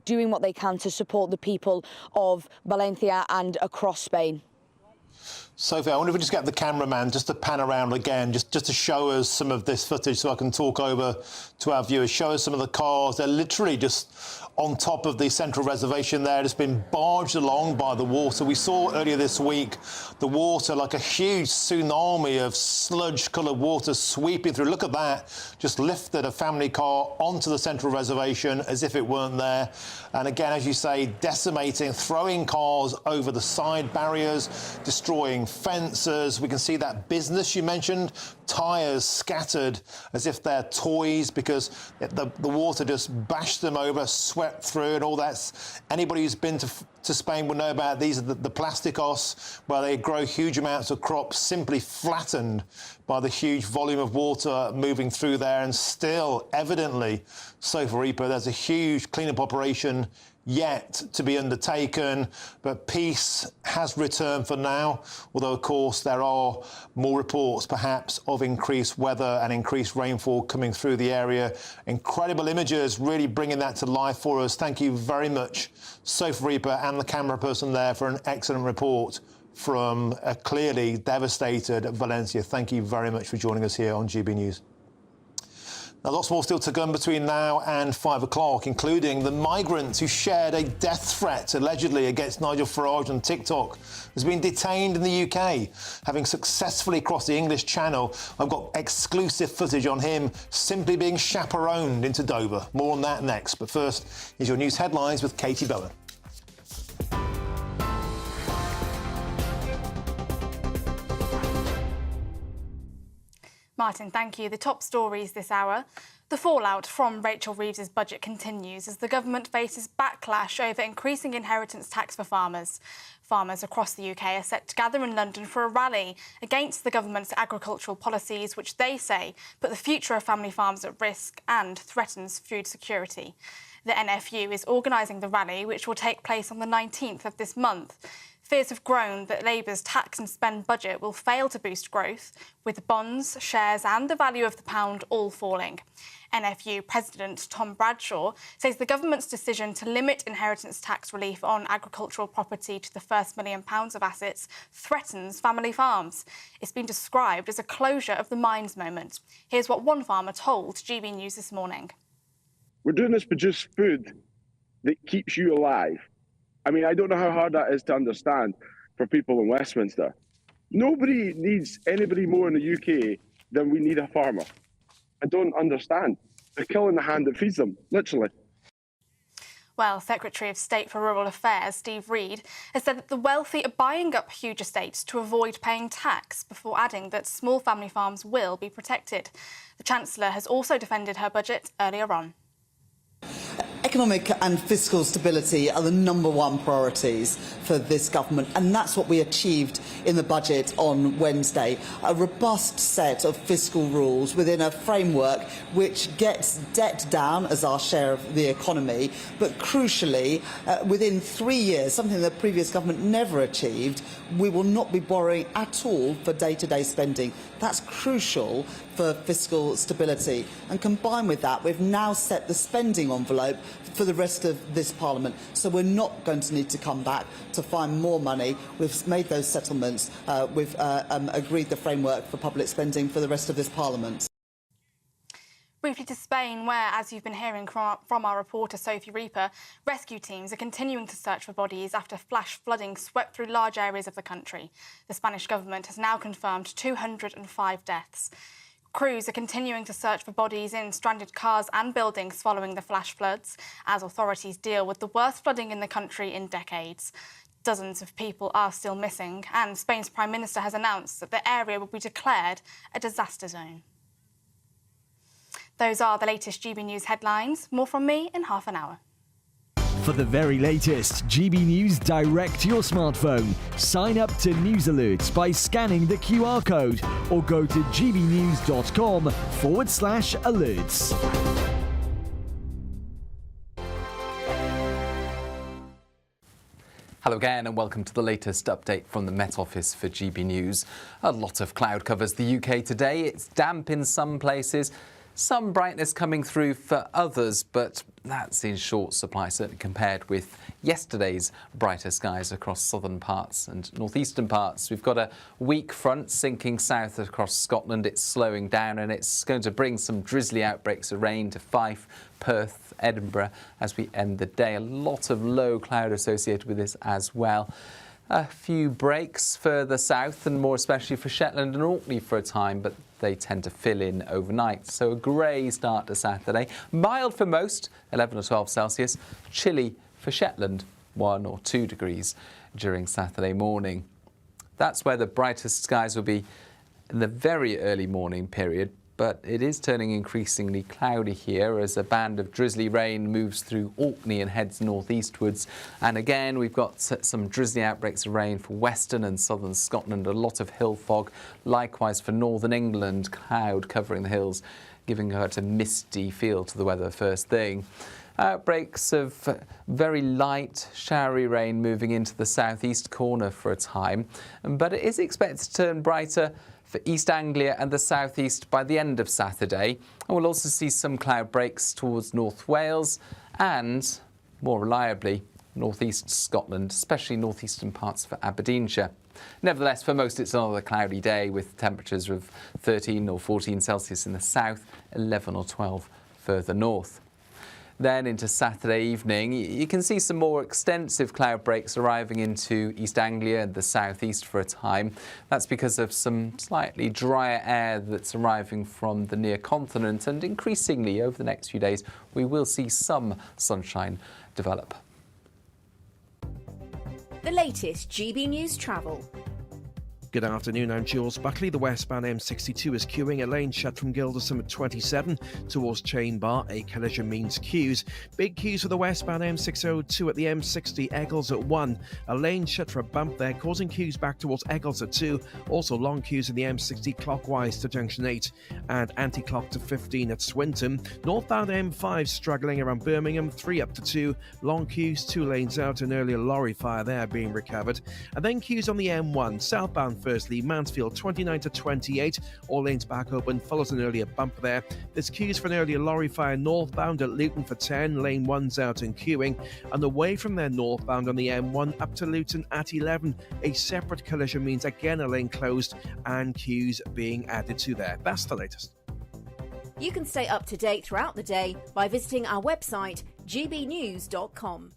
doing what they can to support the people of Valencia and across Spain. Sophie, I wonder if we just get the cameraman just to pan around again, just to show us some of this footage so I can talk over to our viewers. Show us some of the cars. They're literally just on top of the central reservation there. It's been barged along by the water. We saw earlier this week the water, like a huge tsunami of sludge-coloured water sweeping through. Look at that. Just lifted a family car onto the central reservation as if it weren't there. And again, as you say, decimating, throwing cars over the side barriers, destroying fences. We can see that business you mentioned, tyres scattered as if they're toys because the water just bashed them over, swept through, and all that. Anybody who's been to Spain will know about these are the plasticos, where they grow huge amounts of crops, simply flattened by the huge volume of water moving through there. And still, evidently, so for EPA, there's a huge cleanup operation yet to be undertaken, but peace has returned for now, although of course there are more reports perhaps of increased weather and increased rainfall coming through the area. Incredible images really bringing that to life for us. Thank you very much, Sophie Reaper and the camera person there, for an excellent report from a clearly devastated Valencia. Thank you very much for joining us here on GB News. Now, lots more still to come between now and 5 o'clock, including the migrant who shared a death threat, allegedly, against Nigel Farage on TikTok, has been detained in the UK, having successfully crossed the English Channel. I've got exclusive footage on him simply being chaperoned into Dover. More on that next. But first, here's your news headlines with Katie Bowen. Martin, thank you. The top stories this hour. The fallout from Rachel Reeves's budget continues as the government faces backlash over increasing inheritance tax for farmers. Farmers across the UK are set to gather in London for a rally against the government's agricultural policies, which they say put the future of family farms at risk and threatens food security. The NFU is organising the rally, which will take place on the 19th of this month. Fears have grown that Labour's tax and spend budget will fail to boost growth, with bonds, shares and the value of the pound all falling. NFU President Tom Bradshaw says the government's decision to limit inheritance tax relief on agricultural property to the first £1 million of assets threatens family farms. It's been described as a closure of the mines moment. Here's what one farmer told GB News this morning. We're doing this to produce food that keeps you alive. I mean, I don't know how hard that is to understand for people in Westminster. Nobody needs anybody more in the UK than we need a farmer. I don't understand. They're killing the hand that feeds them, literally. Well, Secretary of State for Rural Affairs, Steve Reed, has said that the wealthy are buying up huge estates to avoid paying tax, before adding that small family farms will be protected. The Chancellor has also defended her budget earlier on. Economic and fiscal stability are the #1 priorities for this government, and that's what we achieved in the budget on Wednesday. A robust set of fiscal rules within a framework which gets debt down as our share of the economy, but crucially, within 3 years, something the previous government never achieved, we will not be borrowing at all for day-to-day spending. That's crucial for fiscal stability. And combined with that, we've now set the spending envelope for the rest of this Parliament. So we're not going to need to come back to find more money. We've made those settlements. We've agreed the framework for public spending for the rest of this Parliament. Briefly to Spain, where, as you've been hearing from our reporter Sophie Reaper, rescue teams are continuing to search for bodies after flash flooding swept through large areas of the country. The Spanish government has now confirmed 205 deaths. Crews are continuing to search for bodies in stranded cars and buildings following the flash floods, as authorities deal with the worst flooding in the country in decades. Dozens of people are still missing, and Spain's Prime Minister has announced that the area will be declared a disaster zone. Those are the latest GB News headlines. More from me in half an hour. For the very latest GB News direct to your smartphone, sign up to News Alerts by scanning the QR code or go to gbnews.com/alerts. Hello again and welcome to the latest update from the Met Office for GB News. A lot of cloud covers the UK today. It's damp in some places. Some brightness coming through for others, but that's in short supply, certainly compared with yesterday's brighter skies across southern parts and northeastern parts. We've got a weak front sinking south across Scotland. It's slowing down and it's going to bring some drizzly outbreaks of rain to Fife, Perth, Edinburgh as we end the day. A lot of low cloud associated with this as well. A few breaks further south and more especially for Shetland and Orkney for a time, but they tend to fill in overnight. So a grey start to Saturday. Mild for most, 11 or 12 Celsius. Chilly for Shetland, 1 or 2 degrees during Saturday morning. That's where the brightest skies will be in the very early morning period. But it is turning increasingly cloudy here as a band of drizzly rain moves through Orkney and heads northeastwards. And again, we've got some drizzly outbreaks of rain for western and southern Scotland, a lot of hill fog. Likewise for northern England, cloud covering the hills, giving a misty feel to the weather first thing. Outbreaks of very light, showery rain moving into the southeast corner for a time. But it is expected to turn brighter for East Anglia and the southeast by the end of Saturday. And we'll also see some cloud breaks towards North Wales and, more reliably, northeast Scotland, especially northeastern parts of Aberdeenshire. Nevertheless, for most it's another cloudy day with temperatures of 13 or 14 Celsius in the south, 11 or 12 further north. Then into Saturday evening, you can see some more extensive cloud breaks arriving into East Anglia and the southeast for a time. That's because of some slightly drier air that's arriving from the near continent, and increasingly over the next few days we will see some sunshine develop. The latest GB News travel. Good afternoon, I'm Jules Buckley. The westbound M62 is queuing. A lane shut from Gilderson at 27 towards Chain Bar. A collision means queues. Big queues for the westbound M602 at the M60 Eccles at 1. A lane shut for a bump there, causing queues back towards Eccles at 2. Also long queues in the M60 clockwise to Junction 8 and anti-clock to 15 at Swinton. Northbound M5 struggling around Birmingham, 3 up to 2. Long queues, 2 lanes out, an earlier lorry fire there being recovered. And then queues on the M1, southbound firstly, Mansfield 29 to 28, all lanes back open, follows an earlier bump there. There's queues for an earlier lorry fire northbound at Luton for 10, lane 1's out and queuing, and away from there northbound on the M1 up to Luton at 11. A separate collision means again a lane closed and queues being added to there. That's the latest. You can stay up to date throughout the day by visiting our website gbnews.com.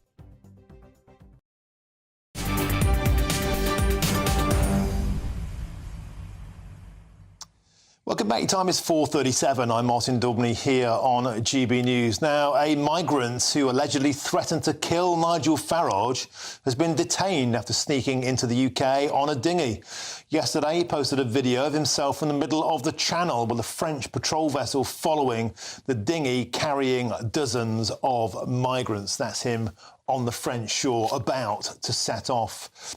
Welcome back. Time is 4:37. I'm Martin Daubney here on GB News. Now, a migrant who allegedly threatened to kill Nigel Farage has been detained after sneaking into the UK on a dinghy. Yesterday, he posted a video of himself in the middle of the channel with a French patrol vessel following the dinghy carrying dozens of migrants. That's him on the French shore about to set off.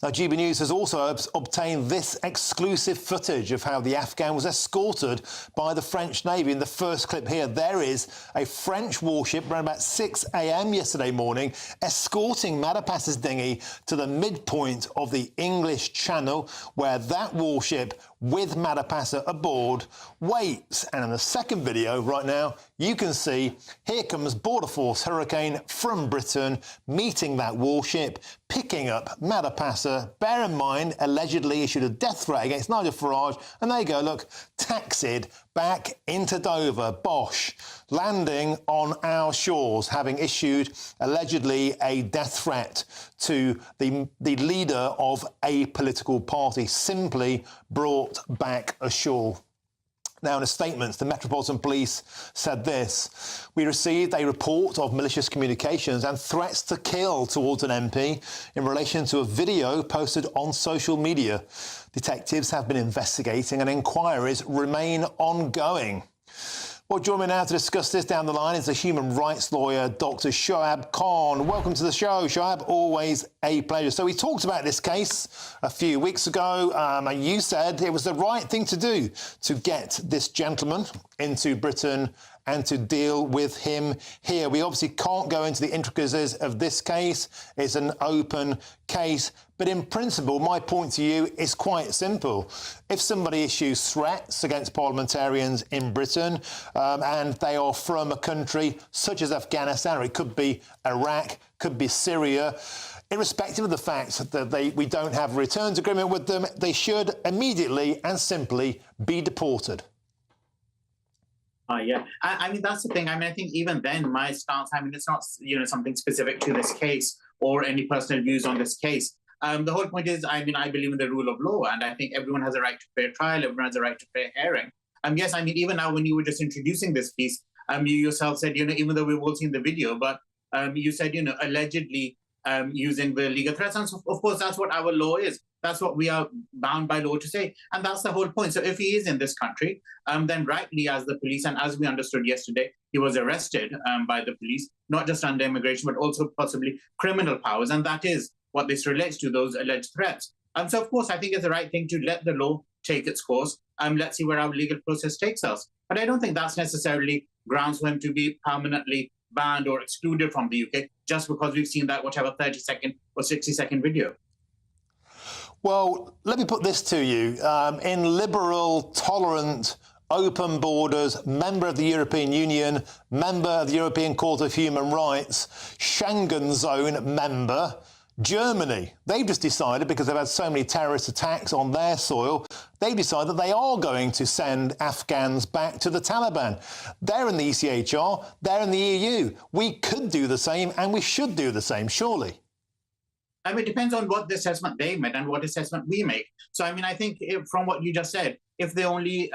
Now, GB News has also obtained this exclusive footage of how the Afghan was escorted by the French Navy. In the first clip here, there is a French warship around about 6 a.m. yesterday morning escorting Madapas's dinghy to the midpoint of the English Channel, where that warship with Madapasa aboard waits. And in the second video right now, you can see here comes Border Force Hurricane from Britain meeting that warship, picking up Madapasa. Bear in mind, allegedly issued a death threat against Nigel Farage, and there you go, look, taxied back into Dover, Bosch, landing on our shores, having issued allegedly a death threat to the leader of a political party, simply brought back ashore. Now, in a statement, the Metropolitan Police said this: "We received a report of malicious communications and threats to kill towards an MP in relation to a video posted on social media. Detectives have been investigating and inquiries remain ongoing." Well, joining me now to discuss this down the line is the human rights lawyer, Dr. Shoaib Khan. Welcome to the show, Shoaib. Always a pleasure. So we talked about this case a few weeks ago, and you said it was the right thing to do to get this gentleman into Britain and to deal with him here. We obviously can't go into the intricacies of this case. It's an open case. But in principle, my point to you is quite simple. If somebody issues threats against parliamentarians in Britain and they are from a country such as Afghanistan, or it could be Iraq, could be Syria, irrespective of the fact that we don't have a returns agreement with them, they should immediately and simply be deported. Yeah, I mean, that's the thing. I mean, I think even then, my stance, I mean, it's not, something specific to this case or any personal views on this case. The whole point is, I mean, I believe in the rule of law, and I think everyone has a right to fair trial, everyone has a right to fair hearing. Yes, I mean, even now when you were just introducing this piece, you yourself said, even though we've all seen the video, but you said, allegedly using the legal threats. And so, of course, that's what our law is. That's what we are bound by law to say. And that's the whole point. So if he is in this country, then rightly, as the police, and as we understood yesterday, he was arrested by the police, not just under immigration, but also possibly criminal powers. And that is what this relates to, those alleged threats. So, of course, I think it's the right thing to let the law take its course. Let's see where our legal process takes us. But I don't think that's necessarily grounds for him to be permanently banned or excluded from the UK just because we've seen that, whatever, 30-second or 60-second video. Well, let me put this to you. In liberal, tolerant, open borders, member of the European Union, member of the European Court of Human Rights, Schengen Zone member, Germany, they've just decided, because they've had so many terrorist attacks on their soil, they've decided that they are going to send Afghans back to the Taliban. They're in the ECHR, they're in the EU. We could do the same, and we should do the same, surely. I mean, it depends on what the assessment they made and what assessment we make. So, I mean, I think from what you just said, if the only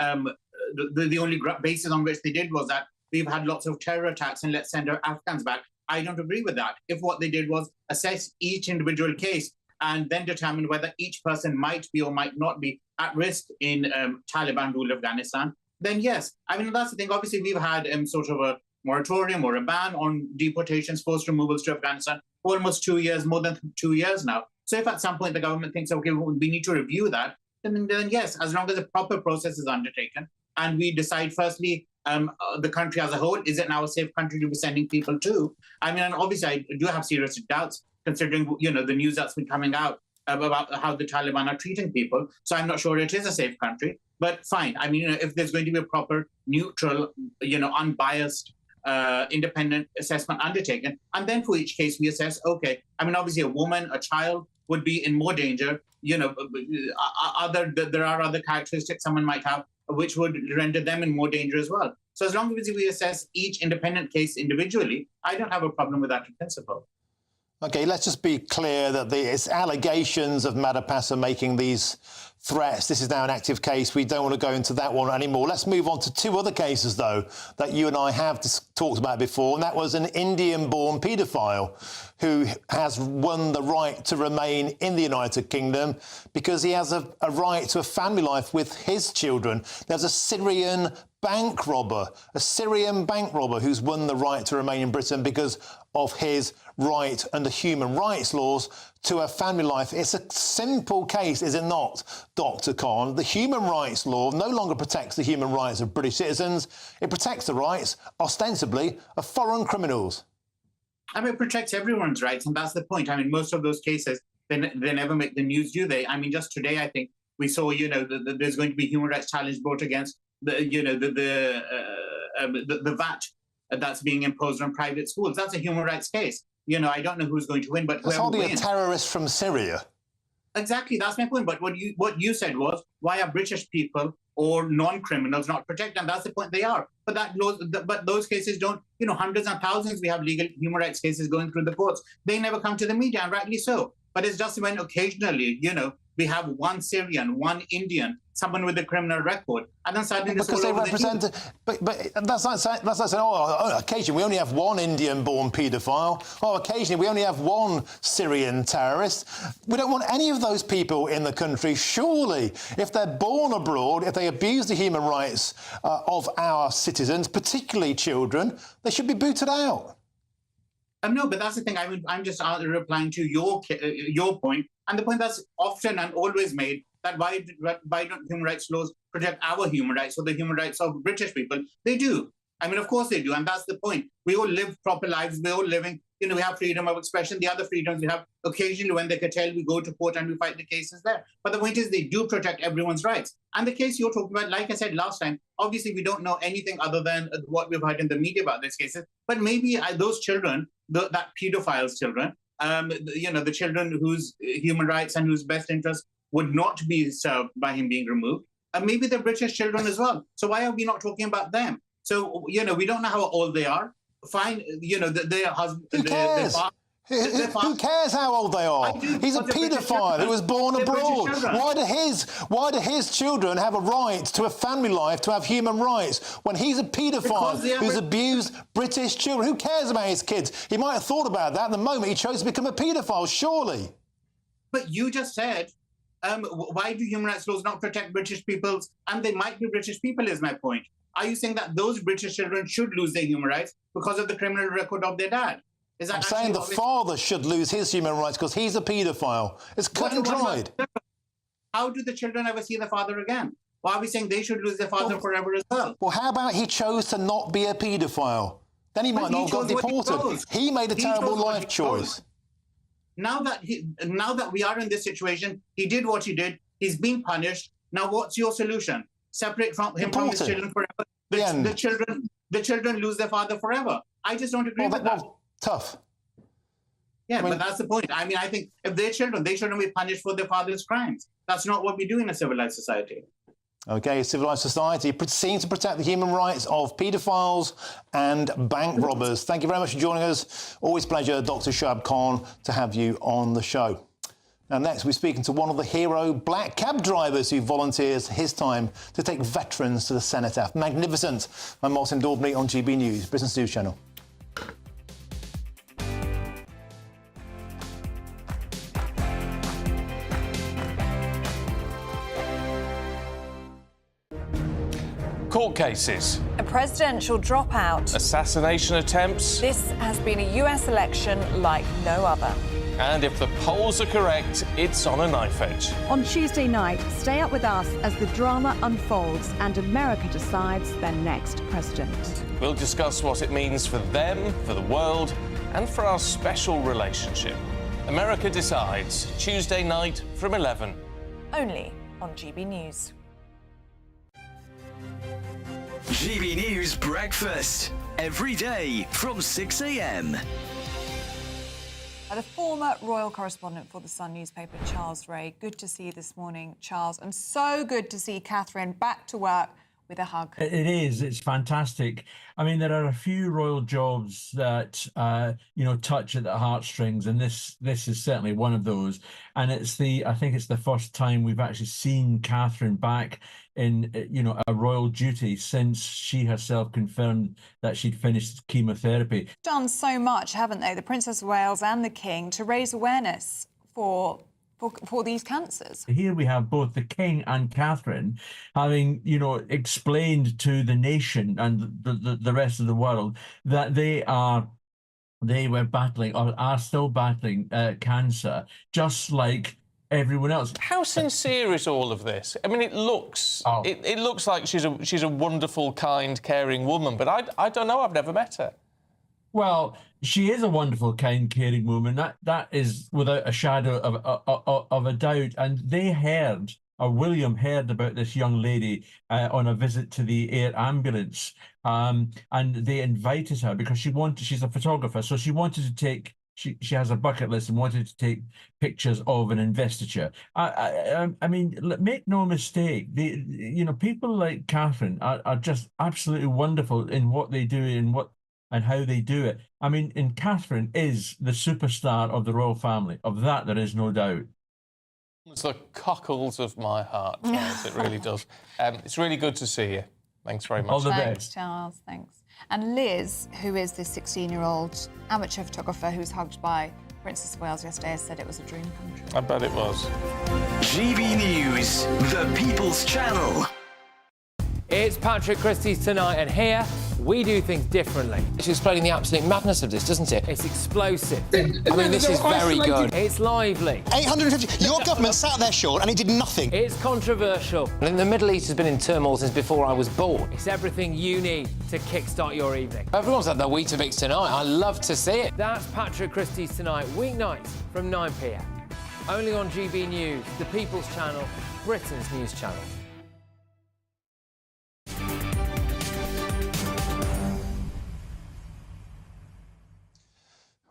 basis on which they did was that we've had lots of terror attacks and let's send our Afghans back, I don't agree with that. If what they did was assess each individual case and then determine whether each person might be or might not be at risk in Taliban rule Afghanistan, then yes. I mean, that's the thing. Obviously, we've had sort of a moratorium or a ban on deportations, forced removals to Afghanistan for almost 2 years, more than 2 years now. So if at some point the government thinks, okay, we need to review that, then yes, as long as a proper process is undertaken and we decide, firstly, the country as a whole, is it now a safe country to be sending people to? I mean, and obviously, I do have serious doubts, considering, the news that's been coming out about how the Taliban are treating people. So I'm not sure it is a safe country. But fine. I mean, if there's going to be a proper, neutral, unbiased, independent assessment undertaken, and then for each case we assess, okay, I mean, obviously a woman, a child would be in more danger, there are other characteristics someone might have which would render them in more danger as well. So as long as we assess each independent case individually, I don't have a problem with that in principle. OK, let's just be clear that it's allegations of Madapasa making these threats. This is now an active case. We don't want to go into that one anymore. Let's move on to two other cases, though, that you and I have talked about before, and that was an Indian-born paedophile who has won the right to remain in the United Kingdom because he has a right to a family life with his children. There's a Syrian bank robber who's won the right to remain in Britain because of his right under human rights laws to a family life. It's a simple case, is it not, Dr. Khan? The human rights law no longer protects the human rights of British citizens. It protects the rights, ostensibly, of foreign criminals. I mean, it protects everyone's rights, and that's the point. I mean, most of those cases, they never make the news, do they? I mean, just today, I think we saw, there's going to be a human rights challenge brought against the VAT that's being imposed on private schools. That's a human rights case. I don't know who's going to win, but it's hardly a terrorist from Syria. Exactly, that's my point. But what you said was, why are British people or non-criminals not protected? And that's the point, they are. But those cases don't, hundreds and thousands, we have legal human rights cases going through the courts. They never come to the media, and rightly so. But it's just when occasionally, we have one Syrian, one Indian, someone with a criminal record, and then suddenly because they represent. But that's like saying, occasionally we only have one Indian-born paedophile. Oh, occasionally we only have one Syrian terrorist. We don't want any of those people in the country. Surely, if they're born abroad, if they abuse the human rights of our citizens, particularly children, they should be booted out. No, but that's the thing. I'm just replying to your point, and the point that's often and always made, that why don't human rights laws protect our human rights or the human rights of British people? They do. I mean, of course they do, and that's the point. We all live proper lives. We're all living, we have freedom of expression. The other freedoms we have, occasionally when they curtail, we go to court and we fight the cases there. But the point is, they do protect everyone's rights. And the case you're talking about, like I said last time, obviously we don't know anything other than what we've heard in the media about these cases. But maybe those children, that pedophile's children, the children whose human rights and whose best interests would not be served by him being removed, maybe they're British children as well. So why are we not talking about them? So, we don't know how old they are. Fine, their husband... Who cares? Who cares how old they are? He's a paedophile who was born abroad. Why do his children have a right to a family life, to have human rights, when he's a paedophile who's abused British children? Who cares about his kids? He might have thought about that the moment he chose to become a paedophile, surely. But you just said, why do human rights laws not protect British peoples? And they might be British people, is my point. Are you saying that those British children should lose their human rights because of the criminal record of their dad? I'm saying the father should lose his human rights because he's a paedophile. It's cut and dried. How do the children ever see the father again? Why are we saying they should lose their father forever as well? Well, how about he chose to not be a paedophile? Then he might not have got deported. He made a terrible life choice. Now that we are in this situation, he did what he did. He's being punished. Now, what's your solution? Separate from him from his children forever. The children lose their father forever. I just don't agree with that. Tough. Yeah, but that's the point. I mean, I think if they're children, they shouldn't be punished for their father's crimes. That's not what we do in a civilized society. OK, civilised society seems to protect the human rights of paedophiles and bank robbers. Thank you very much for joining us. Always a pleasure, Dr. Shoaib Khan, to have you on the show. Now, next, we're speaking to one of the hero black cab drivers who volunteers his time to take veterans to the cenotaph. Magnificent. I'm Martin Daubney on GB News, Britain's News Channel. Court cases, A presidential dropout. assassination attempts, This has been a US election like no other. and if the polls are correct, it's on a knife edge. On Tuesday night, stay up with us as the drama unfolds and America decides their next president. We'll discuss what it means for them, for the world, and for our special relationship. America Decides, Tuesday night from 11. Only on GB News. GB News Breakfast. Every day from 6 a.m. The former royal correspondent for the Sun newspaper, Charles Ray. Good to see you this morning, Charles, and so good to see Catherine back to work with a hug. It is. It's fantastic. I mean, there are a few royal jobs that touch at the heartstrings, and this is certainly one of those. And I think it's the first time we've actually seen Catherine back in a royal duty since she herself confirmed that she'd finished chemotherapy. Done so much, haven't they, the Princess of Wales and the King, to raise awareness for these cancers. Here we have both the King and Catherine having, explained to the nation and the rest of the world that they were battling or are still battling cancer, just like everyone else. How sincere is all of this? I mean, it looks like she's a wonderful, kind, caring woman, but I don't know. I've never met her. Well, she is a wonderful, kind, caring woman. That is without a shadow of a doubt. And William heard about this young lady on a visit to the air ambulance, and they invited her because she's a photographer, so she wanted to take. She has a bucket list and wanted to take pictures of an investiture. I mean, make no mistake, people like Catherine are just absolutely wonderful in what they do and how they do it. I mean, and Catherine is the superstar of the royal family. Of that, there is no doubt. It's the cockles of my heart, Charles. It really does. It's really good to see you. Thanks very much. All the Thanks, best. Charles. Thanks. And Liz, who is this 16-year-old amateur photographer who was hugged by Princess of Wales yesterday, said it was a dream come true. I bet it was. GB News, the People's Channel. It's Patrick Christie's Tonight, and here we do things differently. It's explaining the absolute madness of this, doesn't it? It's explosive. I mean, this is very good. It's lively. 850. Your government sat there, Sean, and it did nothing. It's controversial. And the Middle East has been in turmoil since before I was born. It's everything you need to kickstart your evening. Everyone's had their Weetabix tonight. I love to see it. That's Patrick Christie's Tonight, weeknights from 9 p.m. Only on GB News, the People's Channel, Britain's news channel.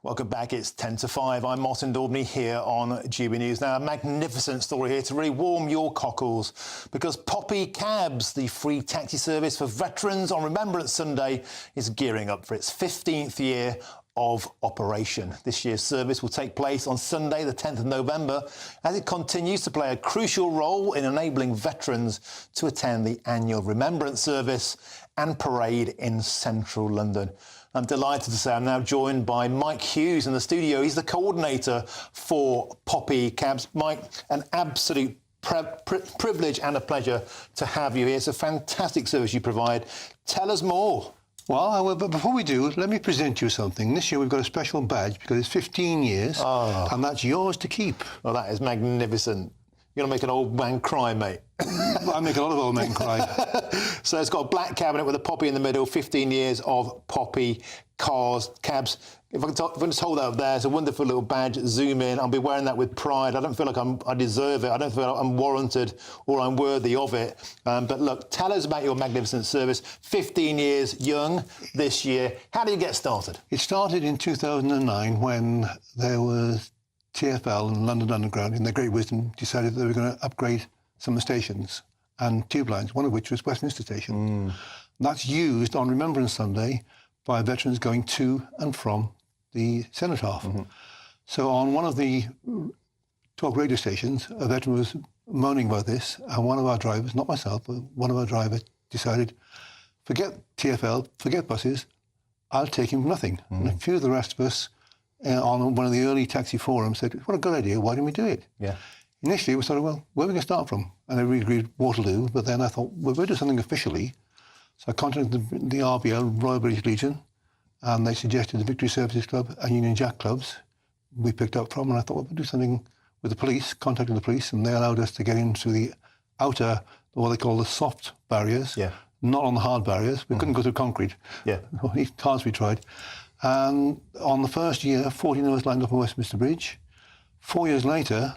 Welcome back. It's 10 to 5. I'm Martin Daubney here on GB News. Now, a magnificent story here to really warm your cockles because Poppy Cabs, the free taxi service for veterans on Remembrance Sunday, is gearing up for its 15th year of operation. This year's service will take place on Sunday, the 10th of November, as it continues to play a crucial role in enabling veterans to attend the annual Remembrance service and parade in central London. I'm delighted to say I'm now joined by Mike Hughes in the studio. He's the coordinator for Poppy Cabs. Mike, an absolute privilege and a pleasure to have you here. It's a fantastic service you provide. Tell us more. Well, but before we do, let me present you something. This year we've got a special badge because it's 15 years, and that's yours to keep. Well, that is magnificent. You're going to make an old man cry, mate. I make a lot of old men cry. So it's got a black cabinet with a poppy in the middle, 15 years of Poppy cabs. If I can just hold that up there, it's a wonderful little badge. Zoom in. I'll be wearing that with pride. I don't feel like I deserve it. I don't feel like I'm warranted or I'm worthy of it. But look, tell us about your magnificent service. 15 years young this year. How did you get started? It started in 2009 when there was TfL and London Underground, in their great wisdom, decided that they were going to upgrade some of the stations and tube lines, one of which was Westminster Station. That's used on Remembrance Sunday by veterans going to and from the cenotaph. So on one of the talk radio stations, a veteran was moaning about this, and one of our drivers, not myself, but one of our drivers decided, forget TfL, forget buses, I'll take him for nothing. And a few of the rest of us on one of the early taxi forums said, what a good idea, why didn't we do it? Yeah. initially we started, well, where are we going to start from? And we agreed Waterloo, but then I thought, well, we'll do something officially. So I contacted the RBL, Royal British Legion, and they suggested the Victory Services Club and Union Jack clubs we picked up from, and I thought, well, we'll do something with the police, contacted the police, and they allowed us to get into the outer, what they call the soft barriers, not on the hard barriers. We couldn't go through concrete. Cars we tried. And on the first year, 14 of us lined up on Westminster Bridge. 4 years later,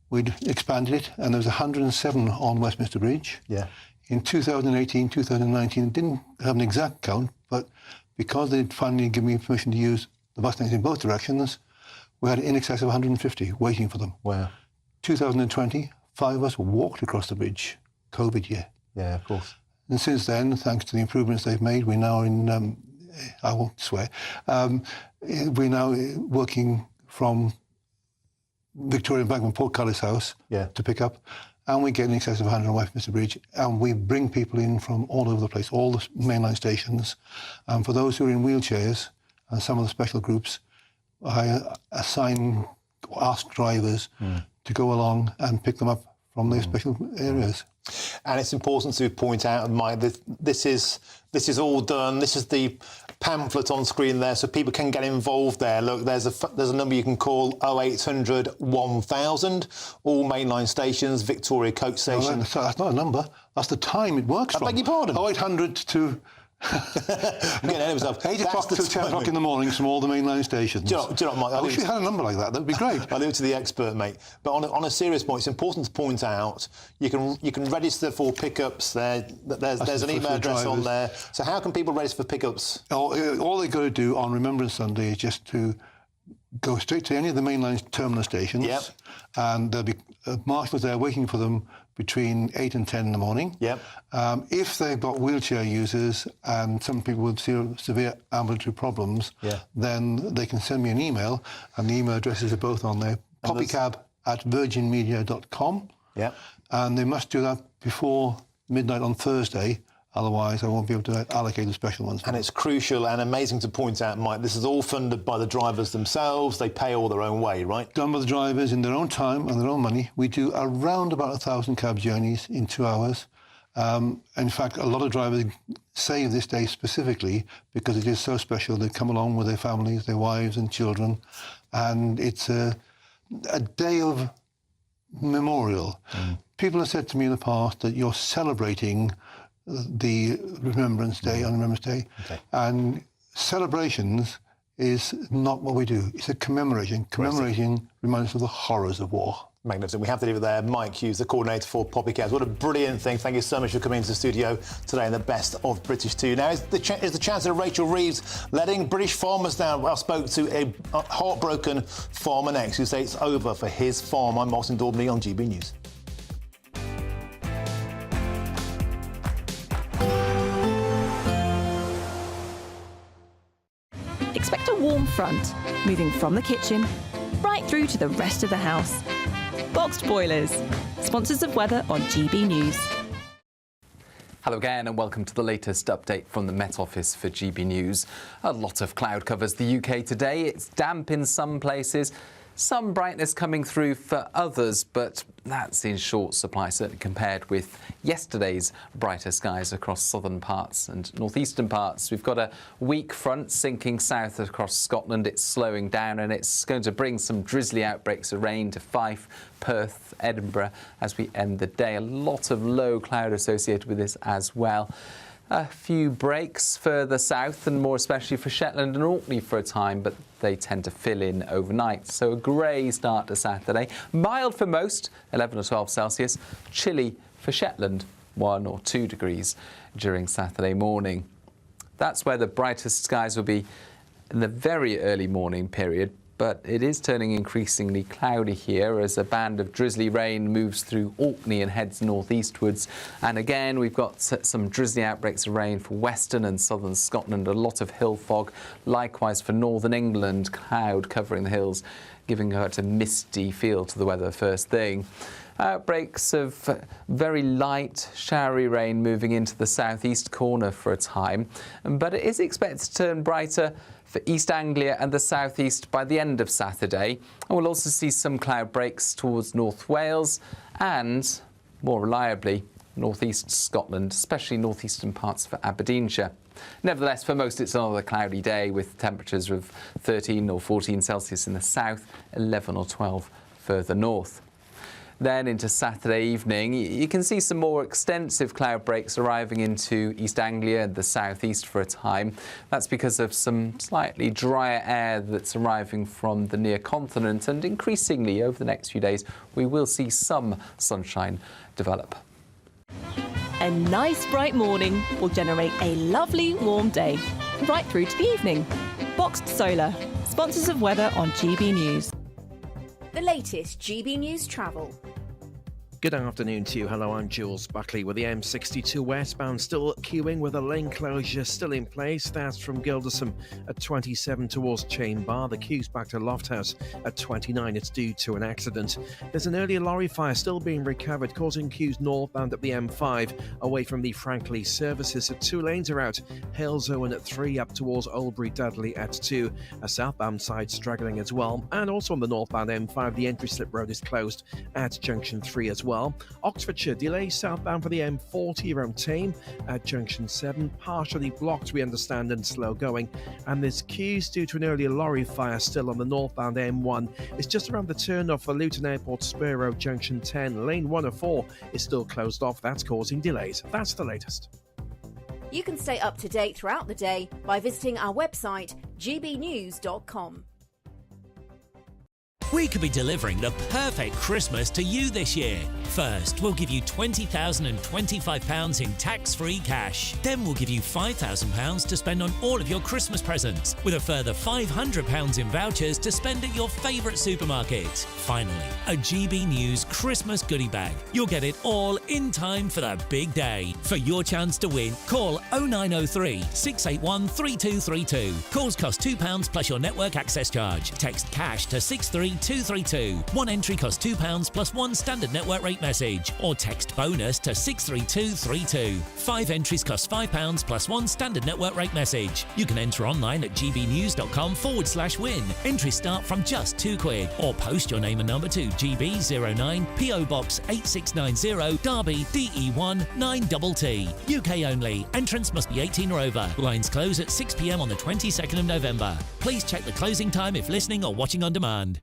we'd expanded it, and there was 107 on Westminster Bridge. In 2018, 2019, it didn't have an exact count, but because they'd finally given me permission to use the bus lanes in both directions, we had in excess of 150 waiting for them. Wow. 2020, 5 of us walked across the bridge, COVID year. Yeah, of course. And since then, thanks to the improvements they've made, we're now in, I won't swear, we're now working from Victoria Embankment, Portcullis House to pick up, and we get in excess of 100 on Westminster Bridge, and we bring people in from all over the place, all the mainline stations. And for those who are in wheelchairs and some of the special groups, I ask drivers to go along and pick them up from their special areas. And it's important to point out, Mike, that this is all done. This is the pamphlet on screen there, so people can get involved there. Look, there's a number you can call 0800 1000. All mainline stations, Victoria Coach Station. No, that's not a number. That's the time it works from. I beg your pardon. 0800 to... I'm getting ahead of myself. 8 o'clock to 10 o'clock in the morning from all the mainline stations. Do you know, Mike, I wish we had a number like that. That would be great. I leave it to the expert, mate. But on a serious point, it's important to point out you can register for pickups. There's an email address on there. So how can people register for pickups? All they've got to do on Remembrance Sunday is just to go straight to any of the mainline terminal stations, and there'll be marshals there waiting for them between 8 and 10 in the morning. If they've got wheelchair users and some people with severe ambulatory problems, then they can send me an email, and the email addresses are both on there, poppycab@virginmedia.com. And they must do that before midnight on Thursday, otherwise I won't be able to allocate the special ones. And it's crucial and amazing to point out, Mike, this is all funded by the drivers themselves. They pay all their own way, right? Done by the drivers in their own time and their own money. We do around about 1,000 cab journeys in 2 hours. In fact, a lot of drivers save this day specifically because it is so special. They come along with their families, their wives and children, and it's a day of memorial. People have said to me in the past that you're celebrating the Remembrance Day on Remembrance Day, and celebrations is not what we do. It's a commemoration. Commemoration reminds us of the horrors of war. Magnificent. We have to leave it there. Mike Hughes, the coordinator for Poppy Cabs. What a brilliant thing. Thank you so much for coming into the studio today in the best of British 2. Now, is the Chancellor Rachel Reeves letting British farmers down? I spoke to a heartbroken farmer next who says it's over for his farm. I'm Martin Daubney on GB News. Expect a warm front, moving from the kitchen right through to the rest of the house. Boxed Boilers, sponsors of weather on GB News. Hello again and welcome to the latest update from the Met Office for GB News. A lot of cloud covers the UK today. It's damp in some places, some brightness coming through for others, but that's in short supply, certainly compared with yesterday's brighter skies across southern parts and northeastern parts. We've got a weak front sinking south across Scotland. It's slowing down and it's going to bring some drizzly outbreaks of rain to Fife, Perth, Edinburgh as we end the day. A lot of low cloud associated with this as well. A few breaks further south and more especially for Shetland and Orkney for a time, but they tend to fill in overnight. So a grey start to Saturday. Mild for most, 11 or 12 Celsius. Chilly for Shetland, 1 or 2 degrees during Saturday morning. That's where the brightest skies will be in the very early morning period, but it is turning increasingly cloudy here as a band of drizzly rain moves through Orkney and heads northeastwards. And again, we've got some drizzly outbreaks of rain for western and southern Scotland, a lot of hill fog. Likewise for northern England, cloud covering the hills, giving a misty feel to the weather first thing. Outbreaks of very light, showery rain moving into the southeast corner for a time, but it is expected to turn brighter for East Anglia and the southeast by the end of Saturday. And we'll also see some cloud breaks towards North Wales and, more reliably, northeast Scotland, especially northeastern parts of Aberdeenshire. Nevertheless, for most it's another cloudy day with temperatures of 13 or 14 Celsius in the south, 11 or 12 further north. Then into Saturday evening, you can see some more extensive cloud breaks arriving into East Anglia and the southeast for a time. That's because of some slightly drier air that's arriving from the near continent, and increasingly over the next few days we will see some sunshine develop. A nice bright morning will generate a lovely warm day, right through to the evening. Boxed Solar, sponsors of weather on GB News. The latest GB News travel. Good afternoon to you. Hello, I'm Jules Buckley with the M62 westbound still queuing with a lane closure still in place. That's from Gildersham at 27 towards Chain Bar. The queue's back to Lofthouse at 29. It's due to an accident. There's an earlier lorry fire still being recovered, causing queues northbound at the M5 away from the Frankley services. So 2 lanes are out. Halesowen at 3 up towards Oldbury Dudley at 2. A southbound side struggling as well. And also on the northbound M5, the entry slip road is closed at junction 3 as well. Oxfordshire delays southbound for the M40 around Tame at junction 7, partially blocked we understand and slow going, and there's queues due to an earlier lorry fire still on the northbound M1. It's just around the turn off for Luton Airport Spur Road junction 10. Lane 104 is still closed off. That's causing delays. That's the latest. You can stay up to date throughout the day by visiting our website gbnews.com. We could be delivering the perfect Christmas to you this year. First, we'll give you £20,025 in tax-free cash. Then we'll give you £5,000 to spend on all of your Christmas presents, with a further £500 in vouchers to spend at your favourite supermarket. Finally, a GB News Christmas goodie bag. You'll get it all in time for the big day. For your chance to win, call 0903 681 3232. Calls cost £2 plus your network access charge. Text cash to 63232. One entry costs £2 plus one standard network rate message, or text bonus to 63232. 5 entries cost £5 plus one standard network rate message. You can enter online at gbnews.com/win. Entries start from just £2, or post your name and number to GB09 PO Box 8690 Derby DE1 9TT. UK only. Entrance must be 18 or over. Lines close at 6 p.m. on the 22nd of November. Please check the closing time if listening or watching on demand.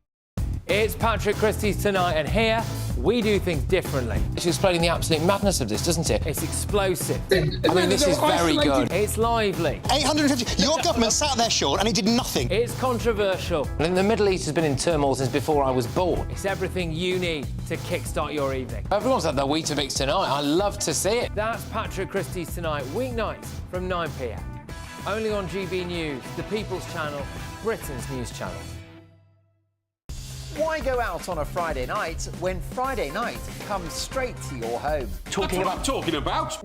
It's Patrick Christie's Tonight, and here we do things differently. It's explaining the absolute madness of this, doesn't it? It's explosive. I mean, this is very good. It's lively. 850. Your government sat there, Sean, and it did nothing. It's controversial. And the Middle East has been in turmoil since before I was born. It's everything you need to kickstart your evening. Everyone's had their Weetabix tonight. I love to see it. That's Patrick Christie's Tonight, weeknights from 9 p.m. Only on GB News, the People's Channel, Britain's news channel. Why go out on a Friday night when Friday night comes straight to your home? Talking about?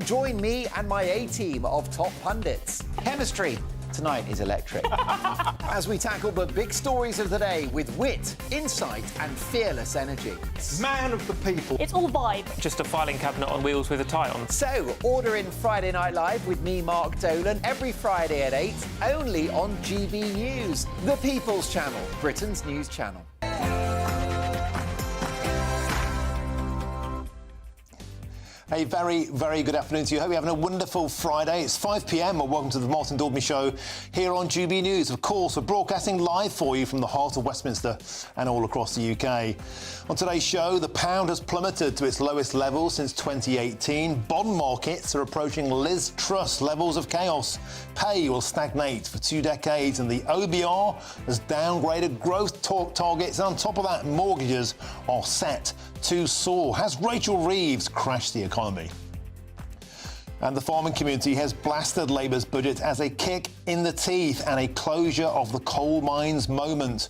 Join me and my A-team of top pundits. Chemistry tonight is electric. As we tackle the big stories of the day with wit, insight and fearless energy. Man of the people. It's all vibe. Just a filing cabinet on wheels with a tie on. So, order in Friday Night Live with me, Mark Dolan, every Friday at 8, only on GB News, the People's Channel, Britain's news channel. A very, very good afternoon to you. Hope you're having a wonderful Friday. It's 5 p.m. and welcome to the Martin Daubney Show here on GB News. Of course, we're broadcasting live for you from the heart of Westminster and all across the UK. On today's show, the pound has plummeted to its lowest level since 2018. Bond markets are approaching Liz Truss levels of chaos. Pay will stagnate for 2 decades, and the OBR has downgraded growth targets. And on top of that, mortgages are set to soar. Has Rachel Reeves crashed the economy? And the farming community has blasted Labour's budget as a kick in the teeth and a closure of the coal mines moment.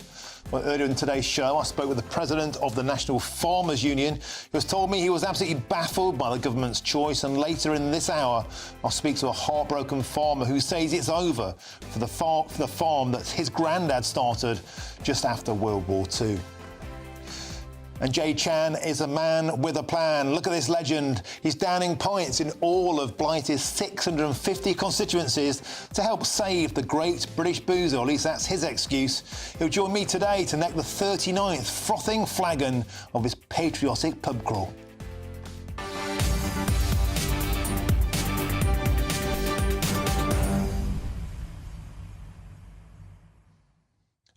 Well, earlier in today's show, I spoke with the president of the National Farmers Union, who has told me he was absolutely baffled by the government's choice. And later in this hour, I'll speak to a heartbroken farmer who says it's over for the farm that his granddad started just after World War II. And Jay Chan is a man with a plan. Look at this legend. He's downing pints in all of Blighty's 650 constituencies to help save the great British boozer, or at least that's his excuse. He'll join me today to neck the 39th frothing flagon of his patriotic pub crawl.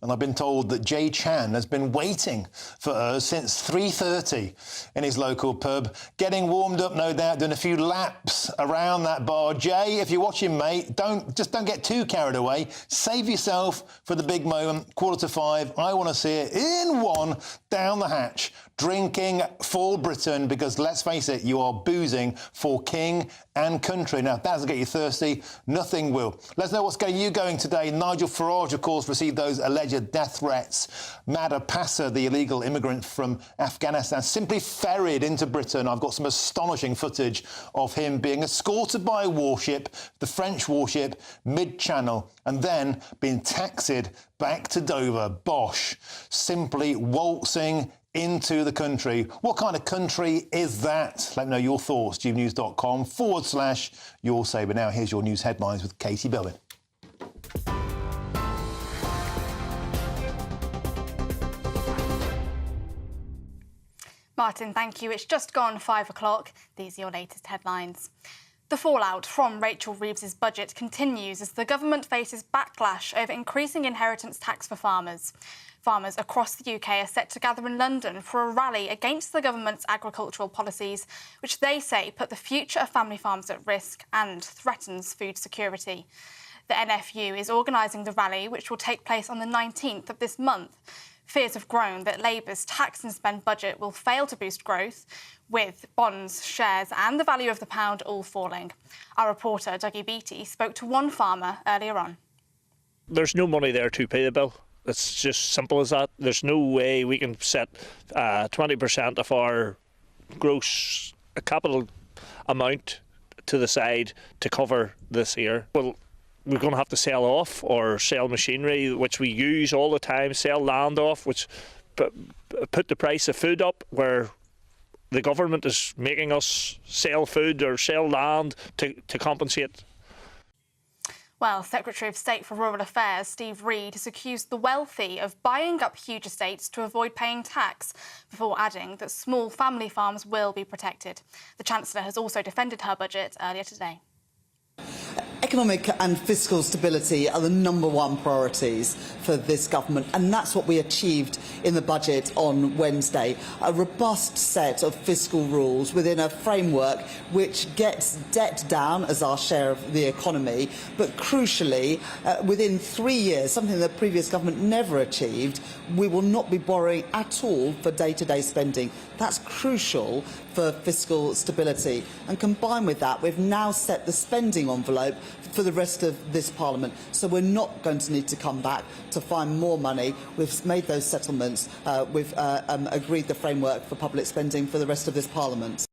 And I've been told that Jay Chan has been waiting for us since 3:30 in his local pub, getting warmed up, no doubt, doing a few laps around that bar. Jay, if you're watching, mate, don't get too carried away. Save yourself for the big moment, 4:45. I want to see it in one down the hatch, drinking for Britain, because let's face it, you are boozing for king and country. Now, if that doesn't get you thirsty, nothing will. Let's know what's getting you going today. Nigel Farage, of course, received those alleged death threats. Madha Passa, the illegal immigrant from Afghanistan, simply ferried into Britain. I've got some astonishing footage of him being escorted by a warship, the French warship, mid-channel, and then being taxied back to Dover. Bosh. Simply waltzing into the country. What kind of country is that? Let me know your thoughts. GBNews.com/Your Say. But now here's your news headlines with Katie Bowen. Martin, thank you. It's just gone 5 o'clock. These are your latest headlines. The fallout from Rachel Reeves's budget continues as the government faces backlash over increasing inheritance tax for farmers. Farmers across the UK are set to gather in London for a rally against the government's agricultural policies, which they say put the future of family farms at risk and threatens food security. The NFU is organising the rally, which will take place on the 19th of this month. Fears have grown that Labour's tax and spend budget will fail to boost growth, with bonds, shares and the value of the pound all falling. Our reporter, Dougie Beattie, spoke to one farmer earlier on. There's no money there to pay the bill. It's just simple as that. There's no way we can set 20% of our gross capital amount to the side to cover this year. Well, we're going to have to sell off or sell machinery, which we use all the time, sell land off, which put the price of food up, where the government is making us sell food or sell land to compensate. Well, Secretary of State for Rural Affairs Steve Reed has accused the wealthy of buying up huge estates to avoid paying tax, before adding that small family farms will be protected. The Chancellor has also defended her budget earlier today. Economic and fiscal stability are the #1 priorities for this government, and that's what we achieved in the budget on Wednesday. A robust set of fiscal rules within a framework which gets debt down as our share of the economy, but crucially, within 3 years, something that the previous government never achieved, we will not be borrowing at all for day-to-day spending. That's crucial for fiscal stability. And combined with that, we've now set the spending envelope for the rest of this Parliament. So we're not going to need to come back to find more money. We've made those settlements. We've agreed the framework for public spending for the rest of this Parliament.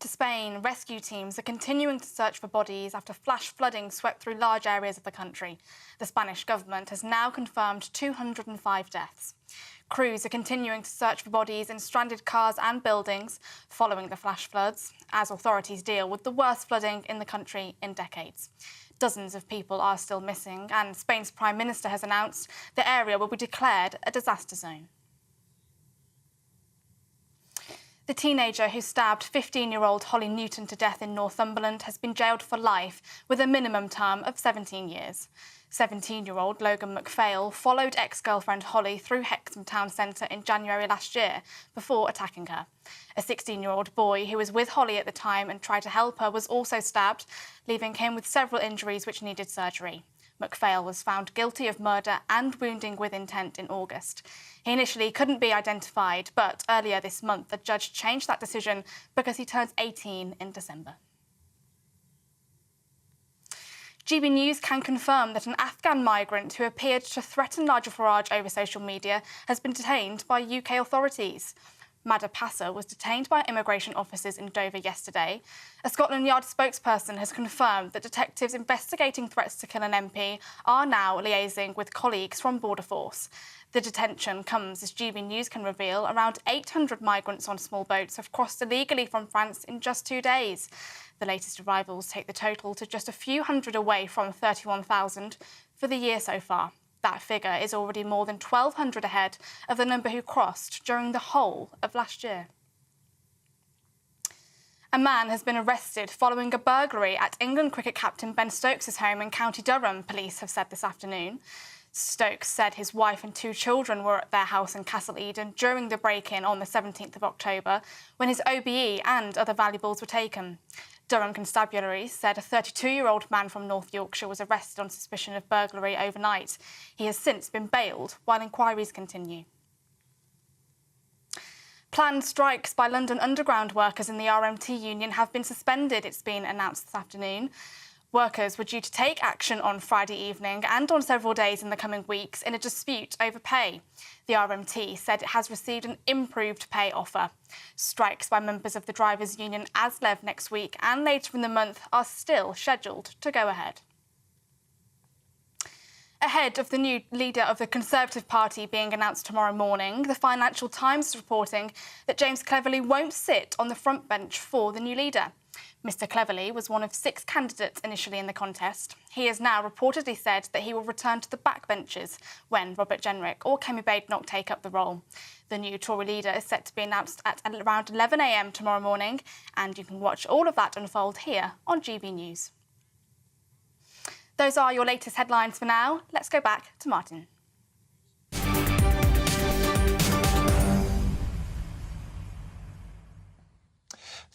To Spain, rescue teams are continuing to search for bodies after flash flooding swept through large areas of the country. The Spanish government has now confirmed 205 deaths. Crews are continuing to search for bodies in stranded cars and buildings following the flash floods, as authorities deal with the worst flooding in the country in decades. Dozens of people are still missing, and Spain's Prime Minister has announced the area will be declared a disaster zone. The teenager who stabbed 15-year-old Holly Newton to death in Northumberland has been jailed for life with a minimum term of 17 years. 17-year-old Logan McPhail followed ex-girlfriend Holly through Hexham Town Centre in January last year before attacking her. A 16-year-old boy who was with Holly at the time and tried to help her was also stabbed, leaving him with several injuries which needed surgery. McPhail was found guilty of murder and wounding with intent in August. He initially couldn't be identified, but earlier this month, the judge changed that decision because he turns 18 in December. GB News can confirm that an Afghan migrant who appeared to threaten Nigel Farage over social media has been detained by UK authorities. Madapasa was detained by immigration officers in Dover yesterday. A Scotland Yard spokesperson has confirmed that detectives investigating threats to kill an MP are now liaising with colleagues from Border Force. The detention comes as GB News can reveal around 800 migrants on small boats have crossed illegally from France in just 2 days. The latest arrivals take the total to just a few hundred away from 31,000 for the year so far. That figure is already more than 1,200 ahead of the number who crossed during the whole of last year. A man has been arrested following a burglary at England cricket captain Ben Stokes' home in County Durham, police have said this afternoon. Stokes said his wife and 2 children were at their house in Castle Eden during the break-in on the 17th of October, when his OBE and other valuables were taken. Durham Constabulary said a 32-year-old man from North Yorkshire was arrested on suspicion of burglary overnight. He has since been bailed while inquiries continue. Planned strikes by London Underground workers in the RMT union have been suspended, it's been announced this afternoon. Workers were due to take action on Friday evening and on several days in the coming weeks in a dispute over pay. The RMT said it has received an improved pay offer. Strikes by members of the drivers' union ASLEV next week and later in the month are still scheduled to go ahead. Ahead of the new leader of the Conservative Party being announced tomorrow morning, the Financial Times is reporting that James Cleverly won't sit on the front bench for the new leader. Mr Cleverly was one of 6 candidates initially in the contest. He has now reportedly said that he will return to the backbenches when Robert Jenrick or Kemi Badenoch take up the role. The new Tory leader is set to be announced at around 11 a.m. tomorrow morning, and you can watch all of that unfold here on GB News. Those are your latest headlines for now. Let's go back to Martin.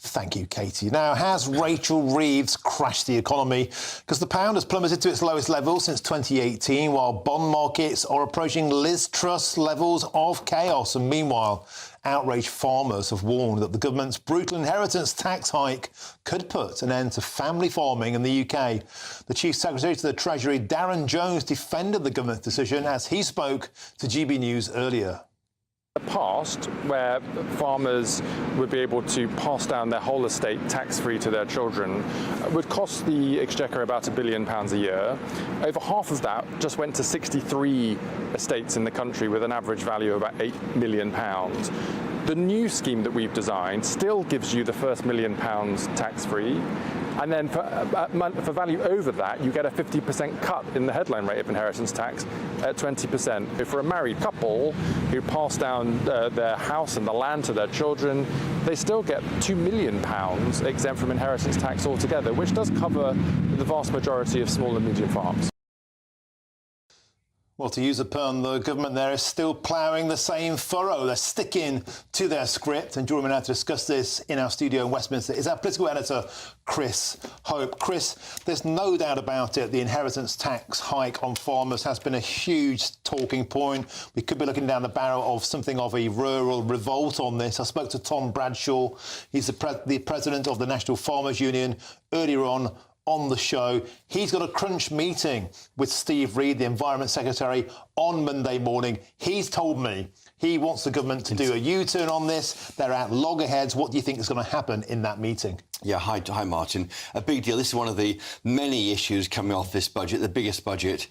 Thank you, Katie. Now, has Rachel Reeves crashed the economy? Because the pound has plummeted to its lowest level since 2018, while bond markets are approaching Liz Truss levels of chaos. And meanwhile, outraged farmers have warned that the government's brutal inheritance tax hike could put an end to family farming in the UK. The Chief Secretary to the Treasury, Darren Jones, defended the government's decision as he spoke to GB News earlier. The past, where farmers would be able to pass down their whole estate tax-free to their children, would cost the Exchequer about £1 billion a year. Over half of that just went to 63 estates in the country with an average value of about £8 million. The new scheme that we've designed still gives you the first £1 million tax-free, and then for value over that, you get a 50% cut in the headline rate of inheritance tax at 20%. If for a married couple who pass down their house and the land to their children, they still get £2 million exempt from inheritance tax altogether, which does cover the vast majority of small and medium farms. Well, to use a pun, the government there is still ploughing the same furrow. They're sticking to their script. And joining me now to discuss this in our studio in Westminster is our political editor, Chris Hope. Chris, there's no doubt about it, the inheritance tax hike on farmers has been a huge talking point. We could be looking down the barrel of something of a rural revolt on this. I spoke to Tom Bradshaw. He's the president of the National Farmers Union earlier on the show. He's got a crunch meeting with Steve Reid, the Environment Secretary, on Monday morning. He's told me he wants the government to do a U-turn on this. They're at loggerheads. What do you think is going to happen in that meeting? Yeah, hi, Martin. A big deal. This is one of the many issues coming off this budget, the biggest budget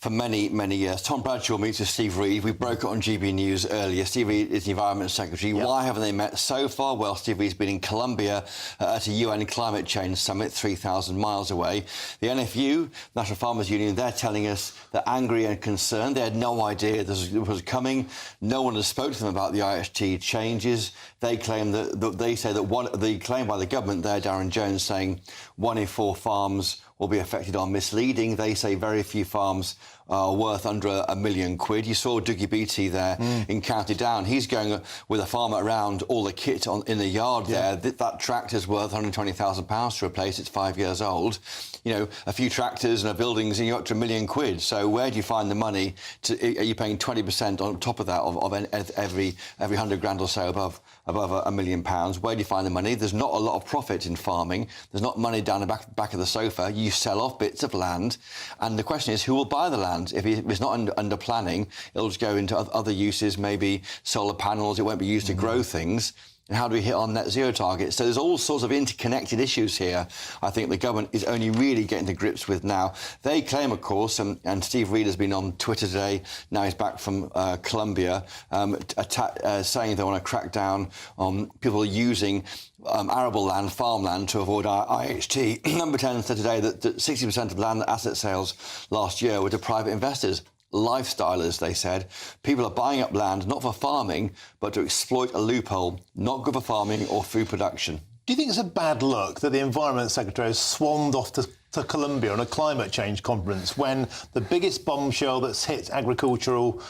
for many, many years. Tom Bradshaw meets with Steve Reid. We broke it on GB News earlier. Steve Reid is the Environment Secretary. Yep. Why haven't they met so far? Well, Steve Reid's been in Colombia at a UN climate change summit 3,000 miles away. The NFU, National Farmers Union, they're telling us they're angry and concerned. They had no idea this was coming. No one has spoken to them about the IHT changes. They claim that they say that the claim by the government there, Darren Jones, saying 1 in 4 farms will be affected are misleading. They say very few farms are worth under £1 million. You saw Dougie Beattie there in County Down. He's going with a farmer around all the kit in the yard there. That tractor's worth £120,000 to replace. It's 5 years old. You know, a few tractors and a buildings and you're up to £1 million. So where do you find the money? Are you paying 20% on top of that of every 100 grand or so above £1 million? Where do you find the money? There's not a lot of profit in farming. There's not money down the back of the sofa. You sell off bits of land, and the question is, who will buy the land? farmland. If it's not under planning, it'll just go into other uses, maybe solar panels. It won't be used to grow things. And how do we hit our net zero targets? So there's all sorts of interconnected issues here. I think the government is only really getting to grips with now. They claim, of course, and Steve Reed has been on Twitter today, now he's back from Colombia, saying they want to crack down on people using arable land, farmland, to avoid IHT. Number 10 said today that 60% of land asset sales last year were to private investors. Lifestylers, they said. People are buying up land not for farming, but to exploit a loophole, not good for farming or food production. Do you think it's a bad look that the Environment Secretary has swanned off to Colombia on a climate change conference when the biggest bombshell that's hit agricultural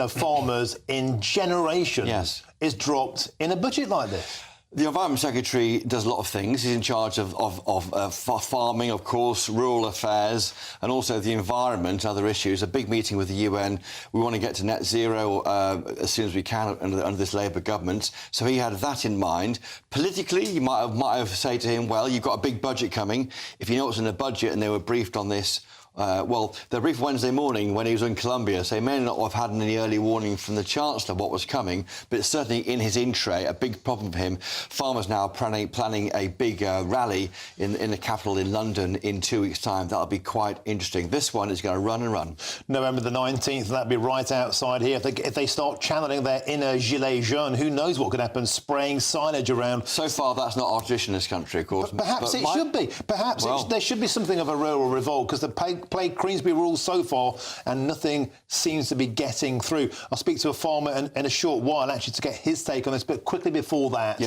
farmers in generations is dropped in a budget like this? The Environment Secretary does a lot of things. He's in charge of farming, of course, rural affairs, and also the environment and other issues. A big meeting with the UN. We want to get to net zero as soon as we can under this Labour government. So he had that in mind. Politically, you might have said to him, well, you've got a big budget coming. If you know what's in the budget, and they were briefed on this, they briefed Wednesday morning when he was in Colombia, so he may not have had any early warning from the Chancellor what was coming, but it's certainly in his in tray, a big problem for him. Farmers now planning a big rally in the capital in London in 2 weeks' time. That'll be quite interesting. This one is going to run and run. November the 19th, that'll be right outside here. If they start channeling their inner gilets jaunes, who knows what could happen, spraying signage around. So far, that's not our tradition in this country, of course. But perhaps it should be. Perhaps there should be something of a rural revolt, because the played Queensberry rules so far and nothing seems to be getting through. I'll speak to a farmer in a short while, actually, to get his take on this, but quickly before that,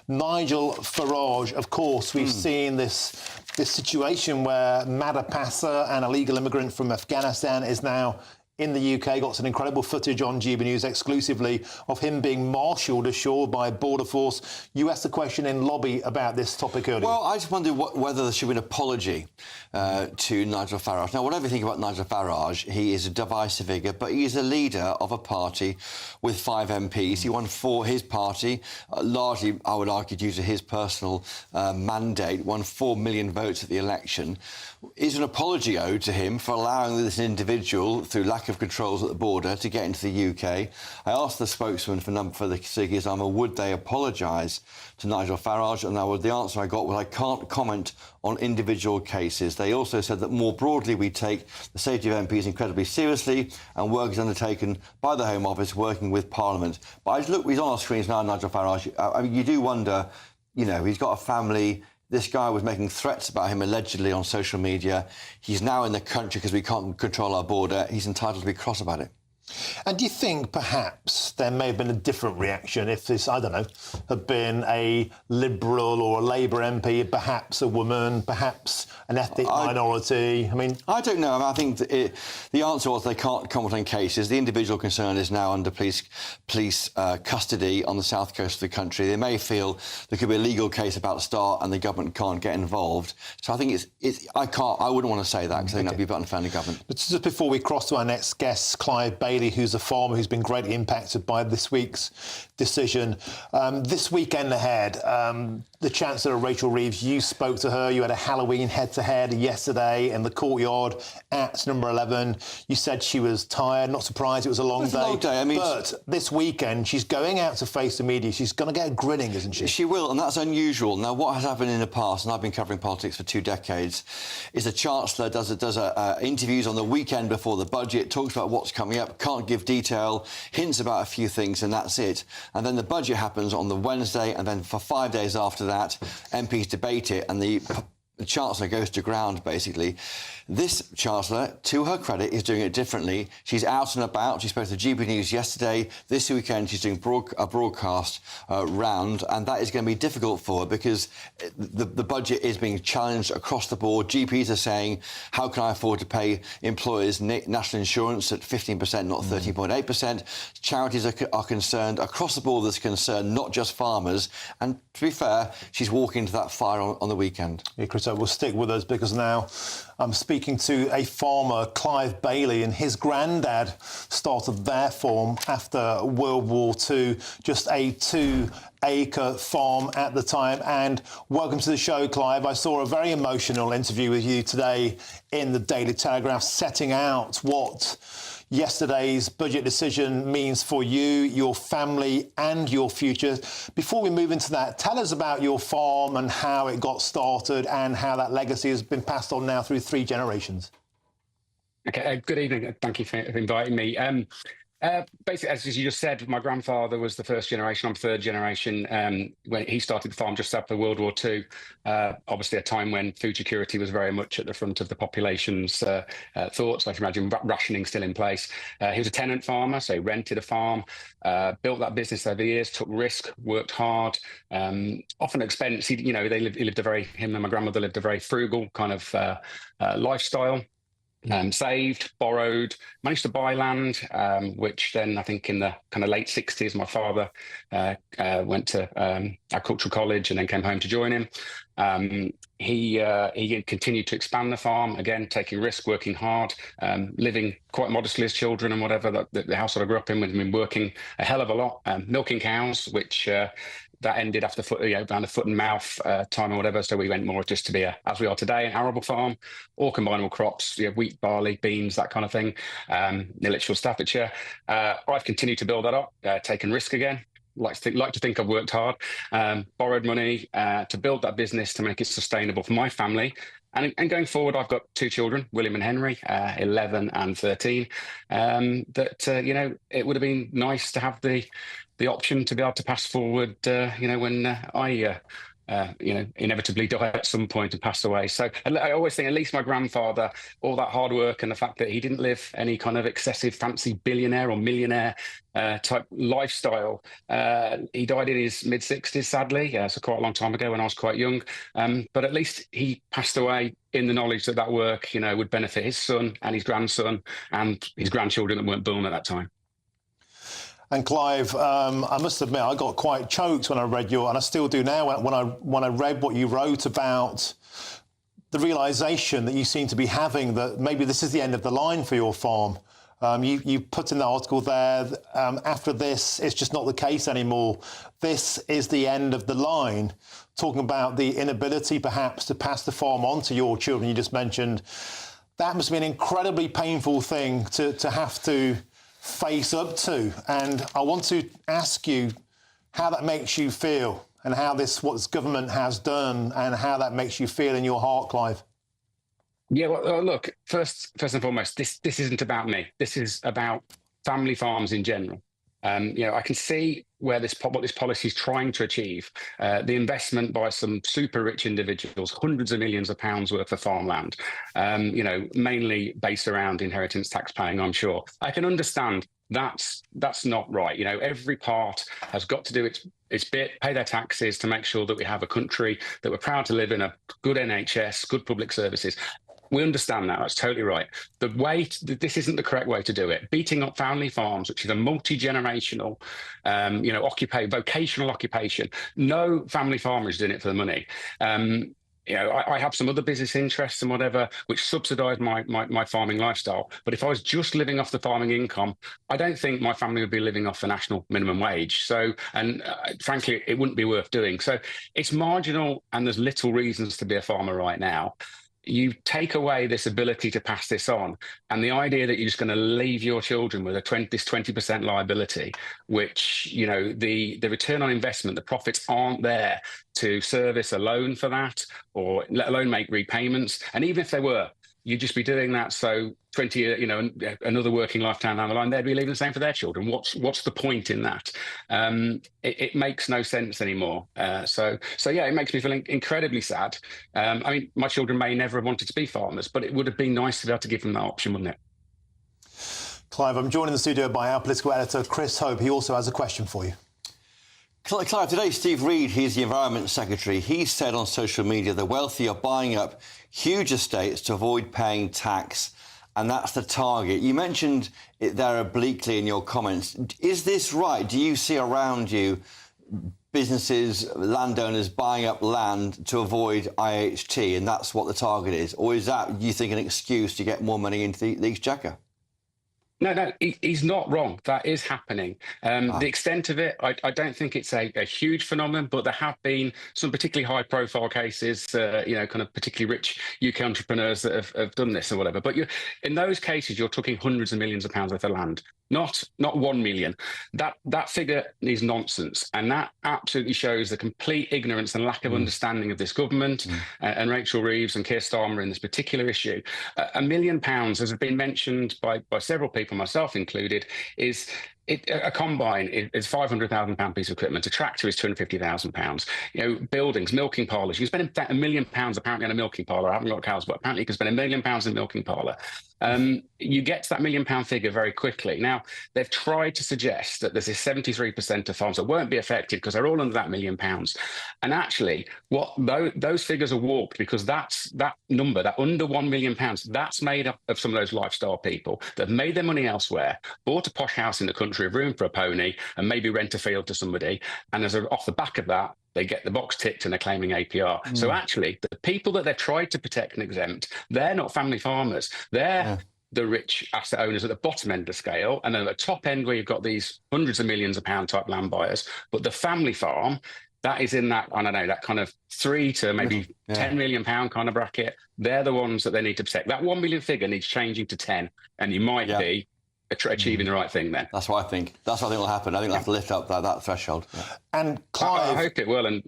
Nigel Farage, of course, we've seen this situation where Madapasa, an illegal immigrant from Afghanistan, is now in the UK. Got some incredible footage on GBNews exclusively of him being marshalled ashore by Border Force. You asked a question in lobby about this topic earlier. Well, I just wonder whether there should be an apology to Nigel Farage. Now, whatever you think about Nigel Farage, he is a divisive figure, but he is a leader of a party with 5 MPs. He won for his party, largely, I would argue, due to his personal mandate, won 4 million votes at the election. Is an apology owed to him for allowing this individual, through lack of controls at the border, to get into the UK? I asked the spokesman for the Sikh Islam, would they apologise to Nigel Farage? And the answer I got was, I can't comment on individual cases. They also said that more broadly we take the safety of MPs incredibly seriously, and work is undertaken by the Home Office working with Parliament. But I just look, he's on our screens now, Nigel Farage. I mean, you do wonder, he's got a family. This guy was making threats about him allegedly on social media. He's now in the country because we can't control our border. He's entitled to be cross about it. And do you think perhaps there may have been a different reaction if this, I don't know, had been a Liberal or a Labour MP, perhaps a woman, perhaps an ethnic minority? I mean, I don't know. I think the answer was they can't comment on cases. The individual concerned is now under police custody on the south coast of the country. They may feel there could be a legal case about to start and the government can't get involved. So I think I wouldn't want to say that, because I think that'd be unfair on the government. But just before we cross to our next guest, Clive Bailey, who's a farmer who's been greatly impacted by this week's decision. This weekend ahead, the Chancellor, Rachel Reeves, you spoke to her. You had a Halloween head-to-head yesterday in the courtyard at number 11. You said she was tired, not surprised, it was a long day. Long day. I mean, but this weekend, she's going out to face the media. She's going to get a grinning, isn't she? She will, and that's unusual. Now, what has happened in the past, and I've been covering politics for 2 decades, is the Chancellor does interviews on the weekend before the budget, talks about what's coming up, can't give detail, hints about a few things, and that's it. And then the budget happens on the Wednesday, and then for 5 days after that, MPs debate it, and the Chancellor goes to ground, basically. This Chancellor, to her credit, is doing it differently. She's out and about. She spoke to GBNews yesterday. This weekend, she's doing a broadcast round, and that is going to be difficult for her because the budget is being challenged across the board. GPs are saying, how can I afford to pay employers national insurance at 15%, not 13.8%? Charities are concerned. Across the board, there's concern, not just farmers. And to be fair, she's walking into that fire on the weekend. Yeah, Chris, will stick with us because now I'm speaking to a farmer, Clive Bailey, and his granddad started their farm after World War II, just a 2 acre farm at the time. And welcome to the show, Clive. I saw a very emotional interview with you today in the Daily Telegraph, setting out what yesterday's budget decision means for you, your family and your future. Before we move into that, tell us about your farm and how it got started and how that legacy has been passed on now through 3 generations. Okay, good evening. Thank you for inviting me. Basically, as you just said, my grandfather was the first generation. I'm third generation. When he started the farm just after World War II, obviously a time when food security was very much at the front of the population's thoughts. I can imagine rationing still in place. He was a tenant farmer, so he rented a farm, built that business over the years, took risk, worked hard, often expense. He lived him and my grandmother lived a very frugal kind of lifestyle. Saved, borrowed, managed to buy land, which then I think in the kind of late 60s, my father went to agricultural college and then came home to join him. He continued to expand the farm, again, taking risk, working hard, living quite modestly as children and whatever. The house that I grew up in, we've been working a hell of a lot, milking cows, which that ended after around the foot and mouth time or whatever. So we went more just to be, as we are today, an arable farm, all combinable crops, wheat, barley, beans, that kind of thing, in Lichfield, Staffordshire. I've continued to build that up, taken risk again. Like to think I've worked hard, borrowed money to build that business to make it sustainable for my family. And going forward, I've got 2 children, William and Henry, 11 and 13. It would have been nice to have the option to be able to pass forward, when I inevitably die at some point and pass away. So I always think at least my grandfather, all that hard work and the fact that he didn't live any kind of excessive fancy billionaire or millionaire type lifestyle. He died in his mid-60s, sadly, so quite a long time ago when I was quite young. But at least he passed away in the knowledge that work, would benefit his son and his grandson and his grandchildren that weren't born at that time. And Clive, I must admit, I got quite choked when I read and I still do now, when I read what you wrote about the realisation that you seem to be having that maybe this is the end of the line for your farm. You put in the article there, after this, it's just not the case anymore. This is the end of the line. Talking about the inability, perhaps, to pass the farm on to your children, you just mentioned. That must be an incredibly painful thing to have to face up to. And I want to ask you how that makes you feel and how what this government has done and how that makes you feel in your heart, Clive. Yeah, well, look, first and foremost, this isn't about me. This is about family farms in general. I can see what this policy is trying to achieve. The investment by some super rich individuals, hundreds of millions of pounds worth of farmland, mainly based around inheritance tax paying, I'm sure. I can understand that's not right. Every part has got to do its bit, pay their taxes to make sure that we have a country that we're proud to live in, a good NHS, good public services. We understand that. That's totally right. This isn't the correct way to do it. Beating up family farms, which is a multi-generational, vocational occupation. No family farmer is doing it for the money. I have some other business interests and whatever, which subsidise my farming lifestyle. But if I was just living off the farming income, I don't think my family would be living off the national minimum wage. So, frankly, it wouldn't be worth doing. So it's marginal, and there's little reasons to be a farmer right now. You take away this ability to pass this on, and the idea that you're just going to leave your children with this 20% liability, which, the return on investment, the profits aren't there to service a loan for that, or let alone make repayments. And even if they were, you'd just be doing that so 20 years, another working lifetime down the line, they'd be leaving the same for their children. What's the point in that? It makes no sense anymore. So yeah, it makes me feel incredibly sad. My children may never have wanted to be farmers, but it would have been nice to be able to give them that option, wouldn't it? Clive, I'm joined in the studio by our political editor, Chris Hope. He also has a question for you. Clive, today Steve Reed, he's the Environment Secretary, he said on social media the wealthy are buying up huge estates to avoid paying tax, and that's the target. You mentioned it there obliquely in your comments. Is this right? Do you see around you businesses, landowners buying up land to avoid IHT, and that's what the target is? Or is that, you think, an excuse to get more money into the exchequer? No, he's not wrong. That is happening. The extent of it, I don't think it's a huge phenomenon, but there have been some particularly high-profile cases, kind of particularly rich UK entrepreneurs that have done this or whatever. But in those cases, you're talking hundreds of millions of pounds worth of land, not 1 million. That figure is nonsense, and that absolutely shows the complete ignorance and lack of understanding of this government and Rachel Reeves and Keir Starmer in this particular issue. £1 million, as has been mentioned by several people, myself included, is a combine is £500,000 piece of equipment. A tractor is £250,000. Buildings, milking parlours. You can spend £1 million apparently on a milking parlour. I haven't got cows, but apparently you can spend £1 million in a milking parlour. You get to that £1 million figure very quickly. Now, they've tried to suggest that there's this 73% of farms that won't be affected because they're all under that £1 million. And actually, those figures are warped, because that number, that under £1 million, that's made up of some of those lifestyle people that have made their money elsewhere, bought a posh house in the country of room for a pony, and maybe rent a field to somebody. And off the back of that, they get the box ticked and they're claiming APR. So actually, the people that they've tried to protect and exempt, they're not family farmers. They're the rich asset owners at the bottom end of the scale, and then at the top end where you've got these hundreds of millions of pound type land buyers. But the family farm, that is in that, I don't know, that kind of 3 to maybe £10 million kind of bracket. They're the ones that they need to protect. That 1 million figure needs changing to 10, and you might be achieving the right thing then. That's what I think. That's what I think will happen. I think they'll have to lift up that threshold. And Clive, I hope it will, and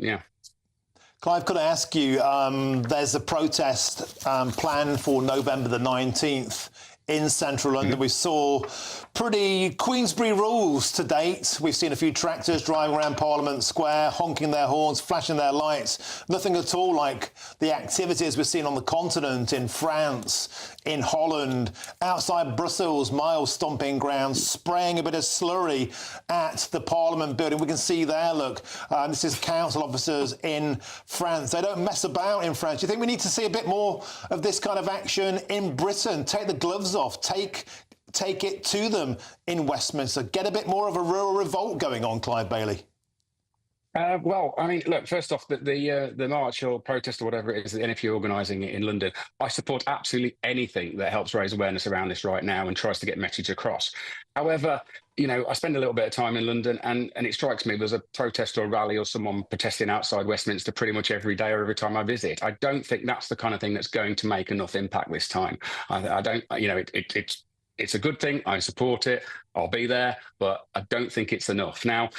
Clive, could I ask you, there's a protest planned for November the 19th in central London. We saw pretty Queensberry rules to date. We've seen a few tractors driving around Parliament Square, honking their horns, flashing their lights. Nothing at all like the activities we're seeing on the continent, in France, in Holland, outside Brussels, Miles stomping ground, spraying a bit of slurry at the Parliament building. We can see there, look, this is council officers in France. They don't mess about in France. Do you think we need to see a bit more of this kind of action in Britain? Take the gloves off, take it to them in Westminster. Get a bit more of a rural revolt going on, Clive Bailey. Well, I mean, look, first off, the march or protest or whatever it is that the NFU are organising in London, I support absolutely anything that helps raise awareness around this right now and tries to get message across. However, I spend a little bit of time in London, and it strikes me there's a protest or a rally or someone protesting outside Westminster pretty much every day or every time I visit. I don't think that's the kind of thing that's going to make enough impact this time. I don't, it's a good thing. I support it. I'll be there, but I don't think it's enough. Now,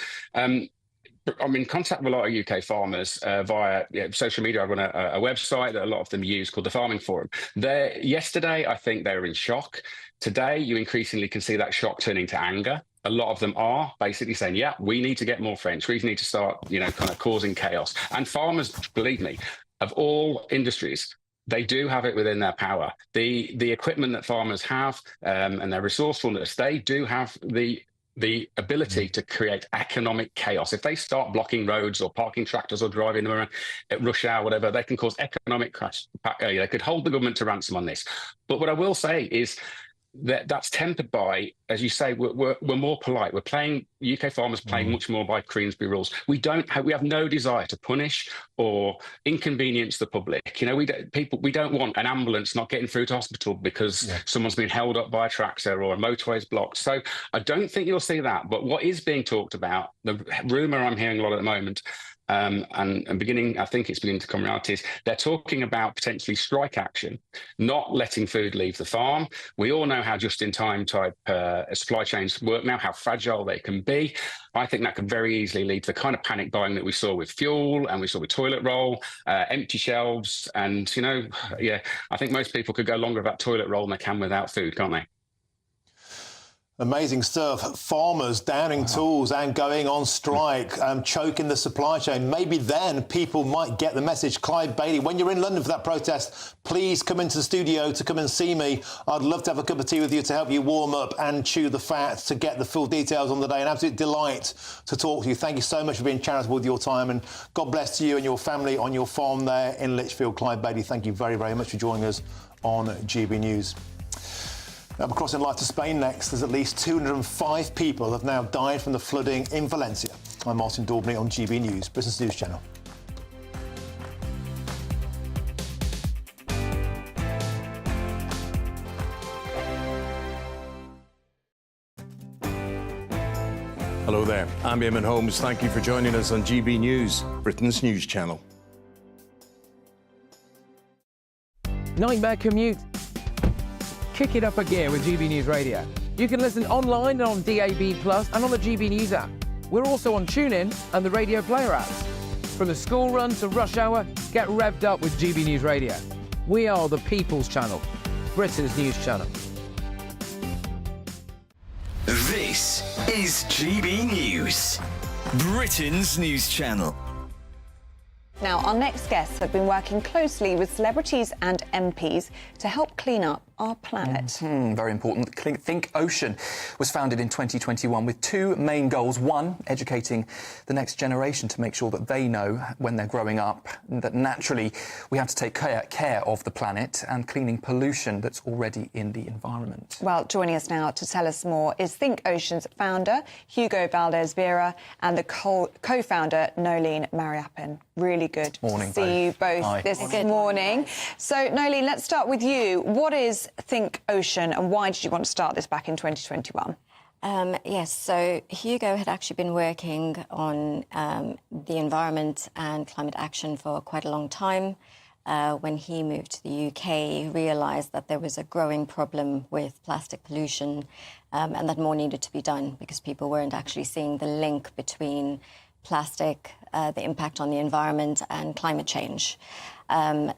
I'm in contact with a lot of UK farmers via social media. I run a website that a lot of them use called the Farming Forum. Yesterday, I think they were in shock. Today, you increasingly can see that shock turning to anger. A lot of them are basically saying, yeah, we need to get more French. We need to start, kind of causing chaos. And farmers, believe me, of all industries, they do have it within their power. The equipment that farmers have and their resourcefulness, they do have the ability to create economic chaos. If they start blocking roads or parking tractors or driving them around at rush hour, whatever, they can cause economic crash. They could hold the government to ransom on this. But what I will say is that's tempered by, as you say, we're more polite. We're playing, UK farmers playing much more by Queensberry rules. We have no desire to punish or inconvenience the public. We don't want an ambulance not getting through to hospital because someone's been held up by a tractor or a motorway's blocked. So I don't think you'll see that. But what is being talked about, the rumour I'm hearing a lot at the moment, and I think it's beginning to come reality, is they're talking about potentially strike action, not letting food leave the farm. We all know how just-in-time type supply chains work now, how fragile they can be. I think that could very easily lead to the kind of panic buying that we saw with fuel and we saw with toilet roll, empty shelves. And, I think most people could go longer without toilet roll than they can without food, can't they? Amazing stuff. Farmers downing tools and going on strike, choking the supply chain. Maybe then people might get the message. Clive Bailey, when you're in London for that protest, please come into the studio to come and see me. I'd love to have a cup of tea with you to help you warm up and chew the fat, to get the full details on the day. An absolute delight to talk to you. Thank you so much for being charitable with your time, and God bless you and your family on your farm there in Lichfield. Clive Bailey, thank you very, very much for joining us on GB News. Now, we're crossing live to Spain next. There's at least 205 people have now died from the flooding in Valencia. I'm Martin Daubney on GB News, Business News Channel. Hello there, I'm Eamon Holmes. Thank you for joining us on GB News, Britain's news channel. Nightmare commute? Kick it up a gear with GB News Radio. You can listen online and on DAB+, and on the GB News app. We're also on TuneIn and the Radio Player apps. From the school run to rush hour, get revved up with GB News Radio. We are the People's Channel, Britain's news channel. This is GB News, Britain's news channel. Now, our next guests have been working closely with celebrities and MPs to help clean up our planet. Very important. Think Ocean was founded in 2021 with two main goals. One, educating the next generation to make sure that they know when they're growing up that naturally we have to take care of the planet and cleaning pollution that's already in the environment. Well, joining us now to tell us more is Think Ocean's founder, Hugo Valdez-Vera, and the co-founder, Nolene Mariappan. Really good morning, to see you both this morning. So, Nolene, let's start with you. What is Think Ocean and why did you want to start this back in 2021? Yes, so Hugo had actually been working on the environment and climate action for quite a long time. When he moved to the UK, he realised that there was a growing problem with plastic pollution and that more needed to be done because people weren't actually seeing the link between plastic, the impact on the environment and climate change.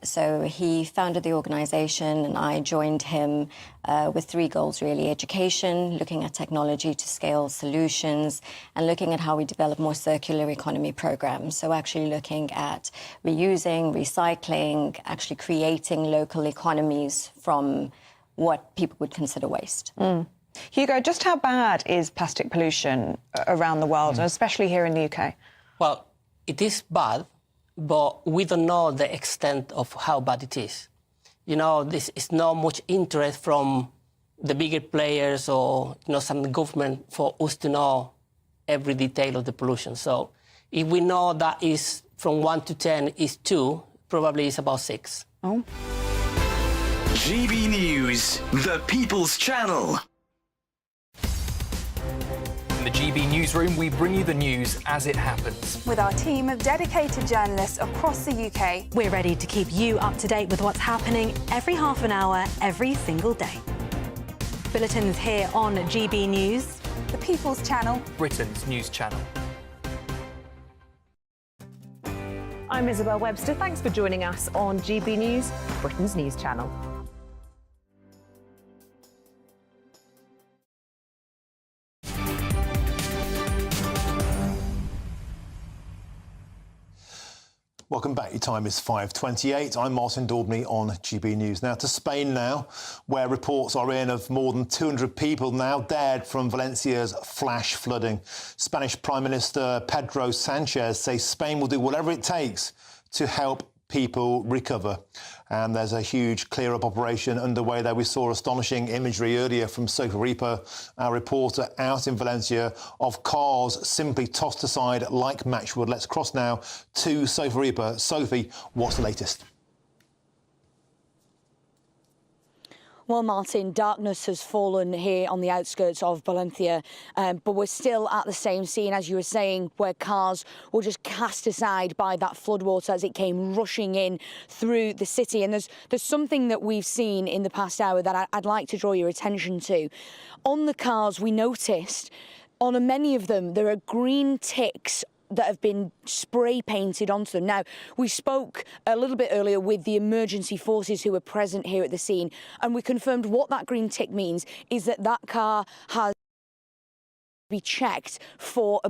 So he founded the organisation and I joined him with three goals, really. Education, looking at technology to scale solutions, and looking at how we develop more circular economy programs. So actually looking at reusing, recycling, actually creating local economies from what people would consider waste. Hugo, just how bad is plastic pollution around the world, and especially here in the UK? Well, it is bad, but we don't know the extent of how bad it is. You know, this is not much interest from the bigger players or, some government for us to know every detail of the pollution. So if we know that is from 1 to 10 is 2, probably it's about 6. Oh. GB News, the People's Channel. In the GB Newsroom, we bring you the news as it happens. With our team of dedicated journalists across the UK, we're ready to keep you up to date with what's happening every half an hour, every single day. Bulletins here on GB News, the People's Channel, Britain's news channel. I'm Isabel Webster. Thanks for joining us on GB News, Britain's news channel. Welcome back. Your time is 5:28. I'm Martin Daubney on GB News. Now to Spain now, where reports are in of more than 200 people now dead from Valencia's flash flooding. Spanish Prime Minister Pedro Sanchez says Spain will do whatever it takes to help people recover. And there's a huge clear-up operation underway there. We saw astonishing imagery earlier from Sophie Reaper, our reporter out in Valencia, of cars simply tossed aside like matchwood. Let's cross now to Sophie Reaper. Sophie, what's the latest? Well, Martin, darkness has fallen here on the outskirts of Valencia, but we're still at the same scene, as you were saying, where cars were just cast aside by that floodwater as it came rushing in through the city. And there's something that we've seen in the past hour that I'd like to draw your attention to. On the cars, we noticed, on many of them, there are green ticks that have been spray painted onto them. Now, we spoke a little bit earlier with the emergency forces who were present here at the scene, and we confirmed what that green tick means is that that car has be checked for a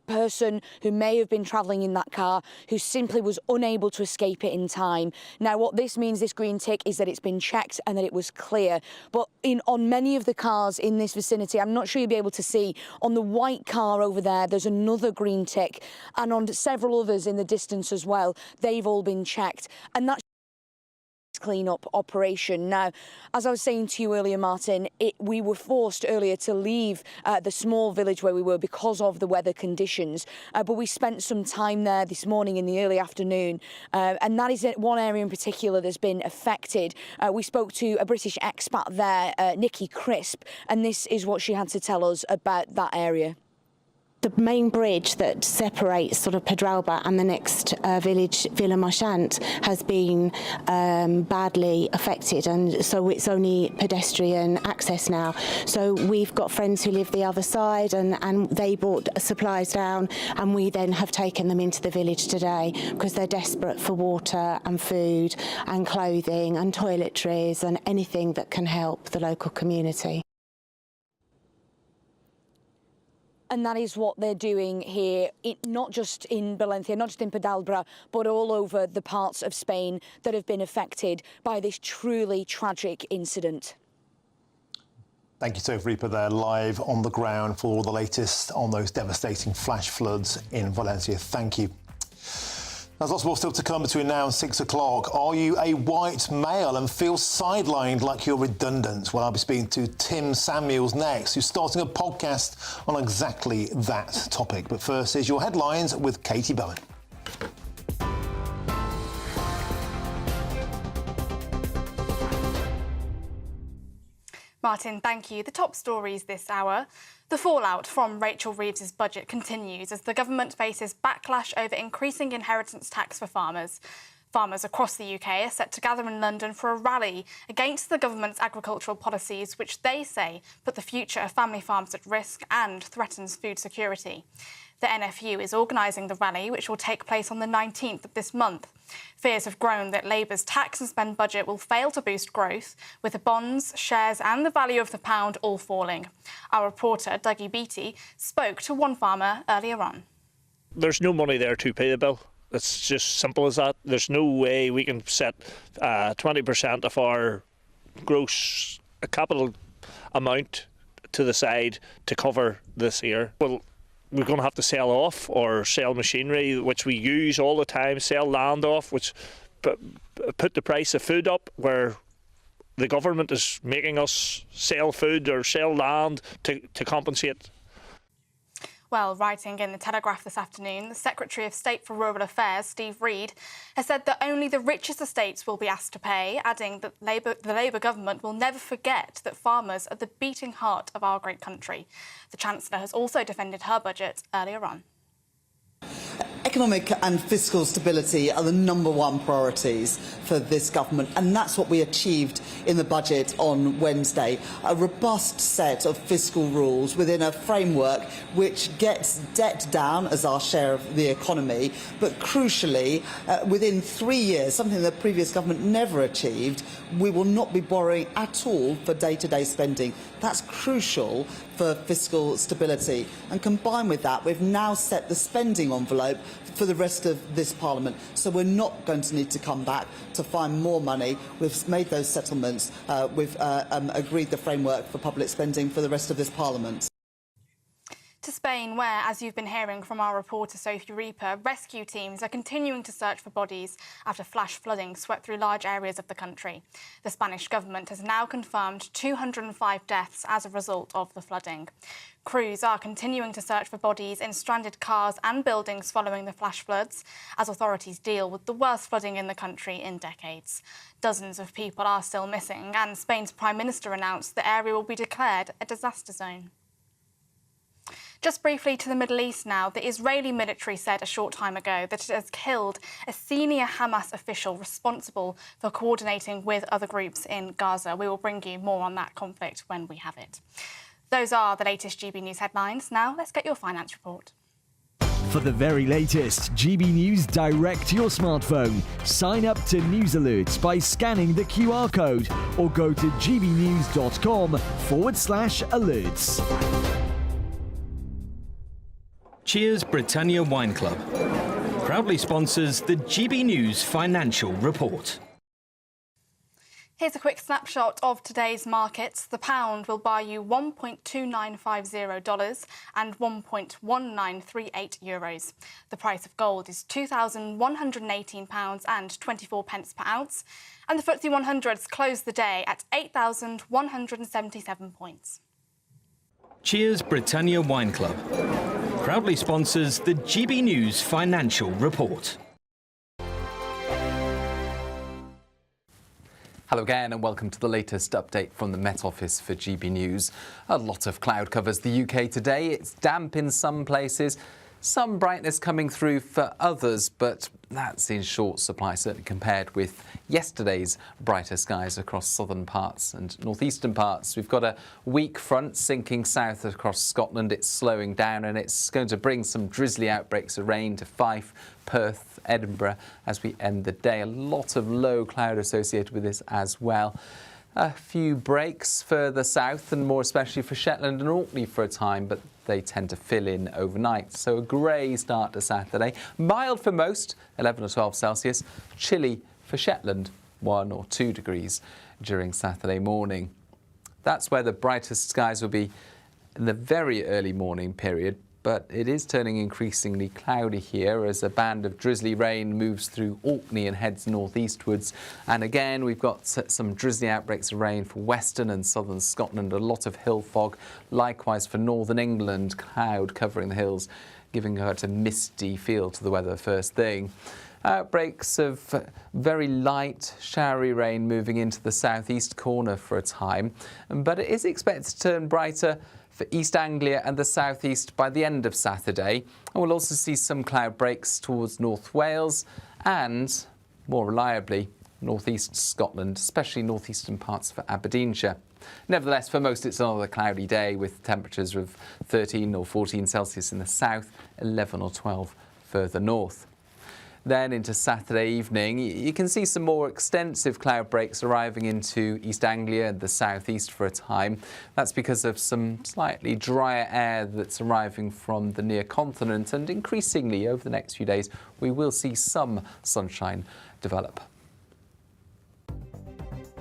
person who may have been travelling in that car who simply was unable to escape it in time. Now, what this means, this green tick, is that it's been checked and that it was clear. But on many of the cars in this vicinity, I'm not sure you'll be able to see, on the white car over there, there's another green tick, and on several others in the distance as well, they've all been checked. And that's clean-up operation. Now, as I was saying to you earlier, Martin, we were forced earlier to leave the small village where we were because of the weather conditions, but we spent some time there this morning in the early afternoon, and that is one area in particular that's been affected. We spoke to a British expat there, Nikki Crisp, and this is what she had to tell us about that area. The main bridge that separates sort of Pedralba and the next village, Villamarchant, has been badly affected, and so it's only pedestrian access now. So we've got friends who live the other side, and they brought supplies down, and we then have taken them into the village today because they're desperate for water and food and clothing and toiletries and anything that can help the local community. And that is what they're doing here, not just in Valencia, not just in Pedralba, but all over the parts of Spain that have been affected by this truly tragic incident. Thank you, Sophie Reaper, there live on the ground for all the latest on those devastating flash floods in Valencia. Thank you. There's lots more still to come between now and 6 o'clock. Are you a white male and feel sidelined like you're redundant? Well, I'll be speaking to Tim Samuels next, who's starting a podcast on exactly that topic. But first, here's your headlines with Katie Bowen. Martin, thank you. The top stories this hour. The fallout from Rachel Reeves' budget continues as the government faces backlash over increasing inheritance tax for farmers. Farmers across the UK are set to gather in London for a rally against the government's agricultural policies, which they say put the future of family farms at risk and threatens food security. The NFU is organising the rally, which will take place on the 19th of this month. Fears have grown that Labour's tax and spend budget will fail to boost growth, with the bonds, shares and the value of the pound all falling. Our reporter, Dougie Beattie, spoke to one farmer earlier on. There's no money there to pay the bill. It's just simple as that. There's no way we can set 20% of our gross capital amount to the side to cover this year. Well, we're going to have to sell off or sell machinery, which we use all the time, sell land off, which put the price of food up, where the government is making us sell food or sell land to compensate. Well, writing in the Telegraph this afternoon, the Secretary of State for Rural Affairs, Steve Reed, has said that only the richest estates will be asked to pay, adding that the Labour government will never forget that farmers are the beating heart of our great country. The Chancellor has also defended her budget earlier on. Economic and fiscal stability are the #1 priorities for this government, and that's what we achieved in the budget on Wednesday. A robust set of fiscal rules within a framework which gets debt down as our share of the economy, but crucially, within 3 years, something the previous government never achieved, we will not be borrowing at all for day-to-day spending. That's crucial for fiscal stability. And combined with that, we've now set the spending envelope for the rest of this Parliament. So we're not going to need to come back to find more money. We've made those settlements. We've agreed the framework for public spending for the rest of this Parliament. To Spain, where, as you've been hearing from our reporter Sophie Reaper, rescue teams are continuing to search for bodies after flash flooding swept through large areas of the country. The Spanish government has now confirmed 205 deaths as a result of the flooding. Crews are continuing to search for bodies in stranded cars and buildings following the flash floods, as authorities deal with the worst flooding in the country in decades. Dozens of people are still missing, and Spain's Prime Minister announced the area will be declared a disaster zone. Just briefly to the Middle East now, the Israeli military said a short time ago that it has killed a senior Hamas official responsible for coordinating with other groups in Gaza. We will bring you more on that conflict when we have it. Those are the latest GB News headlines. Now let's get your finance report. For the very latest GB News direct to your smartphone, sign up to News Alerts by scanning the QR code or go to gbnews.com/alerts. Cheers Britannia Wine Club proudly sponsors the GB News Financial Report. Here's a quick snapshot of today's markets. The pound will buy you $1.2950 and €1.1938. The price of gold is £2,118 and 24 pence per ounce. And the FTSE 100's closed the day at 8,177 points. Cheers Britannia Wine Club proudly sponsors the GB News Financial Report. Hello again and welcome to the latest update from the Met Office for GB News. A lot of cloud covers the UK today. It's damp in some places, some brightness coming through for others, but that's in short supply, certainly compared with yesterday's brighter skies across southern parts and northeastern parts. We've got a weak front sinking south across Scotland. It's slowing down and it's going to bring some drizzly outbreaks of rain to Fife, Perth, Edinburgh as we end the day. A lot of low cloud associated with this as well. A few breaks further south and more especially for Shetland and Orkney for a time, but they tend to fill in overnight. So a grey start to Saturday. Mild for most, 11 or 12 Celsius. Chilly for Shetland, 1 or 2 degrees during Saturday morning. That's where the brightest skies will be in the very early morning period. But it is turning increasingly cloudy here as a band of drizzly rain moves through Orkney and heads northeastwards. And again, we've got some drizzly outbreaks of rain for western and southern Scotland, a lot of hill fog. Likewise for northern England, cloud covering the hills, giving a misty feel to the weather first thing. Outbreaks of very light, showery rain moving into the southeast corner for a time. But it is expected to turn brighter for East Anglia and the southeast by the end of Saturday. And we'll also see some cloud breaks towards North Wales and, more reliably, northeast Scotland, especially northeastern parts for Aberdeenshire. Nevertheless, for most it's another cloudy day with temperatures of 13 or 14 Celsius in the south, 11 or 12 further north. Then into Saturday evening, you can see some more extensive cloud breaks arriving into East Anglia and the southeast for a time. That's because of some slightly drier air that's arriving from the near continent, and increasingly over the next few days we will see some sunshine develop.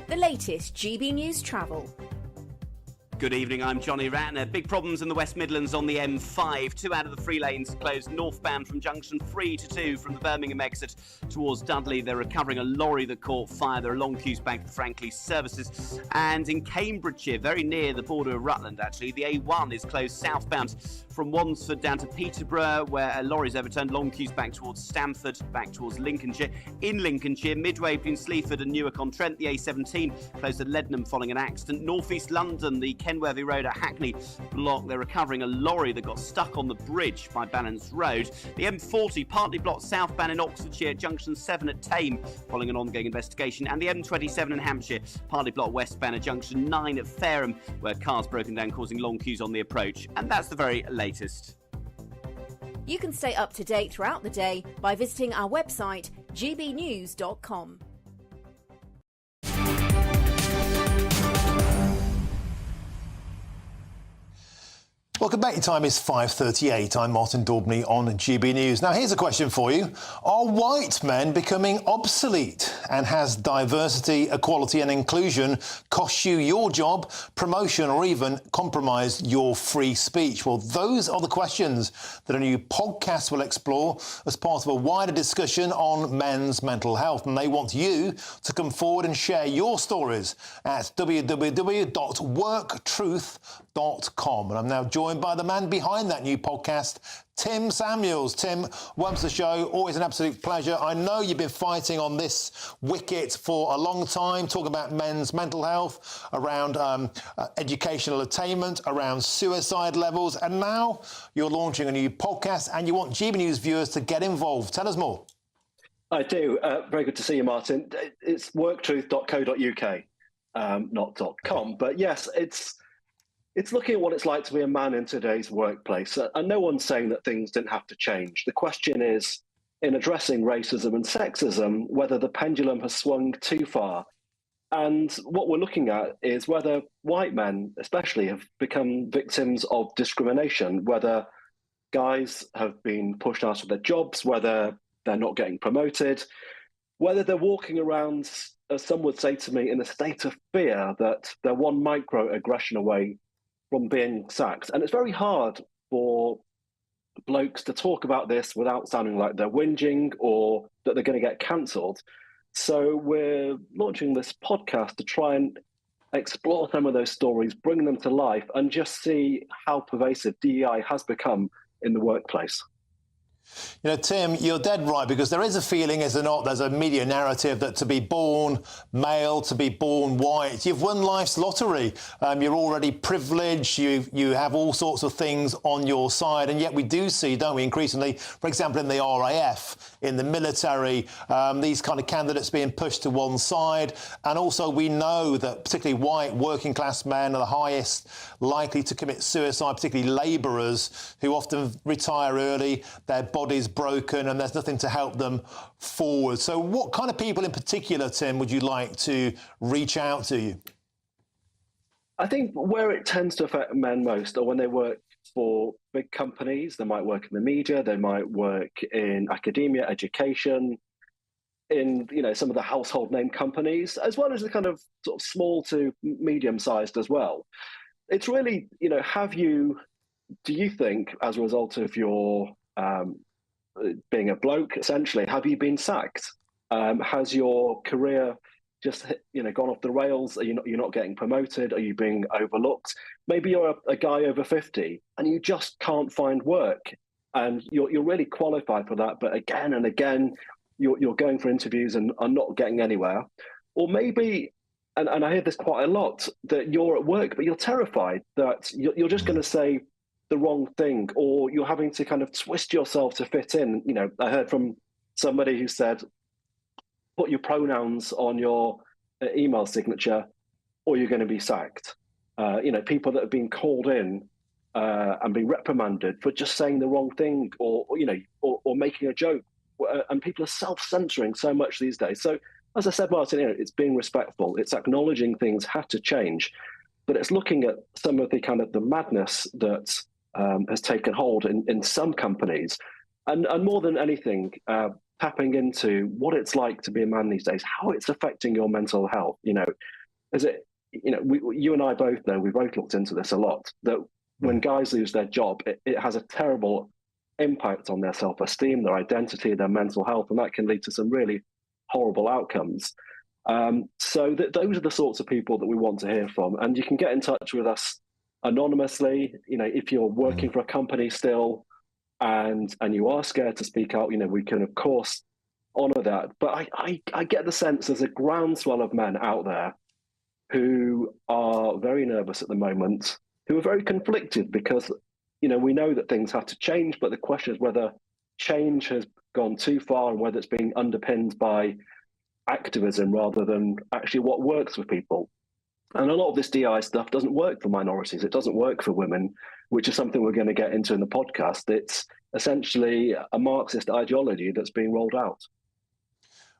The latest GB News travel. Good evening, I'm Johnny Ratner. Big problems in the West Midlands on the M5. 2 out of the 3 lanes closed northbound from junction 3 to 2 from the Birmingham exit towards Dudley. They're recovering a lorry that caught fire. There are long queues back to Frankly services. And in Cambridgeshire, very near the border of Rutland actually, the A1 is closed southbound from Wansford down to Peterborough, where a lorry's overturned. Long queues back towards Stamford, back towards Lincolnshire. In Lincolnshire, midway between Sleaford and Newark-on-Trent, the A17 closed at Leadenham following an accident. North East London, the Kenworthy Road at Hackney blocked. They're recovering a lorry that got stuck on the bridge by Balance Road. The M40 partly blocked southbound in Oxfordshire at junction 7 at Tame following an ongoing investigation. And the M27 in Hampshire partly blocked westbound at junction 9 at Fareham, where cars broken down causing long queues on the approach. And that's the very latest. You can stay up to date throughout the day by visiting our website gbnews.com. Welcome back. Your time is 5:38. I'm Martin Daubney on GB News. Now, here's a question for you. Are white men becoming obsolete? And has diversity, equality and inclusion cost you your job, promotion or even compromised your free speech? Well, those are the questions that a new podcast will explore as part of a wider discussion on men's mental health. And they want you to come forward and share your stories at www.worktruth.com. And I'm now joined by the man behind that new podcast, Tim Samuels. Tim, welcome to the show. Always an absolute pleasure. I know you've been fighting on this wicket for a long time, talking about men's mental health, around educational attainment, around suicide levels, and now you're launching a new podcast and you want GB News viewers to get involved. Tell us more. I do. Very good to see you, Martin. It's worktruth.co.uk, not .com. But yes, it's looking at what it's like to be a man in today's workplace. And no one's saying that things didn't have to change. The question is, in addressing racism and sexism, whether the pendulum has swung too far. And what we're looking at is whether white men, especially, have become victims of discrimination, whether guys have been pushed out of their jobs, whether they're not getting promoted, whether they're walking around, as some would say to me, in a state of fear that they're one microaggression away from being sacked. And it's very hard for blokes to talk about this without sounding like they're whinging or that they're going to get cancelled. So we're launching this podcast to try and explore some of those stories, bring them to life, and just see how pervasive DEI has become in the workplace. You know, Tim, you're dead right, because there is a feeling, is there not, there's a media narrative that to be born male, to be born white, you've won life's lottery. You're already privileged, you have all sorts of things on your side, and yet we do see, don't we, increasingly, for example, in the RAF, in the military, these kind of candidates being pushed to one side. And also we know that particularly white working class men are the highest likely to commit suicide, particularly labourers who often retire early, their body's broken and there's nothing to help them forward. So what kind of people in particular, Tim, would you like to reach out to you? I think where it tends to affect men most are when they work for big companies. They might work in the media, they might work in academia, education, in some of the household name companies, as well as the kind of sort of small to medium sized as well. It's really, do you think as a result of your being a bloke, essentially, have you been sacked? Has your career just gone off the rails? You're not getting promoted? Are you being overlooked? Maybe you're a guy over 50 and you just can't find work, and you're really qualified for that, but again and again you're going for interviews and are not getting anywhere. Or maybe, and I hear this quite a lot, that you're at work but you're terrified that you're just going to say the wrong thing, or you're having to kind of twist yourself to fit in. I heard from somebody who said, put your pronouns on your email signature or you're going to be sacked. People that have been called in and been reprimanded for just saying the wrong thing, or making a joke. And people are self-censoring so much these days. So, as I said, Martin, it's being respectful. It's acknowledging things have to change, but it's looking at some of the kind of the madness that has taken hold in some companies, and more than anything, tapping into what it's like to be a man these days, how it's affecting your mental health. Is it? You and I both know, we both looked into this a lot, that when guys lose their job, it has a terrible impact on their self-esteem, their identity, their mental health, and that can lead to some really horrible outcomes. So those are the sorts of people that we want to hear from, and you can get in touch with us anonymously. If you're working for a company still and you are scared to speak out, we can of course honour that. But I get the sense there's a groundswell of men out there who are very nervous at the moment, who are very conflicted, because we know that things have to change, but the question is whether change has gone too far and whether it's being underpinned by activism rather than actually what works for people. And a lot of this DI stuff doesn't work for minorities. It doesn't work for women, which is something we're going to get into in the podcast. It's essentially a Marxist ideology that's being rolled out.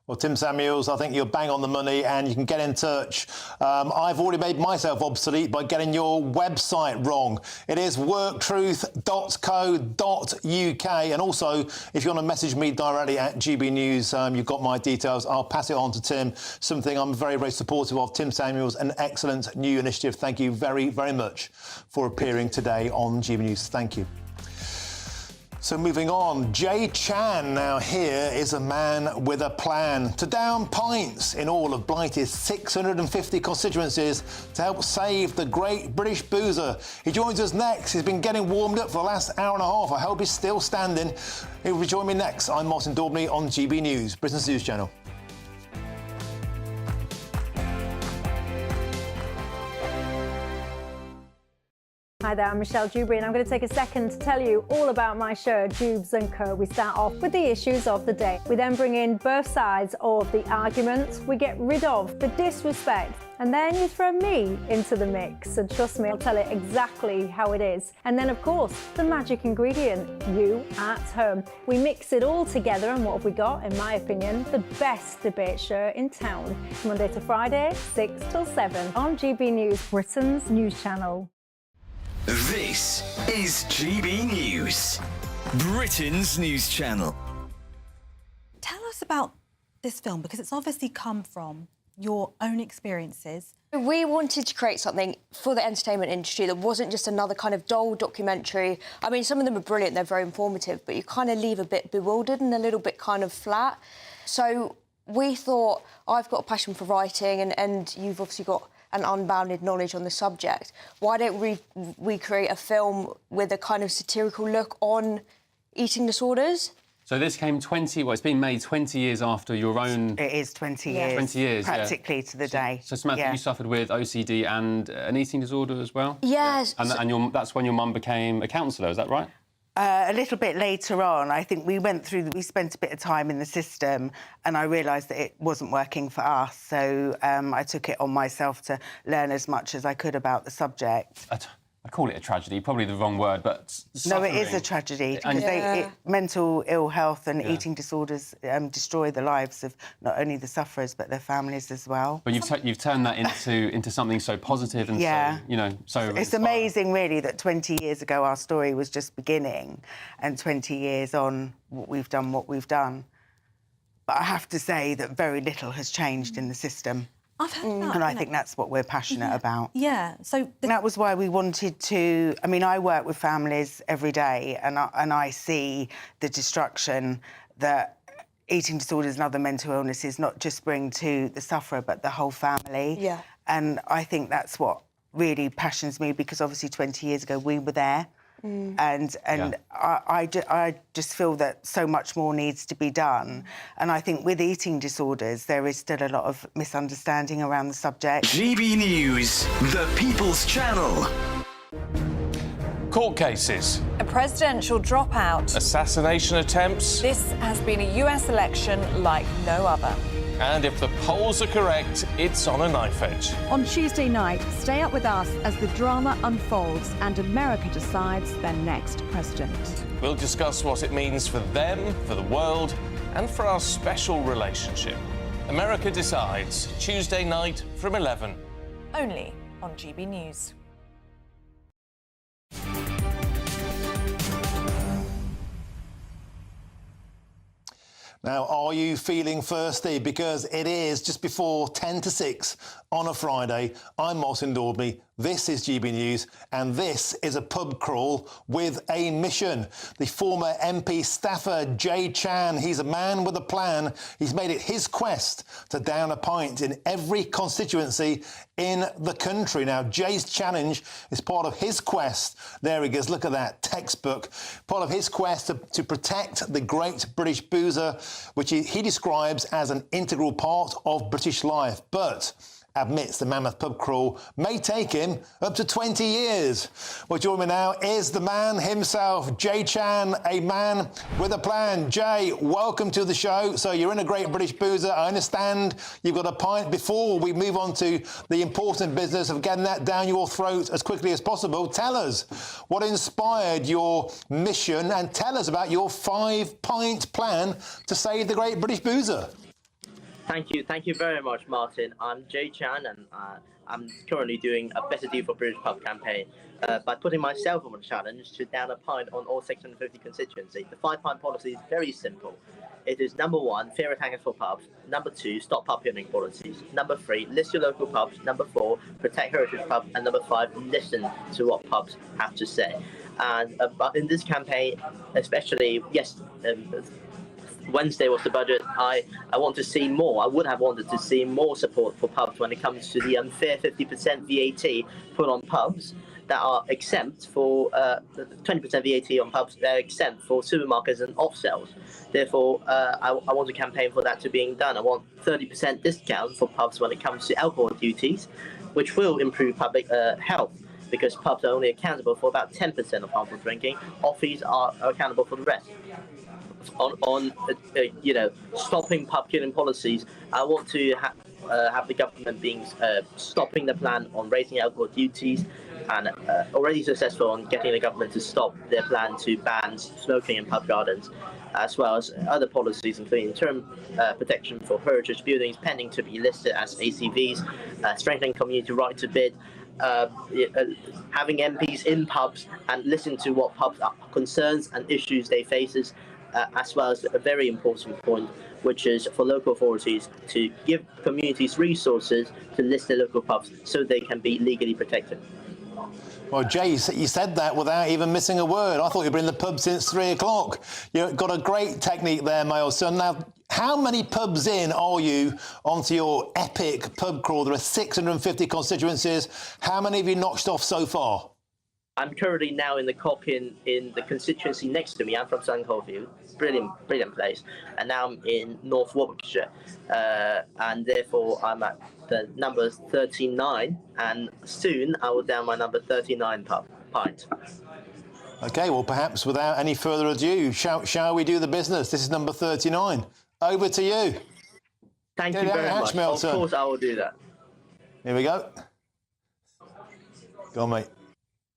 Well, Tim Samuels, I think you're bang on the money, and you can get in touch. I've already made myself obsolete by getting your website wrong. It is worktruth.co.uk. And also, if you want to message me directly at GB News, you've got my details. I'll pass it on to Tim, something I'm very, very supportive of. Tim Samuels, an excellent new initiative. Thank you very, very much for appearing today on GB News. Thank you. So moving on, Jay Chan now here is a man with a plan to down pints in all of Blighty's 650 constituencies to help save the great British boozer. He joins us next. He's been getting warmed up for the last hour and a half. I hope he's still standing. He will join me next. I'm Martin Daubney on GB News, Britain's News Channel. Hi there, I'm Michelle Dewberry, and I'm going to take a second to tell you all about my show, Dubes & Co. We start off with the issues of the day. We then bring in both sides of the argument. We get rid of the disrespect, and then you throw me into the mix. And trust me, I'll tell it exactly how it is. And then, of course, the magic ingredient, you at home. We mix it all together, and what have we got? In my opinion, the best debate show in town. Monday to Friday, 6 till 7 on GB News, Britain's news channel. This is GB News, Britain's news channel. Tell us about this film, because it's obviously come from your own experiences. We wanted to create something for the entertainment industry that wasn't just another kind of dull documentary. I mean, some of them are brilliant, they're very informative, but you kind of leave a bit bewildered and a little bit kind of flat. So we thought, I've got a passion for writing, and you've obviously got and unbounded knowledge on the subject. Why don't we create a film with a kind of satirical look on eating disorders? So this came it's been made 20 years after your own... It is 20 years. 20 years, practically to the day. So Samantha, you suffered with OCD and an eating disorder as well? Yes. And that's when your mum became a counsellor, is that right? A little bit later on, I think we spent a bit of time in the system and I realised that it wasn't working for us. So I took it on myself to learn as much as I could about the subject. I call it a tragedy, probably the wrong word, but No, it is a tragedy because mental ill health and eating disorders destroy the lives of not only the sufferers but their families as well. But you've turned that into something so positive and so It's inspiring. amazing, really, that 20 years ago our story was just beginning, and 20 years on, what we've done. But I have to say that very little has changed in the system. I've heard that. And I think that's what we're passionate about. Yeah, so... That was why we wanted to... I mean, I work with families every day and I see the destruction that eating disorders and other mental illnesses not just bring to the sufferer, but the whole family. Yeah. And I think that's what really passions me, because obviously 20 years ago we were there. And I just feel that so much more needs to be done. And I think with eating disorders, there is still a lot of misunderstanding around the subject. GB News, the People's Channel. Court cases. A presidential dropout. Assassination attempts. This has been a US election like no other. And if the polls are correct, it's on a knife edge. On Tuesday night, stay up with us as the drama unfolds and America decides their next president. We'll discuss what it means for them, for the world, and for our special relationship. America Decides, Tuesday night from 11. Only on GB News. Now, are you feeling thirsty? Because it is just before 10 to 6 on a Friday. I'm Martin Daubney. This is GB News, and this is a pub crawl with a mission. The former MP staffer, Jay Chan, he's a man with a plan. He's made it his quest to down a pint in every constituency in the country. Now, Jay's challenge is part of his quest. There he goes, look at that textbook. Part of his quest to protect the great British boozer, which he describes as an integral part of British life. But admits the mammoth pub crawl may take him up to 20 years. Well, joining me now is the man himself, Jay Chan, a man with a plan. Jay, welcome to the show. So you're in a great British boozer. I understand you've got a pint. Before we move on to the important business of getting that down your throat as quickly as possible, tell us what inspired your mission and tell us about your 5-pint plan to save the great British boozer. Thank you very much, Martin. I'm Jay Chan, and I'm currently doing a Better Deal for British Pub campaign by putting myself on a challenge to down a pint on all 650 constituencies. The 5-pint policy is very simple. It is number 1, fair attackers for pubs. Number 2, stop pub killing policies. Number 3, list your local pubs. Number 4, protect heritage pubs. And number 5, listen to what pubs have to say. And but in this campaign, especially, Wednesday was the budget. I want to see more. I would have wanted to see more support for pubs when it comes to the unfair 50% VAT put on pubs that are exempt for 20% VAT on pubs that are exempt for supermarkets and off sales. Therefore, I want to campaign for that to being done. I want 30% discount for pubs when it comes to alcohol duties, which will improve public health, because pubs are only accountable for about 10% of harmful drinking. Offies are accountable for the rest. On stopping pub killing policies, I want to have the government stopping the plan on raising alcohol duties, and already successful on getting the government to stop their plan to ban smoking in pub gardens, as well as other policies, including term protection for heritage buildings pending to be listed as ACVs, strengthening community right to bid, having MPs in pubs and listen to what pubs are concerns and issues they faces. As well as a very important point, which is for local authorities to give communities resources to list their local pubs so they can be legally protected. Well, Jay, you said that without even missing a word. I thought you'd been in the pub since 3 o'clock. You've got a great technique there, my old son. Now, how many pubs in are you onto your epic pub crawl? There are 650 constituencies. How many have you notched off so far? I'm currently now in the COC in the constituency next to me. I'm from Sun Coalfield, brilliant place, and now I'm in North Warwickshire, and therefore I'm at the number 39, and soon I will down my number 39 pint. OK, well, perhaps without any further ado, shall we do the business? This is number 39. Over to you. Thank you very much. Of course, I will do that. Here we go. Go on, mate.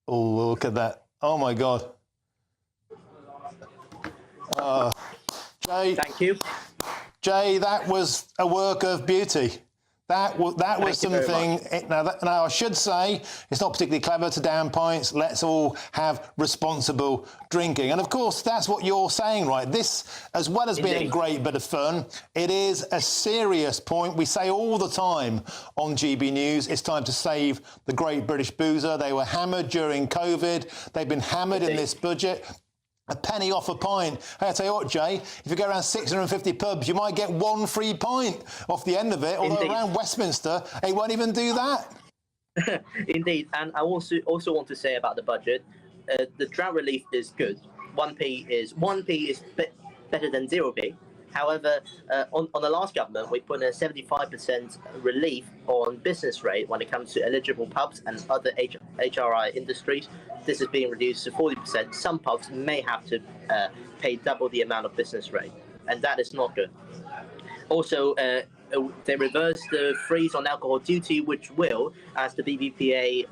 Oh, look at that. Oh, my God. Jay. Thank you. Jay, that was a work of beauty. That was something. Now, I should say, it's not particularly clever to down pints. Let's all have responsible drinking. And, of course, that's what you're saying, right? This, as well as being a great bit of fun, it is a serious point. We say all the time on GB News, it's time to save the Great British Boozer. They were hammered during COVID. They've been hammered in this budget. A penny off a pint. Hey, I tell you what, Jay, if you go around 650 pubs, you might get one free pint off the end of it, although around Westminster, they won't even do that. Indeed, and I also want to say about the budget, the drought relief is good. 1p is better than 0p. However, on the last government, we put in a 75% relief on business rate when it comes to eligible pubs and other HRI industries. This is being reduced to 40%. Some pubs may have to pay double the amount of business rate, and that is not good. Also, they reversed the freeze on alcohol duty, which will, as the BBPA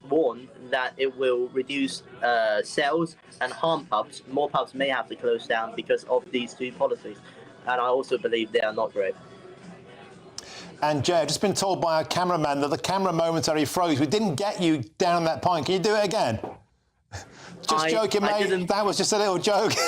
warned, that it will reduce sales and harm pubs. More pubs may have to close down because of these two policies, and I also believe they are not great. And Jay, I've just been told by our cameraman that the camera momentarily froze. We didn't get you down that pint. Can you do it again? Just joking, mate. That was just a little joke. Jay,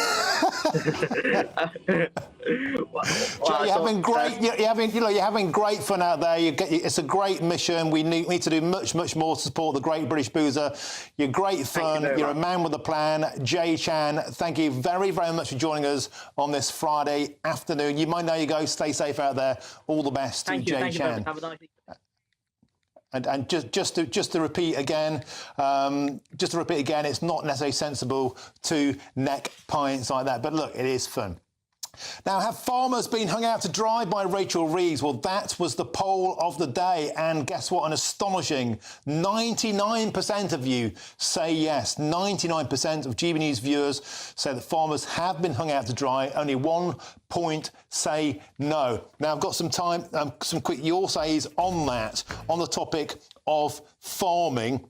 you're having great. You're having great fun out there. It's a great mission. We need to do much more to support the Great British Boozer. You're great fun. You're a man with a plan. Jay Chan, thank you very much for joining us on this Friday afternoon. You might know you go. Stay safe out there. All the best to Jay Chan. Have a nice evening. And just to repeat again, it's not necessarily sensible to neck pints like that. But look, it is fun. Now, have farmers been hung out to dry by Rachel Reeves? Well, that was the poll of the day. And guess what? An astonishing 99% of you say yes. 99% of GB News viewers say that farmers have been hung out to dry. Only 1 point say no. Now, I've got some time, some quick your says on that, on the topic of farming.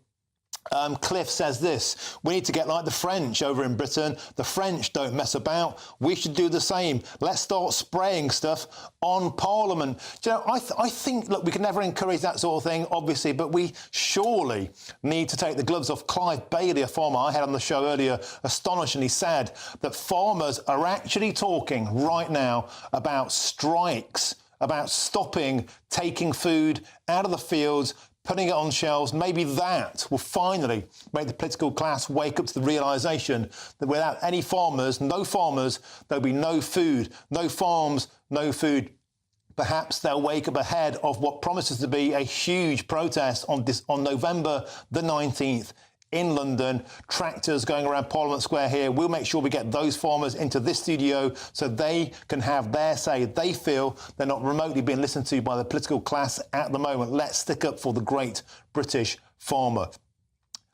Cliff says this: we need to get like the French over in Britain. The French don't mess about. We should do the same. Let's start spraying stuff on Parliament. Do you know, I think, look, we can never encourage that sort of thing, obviously, but we surely need to take the gloves off. Clive Bailey, a farmer I had on the show earlier, astonishingly said that farmers are actually talking right now about strikes, about stopping taking food out of the fields, putting it on shelves. Maybe that will finally make the political class wake up to the realisation that without any farmers, no farmers, there'll be no food, no farms, no food. Perhaps they'll wake up ahead of what promises to be a huge protest on November the 19th in London. Tractors going around Parliament Square here. We'll make sure we get those farmers into this studio so they can have their say. They feel they're not remotely being listened to by the political class at the moment. Let's stick up for the great British farmer.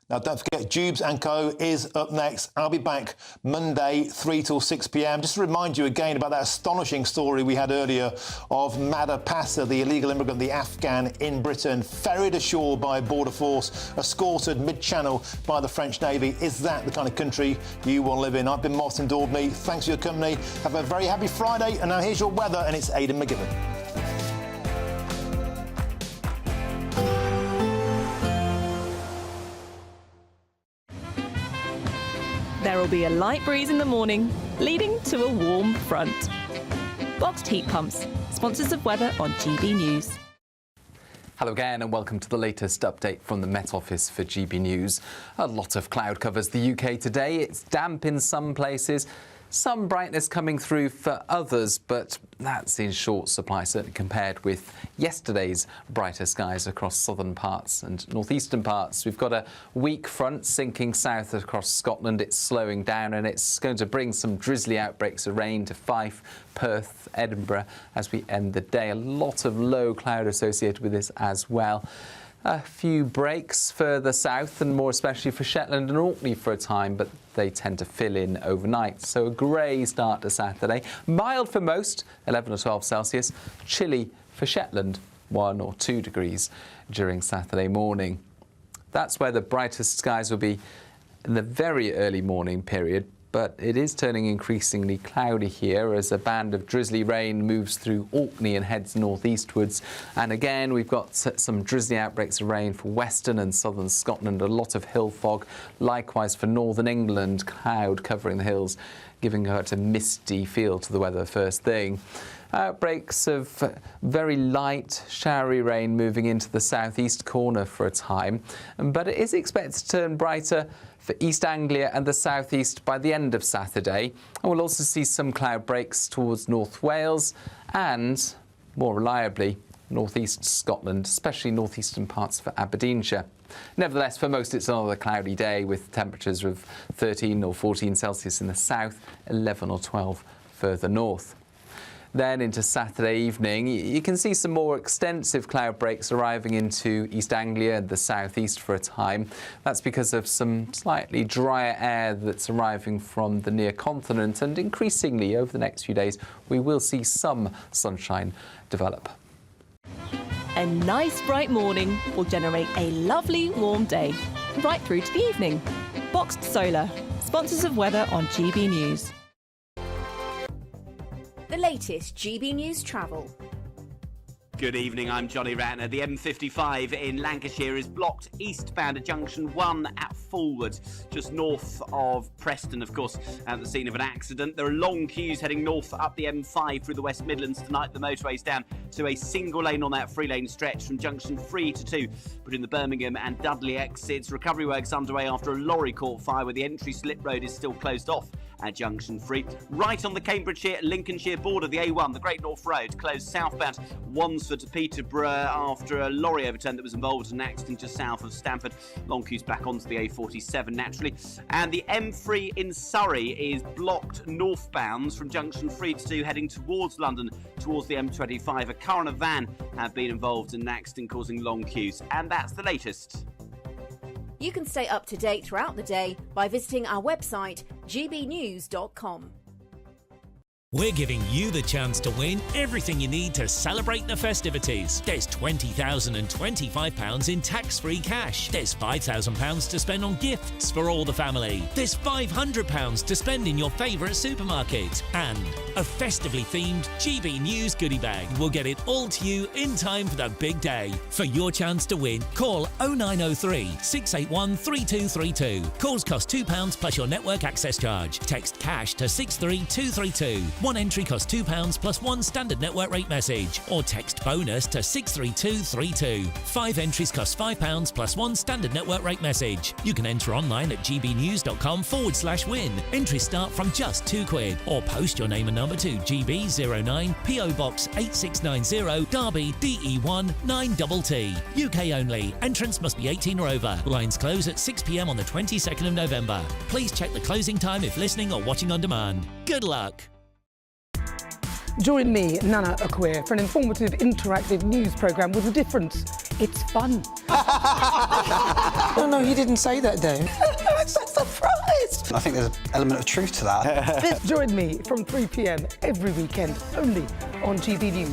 Now, don't forget, Jubes & Co. is up next. I'll be back Monday, 3 till 6 p.m. Just to remind you again about that astonishing story we had earlier of Madha Passa, the illegal immigrant, the Afghan in Britain, ferried ashore by Border Force, escorted mid-channel by the French Navy. Is that the kind of country you want to live in? I've been Martin Daubney. Thanks for your company. Have a very happy Friday. And now here's your weather, and it's Aidan McGibbon. There will be a light breeze in the morning, leading to a warm front. Boxed heat pumps, sponsors of weather on GB News. Hello again and welcome to the latest update from the Met Office for GB News. A lot of cloud covers the UK today. It's damp in some places. Some brightness coming through for others, but that's in short supply, certainly compared with yesterday's brighter skies across southern parts and northeastern parts. We've got a weak front sinking south across Scotland. It's slowing down and it's going to bring some drizzly outbreaks of rain to Fife, Perth, Edinburgh as we end the day. A lot of low cloud associated with this as well. A few breaks further south and more especially for Shetland and Orkney for a time, but they tend to fill in overnight. So a grey start to Saturday. Mild for most, 11 or 12 Celsius. Chilly for Shetland, 1 or 2 degrees during Saturday morning. That's where the brightest skies will be in the very early morning period. But it is turning increasingly cloudy here as a band of drizzly rain moves through Orkney and heads northeastwards. And again, we've got some drizzly outbreaks of rain for western and southern Scotland, a lot of hill fog. Likewise for northern England, cloud covering the hills, giving a misty feel to the weather first thing. Outbreaks of very light, showery rain moving into the southeast corner for a time, but it is expected to turn brighter for East Anglia and the southeast by the end of Saturday. And we'll also see some cloud breaks towards North Wales and, more reliably, northeast Scotland, especially northeastern parts for Aberdeenshire. Nevertheless, for most it's another cloudy day with temperatures of 13 or 14 Celsius in the south, 11 or 12 further north. Then into Saturday evening, you can see some more extensive cloud breaks arriving into East Anglia and the southeast for a time. That's because of some slightly drier air that's arriving from the near continent, and increasingly over the next few days we will see some sunshine develop. A nice bright morning will generate a lovely warm day, right through to the evening. Boxed Solar, sponsors of weather on GB News. The latest GB News travel. Good evening, I'm Johnny Ratner. The M55 in Lancashire is blocked eastbound at junction 1 at Fulwood, just north of Preston, of course, at the scene of an accident. There are long queues heading north up the M5 through the West Midlands tonight. The motorway's down to a single lane on that 3-lane stretch from junction 3 to 2 between the Birmingham and Dudley exits. Recovery works underway after a lorry caught fire where the entry slip road is still closed off at junction 3. Right on the Cambridgeshire-Lincolnshire border, the A1, the Great North Road, closed southbound Wansford to Peterborough after a lorry overturned that was involved in an accident just south of Stamford. Long queues back onto the A47 naturally. And the M3 in Surrey is blocked northbound from junction 3 to 2 heading towards London towards the M25. A car and a van have been involved in an accident causing long queues. And that's the latest. You can stay up to date throughout the day by visiting our website, gbnews.com. We're giving you the chance to win everything you need to celebrate the festivities. There's £20,025 in tax-free cash. There's £5,000 to spend on gifts for all the family. There's £500 to spend in your favourite supermarket. And a festively themed GB News goodie bag. We'll get it all to you in time for the big day. For your chance to win, call 0903 681 3232. Calls cost £2 plus your network access charge. Text cash to 63232. One entry costs £2 plus one standard network rate message, or text bonus to 63232. 5 entries cost £5 plus one standard network rate message. You can enter online at gbnews.com/win. Entries start from just £2, or post your name and number to GB09 PO Box 8690 Derby DE1 9TT. UK only. Entrance must be 18 or over. Lines close at 6 p.m. on the 22nd of November. Please check the closing time if listening or watching on demand. Good luck. Join me, Nana Akwe, for an informative, interactive news programme with a difference. It's fun. No, he didn't say that, though. I'm so surprised. I think there's an element of truth to that. Join me from 3 p.m. every weekend, only on GB News.